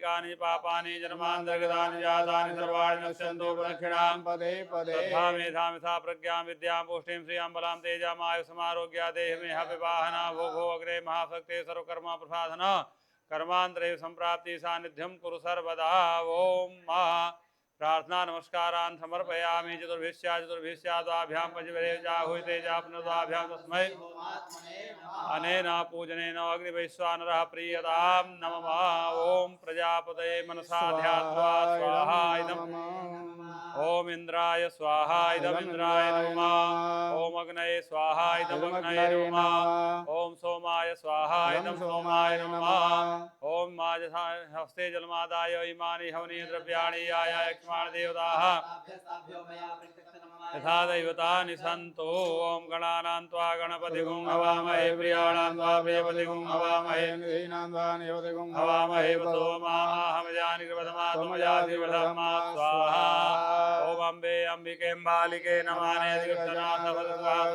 कानि पापानि जन्मान्तर्गतानि जातानि सर्वाणि नश्यन्तु प्रदक्षिणां पदे पदे श्रद्धा मेधां सा प्रज्ञां विद्यां पुष्टिं श्रियं बलां तेजमायुषमारोग्या देहमेह विवाहना भोगो अग्रे महाशक्ते सर्वकर्म प्रसाधन कर्मान्तरे संप्राप्ति सान्निध्यं कुरु सर्वदा ओम प्रार्थना नमस्कारान् समर्पयामि चतुर्भिश्चाद्वाभ्यां पंचभिरेजाहुते जापनद्वाभ्यां तस्मै अनेन पूजनेन अग्निवैश्वानरः प्रीयतां नमः ओम प्रजापतये मनसा ध्यात्वा स्वाहा इदम् ओम इंद्राय स्वाहा इदमिन्द्राय नमः ओम अग्नये स्वाहा इदमग्नये नमः ओम सोमाय स्वाहा इदं सोमाय नमः ओम हस्ते जलमादाय इमानि हवनीय द्रव्याणि आय यक्ष्माण देवताः यथा दैवतानि सन्तु ओम गणानां त्वा गणपतिगुं हवामहे प्रियाणां त्वा प्रियपतिगुं हवामहे निधीनां त्वा नियोतिगुं हवामहे वसो माहमजानि कृपतमा त्वमजासि वधर्मा स्वाहा ओम अम्बे अम्बिके बालिके नमाने दिग्गजनाथवदस्वाहां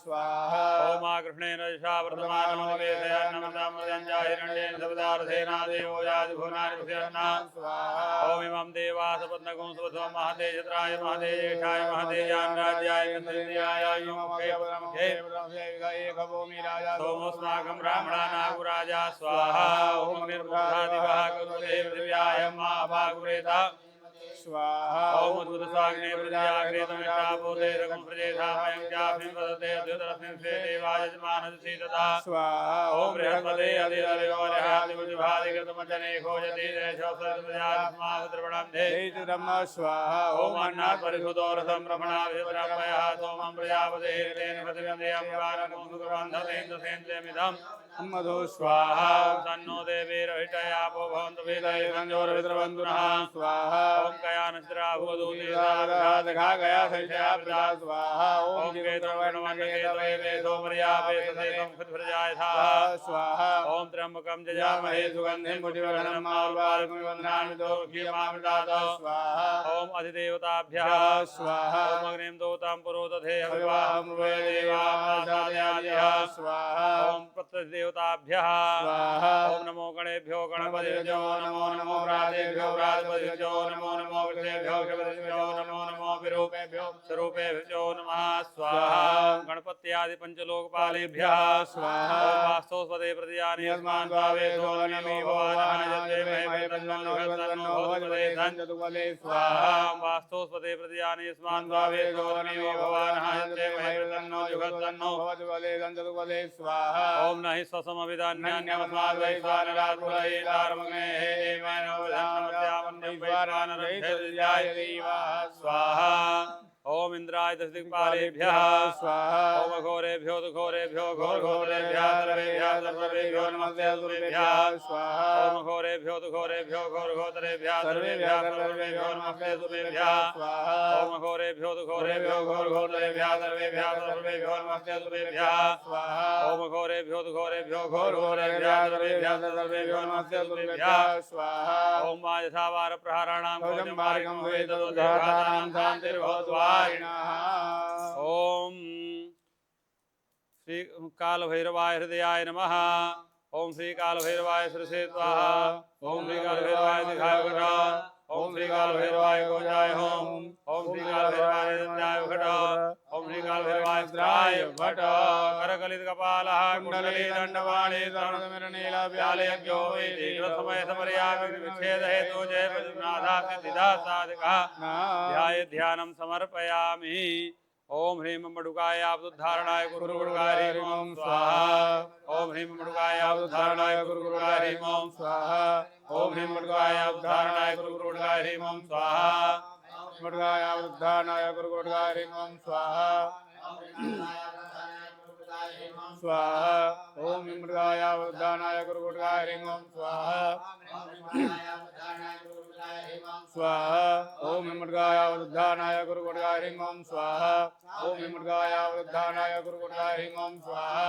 स्वाहा ओम कृष्णेन यशा वर्तमानो निवेशयन्नमृतामृतञ्जाहिरण्येन सवदार्थेना देवो याति भुवनानि पश्यन्ना स्वाहा ओम इमं देवासपत्नगुं सुवध्वं महते चित्राय महते ज्येष्ठाय महते ज्ञानराज्याय गन्धेन्द्रियाय सोमोऽस्माकं ब्राह्मणानागुराजा स्वाहा ओम निर्मुग्धादिवः कुरुदेव दिव्याय महाभागुरेता स्वाहा ओम उद्भुतस्वाग्ने प्रजाग्रेतमिष्टापोते रघुं प्रजेधामयं चाभिं वदते अद्युतरस्मिन् स्वे देवाय यजमानस्य तथा स्वाहा ओम बृहस्पते अधिदेवोर्यादिविभादिकृतमजने खोजति देशोऽस्मावृत्रवणं धे स्वाहा ओम अन्नात् परिशुद्धोरसं ब्रह्मणाभिब्रह्मयः सोमं प्रजापतेर्तेन प्रतिबन्धेयं पुराणं सुगन्धतेन्द्रसेन्द्रियमिदं मधु स्वाहा तन्नो देवीरहितयापो भवन्तु वेदये संजोरविद्रवन्तु नः स्वाहा ओम कयानश्रा भूदूते देखा गया सैषया प्रजा स्वाहा ओम केतुर्वर्णमण्डकेतवे सोमर्यापे ससेतं खुद्भ्रजाय था स्वाहा ओम त्र्यंबकं जजामहे सुगन्धिं पुष्टिवर्धनम् आवर्तमानं वन्दनामि दोषीयमामृतात् स्वाहा ओम अधिदेवताभ्यः स्वाहा ओम अग्निं दोतां पुरोदधे हविवाहं वे देवाः स्वाहा ओम प्रत्यदेवताभ्यः स्वाहा ओम नमो गणेभ्यो गणपतिभ्यो नमो नमो प्रातेभ्यो प्रातपतिभ्यो नमो नमो विष्णुभ्यो शिवभ्यो नमो नमो विरूपेभ्यो स्वरूपेभ्यो नमः स्वाहा गणपत्यादि पंचलोकपालेभ्यः स्वाहा वास्तोस्पदे प्रतियानि अस्मान् भावे सोलनमो भवानः जते महे तन्नो भवते धनचतुपदे स्वाहा वास्तोस्पदे प्रतियानि अस्मान् भावे सोलनमो भवानः जते महे तन्नो जुगतन्नो भवते धनचतुपदे स्वाहा ओम नहि स्वसमविदान्यन्यमस्माद् वैश्वानरात्पुरये तारमग्ने हे देवेन स्वाहा ओम इंद्राय दशदिक्पालेभ्यः स्वाहा ओम घोरेभ्यो घोरेभ्यो घोरेभ्यः सर्वेभ्यो नमस्ते सर्वेभ्यः स्वाहा ओम घोरेभ्यो घोरेभ्यो घोरेभ्यः सर्वेभ्यो नमस्ते सर्वेभ्यः स्वाहा ओम घोरेभ्यो घोरेभ्यो घोरेभ्यः सर्वेभ्यो नमस्ते सर्वेभ्यः स्वाहा ओम घोरेभ्यो घोरेभ्यो घोरेभ्यः सर्वेभ्यो नमस्ते सर्वेभ्यः स्वाहा ओम यथावार प्रहाराणां भोजं मार्गं वेद उद्धाराणां शान्तिर्भवतु ओम श्री काल भैरवाय हृदयाय नमः ओम श्री काल भैरवाय श्री स्वाहा ओम श्री काल भैरवाय दिखाय घटा ओम श्री काल भैरवाय गोजाय होम ओम श्री काल भैरवाय दत्ताय घट ओम श्री काल भैरवाय त्राय घट करकलित कपालः कुंडली दंडवाणी तरणनीला व्यालयज्ञो वेदी समय समर्या विच्छेद हेतु जय पद्मनाथा सिद्धिदा साधका ध्याय ध्यानं समर्पयामि ओम ह्रीं मडुकाय आपदुद्धारणाय गुरुगुरुगाय ह्रीं ओम स्वाहा ओम ह्रीं मडुकाय आपदुद्धारणाय गुरुगुरुगाय ह्रीं ओम स्वाहा ओम ह्रीं मडुकाय आपदुद्धारणाय गुरुगुरुगाय ह्रीं ओम स्वाहा मडुकाय आपदुद्धारणाय गुरुगुरुगाय ह्रीं ओम स्वाहा स्वाहा ओम मृगाय उद्दानाय गुरुगुरुगाय ह्रीं ओम स्वाहा स्वाहा ओम मृगाय उद्दानाय गुरुगुरुगाय ह्रीं ओम स्वाहा ओम मृगाय उद्दानाय गुरुगुरुगाय ह्रीं ओम स्वाहा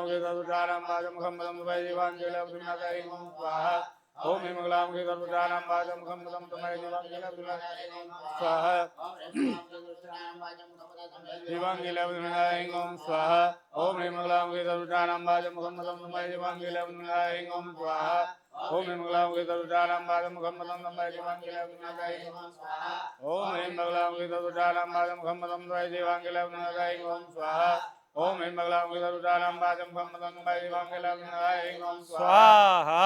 मंगलामुखे सर्वोच्चारं वाचमुखं पदं तमये जीवाञ्जलिर्विनाशाय स्वाहा ओम ह्रीं मंगलामुखे सर्वोच्चारं वाचमुखं पदं तमये जीवाञ्जलिर्विनाशाय स्वाहा जीवाञ्जलिर्विनाशाय स्वाहा ओम ह्रीं मंगलामुखे सर्वोच्चारं वाचमुखं पदं तमये जीवाञ्जलिर्विनाशाय स्वाहा ओम ह्रीं मंगलामुखे सर्वोच्चारं वाचमुखं पदं तमये जीवाञ्जलिर्विनाशाय स्वाहा ओम ह्रीं मंगलामुखे सर्वोच्चारं वाचमुखं पदं तमये जीवाञ्जलिर्विनाशाय स्वाहा ओम ह्रीं मंगलामुखे सर्वोच्चारं वाचमुखं पदं तमये जीवाञ्जलिर्विनाशाय स्वाहा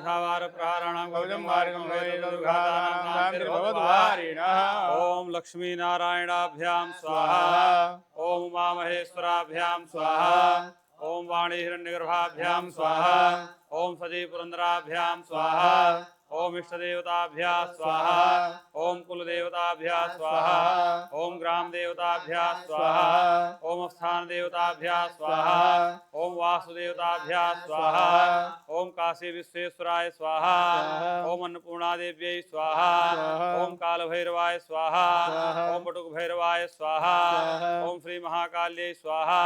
सावार प्रहाराणां गौजं मार्गं दुर्घातानां शान्तिर्भवद्वारिणः ओम लक्ष्मी नारायणाभ्यां स्वाहा ओम उमामहेश्वराभ्यां स्वाहा ओम वाणी हिरण्यगर्भाभ्यां स्वाहा ओम सजी पुरंदराभ्यां स्वाहा ओम इष्टदेवताभ्यां स्वाहा ओम कुलदेवताभ्यां स्वाहा ओम ग्राम देवताभ्यां स्वाहा ओम स्थान देवताभ्यां स्वाहा ओम वासुदेवताभ्यां स्वाहा ओम काशी विश्वेश्वराय स्वाहा ओम अन्नपूर्णा देव्यै स्वाहा ओम काल भैरवाय स्वाहा ओम बटुक भैरवाय स्वाहा ओम श्री महाकाल्यै स्वाहा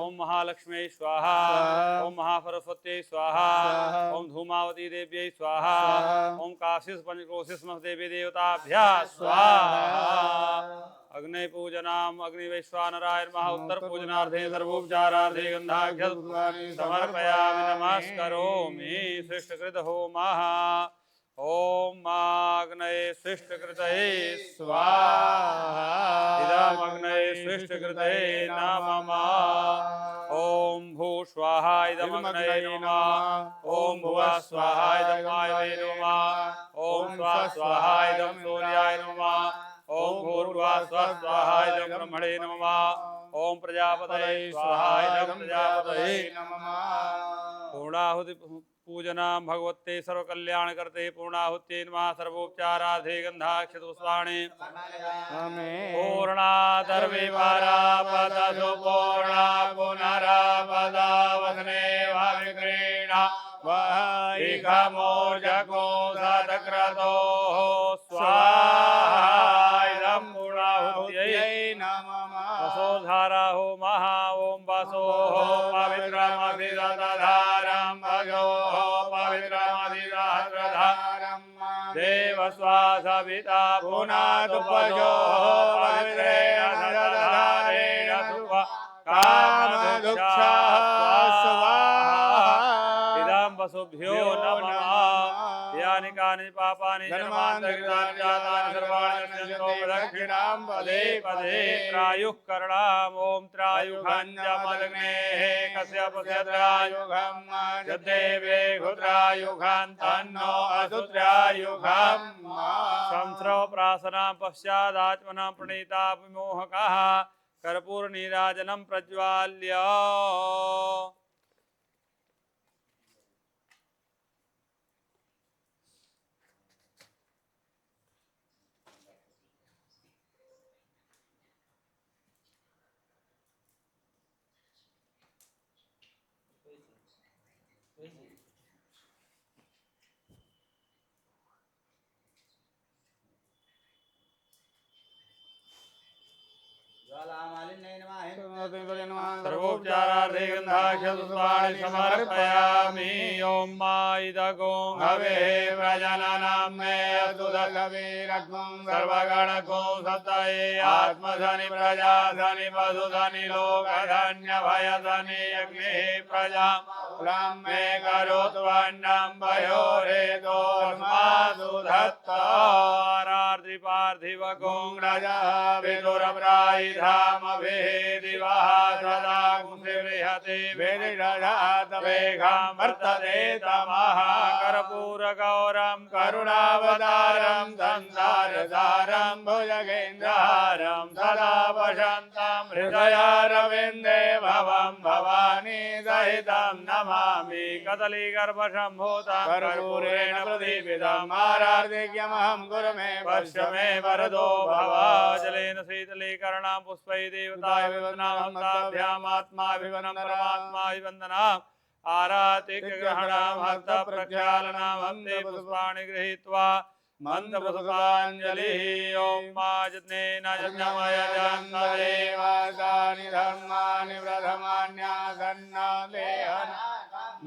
ओम महालक्ष्मी स्वाहा ओम महासरस्वत्यै स्वाहा ओम धूमावती देव्यै स्वाहा ओम काशीस पंचकोशिस देवी देवताभ्यां स्वाहा अग्नि पूजनाम अग्नि वैश्वानराय महा उत्तर पूजनार्थे सर्वोपचारार्थे गंधाख्य समर्पयामि नमस्करोमि सृष्टकृत होमः ओम अग्नये सृष्टकृतये स्वाहा इदमग्नये सृष्टकृतये नमः ओम भू स्वाहा इदमग्नये नमः ओम भुवः स्वाहा इदं वायवे नमः ओम स्वः स्वाहा इदं सूर्याय नमः ओम भूर्भुवः स्वः स्वाहा इदं ब्रह्मणे नमः ओम प्रजापतये स्वाहा इदं प्रजापतये नमः पूर्णाहुति पूजनां भगवते सर्वकल्याणकर्ते पूर्णाहुत्यै नमः सर्वोपचारार्थे गन्धाक्षतपुष्पाणि पूर्णादर्विपरापदसु पूर्णा पुनरापदावसने विक्रीणा वैघमोर्जको सतक्रतोः स्वाहा इदं पूर्णाहुत्यै नमः वसोधारा होमः ॐ वसोः पवित्रमधिदधारं भगोः पवित्रमधिदहस्रधारं देवस्वासविता पुनादुपजोः पवित्रेण दधारेण सुख कामदुःखः स्वाहा इदं वसुभ्यो नमः यानि कानि पापानि जन्मान्तरितानि जातानि सर्वाणि नश्यन्तो प्रदक्षिणां पदे पदे त्रायुः करणाम् ॐ त्रायुघञ्जमलग्नेः कस्यपस्य त्रायुघं यद्देवे घुत्रायुघं तन्नो असुत्रायुघं संस्रवप्रासनां पश्चादात्मनां प्रणीता विमोहकः कर्पूरनीराजनं प्रज्वाल्य सर्वोपचारार्थे गन्धाक्षतपुष्पाणि समर्पयामि ॐ माइदगों हवे प्रजननं मे अतुदकवीरगुं सर्वगणगुं सप्तये आत्मधनि प्रजाधनि पशुधनि लोकधन्य भयधनि अग्निः प्रजा मे करोतु अन्नं भयोरेतोऽस्मासु धत्तारार्धिपार्थिवगुं रजः विदुरप्रायिधामभिः दिवः सदा गुंसिबृहति विरिषातवेगां वर्तते तमः कर्पूरगौरं करुणावतारं संसारसारं भुजगेन्द्रहारं सदा वसन्तं हृदयारविन्दे भवं भवानी सहितं नमामि कदलीगर्भसम्भूतं कर्पूरेण प्रदीपितम् आरार्धिक्यमहं कुरु मे पश्य मे वरदो भव जलेन शीतलीकरणां पुष्पैः देवताय विवदनाभ्यामात्माभिवनं परमात्माभिवन्दनाम् आरातिग्रहणां हस्तप्रक्षालनां वन्दे पुष्पाणि गृहीत्वा मन्त्रपुष्पाञ्जलिः ॐ माजनेन यज्ञमयजन्तदेवासानि धर्माणि प्रथमान्यासन्नदेहन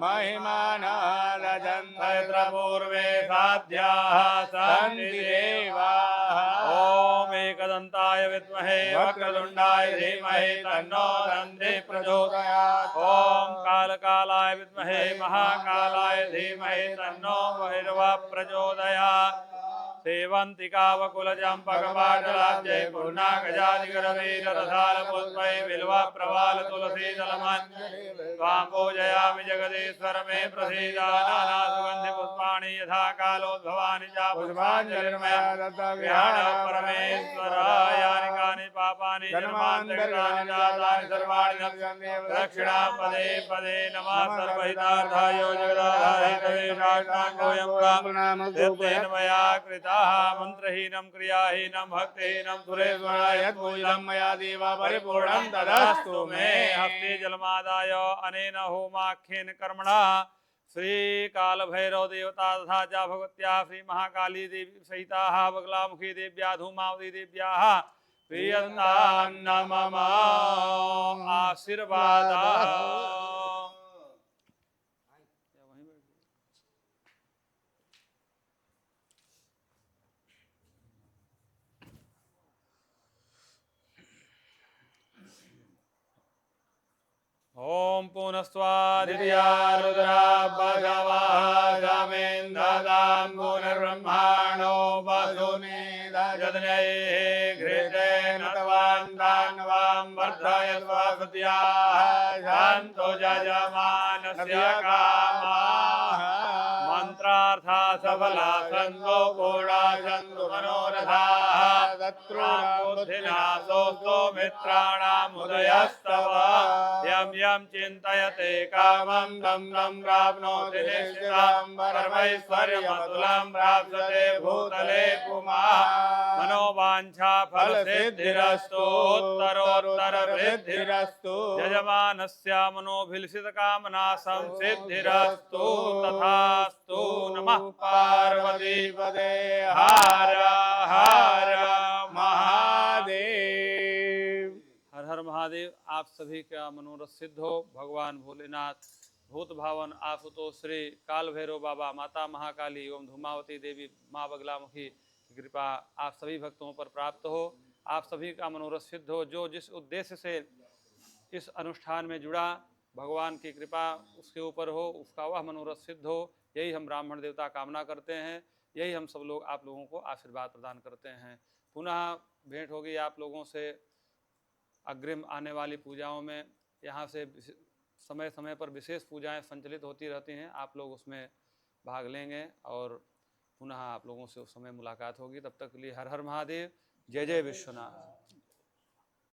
महिमाना रजन्तत्र पूर्वे साध्याः सन्ति देवाः ॐ एकदन्ताय विद्महे वक्रतुण्डाय धीमहि तन्नो दन्तिः प्रचोदयात् ॐ कालकालाय विद्महे महाकालाय धीमहि तन्नो भैरवः प्रचोदयात् सेवन्तिकावकुलजं पकवाटलाब्जै पूर्णागजादिगरवीररसालपुष्पै बिल्वप्रवाल तुलसीदलमञ्जरी त्वां पूजयामि जगदीश्वर मे प्रसीद नानासुगन्धिपुष्पाणि यथा कालोद्भवानि च पुष्पाञ्जलिर्मया दत्तविहार परमेश्वर यानि कानि पापानि जन्मान्तरितानि जातानि सर्वाणि नश्यन्त्येव दक्षिणापदे पदे नमः सर्वहितार्थाय जगदाधारितवेदान्ताङ्गोऽयं मया कृता मंत्रहीनं क्रियाहीनं भक्तिहीनं सुरेश्वराय यत्पूजितं मया देव परिपूर्णं तदस्तु मे हस्ते जलमादाय अनेन होमाख्येन कर्मणा श्री काल भैरव देवता तथा च भगवत्याः श्री महाकाली देवी सहिताः बगलामुखी देव्याः धूमावती देव्याः प्रियन्तान्न मम आशीर्वादाः। ओम पुनस्त्वादित्या रुद्रा भगवः गमेन्द्रदां पुनर्ब्रह्माणो वसुने दजनये घृतेन त्वान्तान्वां वर्धयत्वा सत्याः शान्तो जजमानस्य कामाः मंत्रार्था सफला सन्तो पूर्णा सन्तु मनोरथाः तत्रुबुद्धिनाशोऽस्तु मित्राणामुदयस्तव यं यं चिन्तयते कामं तं तं प्राप्नोति निश्चितं परमैश्वर्यमतुलं प्राप्स्यते भूतले पुमाः मनोवाञ्छा फलसिद्धिरस्तु उत्तरोत्तरवृद्धिरस्तु यजमानस्य मनोभिलषितकामना संसिद्धिरस्तु तथास्तु। नमः पार्वतीपदे हर हर महादेव। हर हर महादेव। आप सभी का मनोरथ सिद्ध हो। भगवान भोलेनाथ भूत भावन आशुतोष श्री काल भैरव बाबा माता महाकाली एवं धूमावती देवी माँ बगलामुखी की कृपा आप सभी भक्तों पर प्राप्त हो। आप सभी का मनोरथ सिद्ध हो। जो जिस उद्देश्य से इस अनुष्ठान में जुड़ा भगवान की कृपा उसके ऊपर हो, उसका वह मनोरथ सिद्ध हो। यही हम ब्राह्मण देवता कामना करते हैं। यही हम सब लोग आप लोगों को आशीर्वाद प्रदान करते हैं। पुनः भेंट होगी आप लोगों से अग्रिम आने वाली पूजाओं में। यहाँ से समय समय पर विशेष पूजाएं संचालित होती रहती हैं। आप लोग उसमें भाग लेंगे और पुनः आप लोगों से उस समय मुलाकात होगी। तब तक के लिए हर हर महादेव। जय जय विश्वनाथ।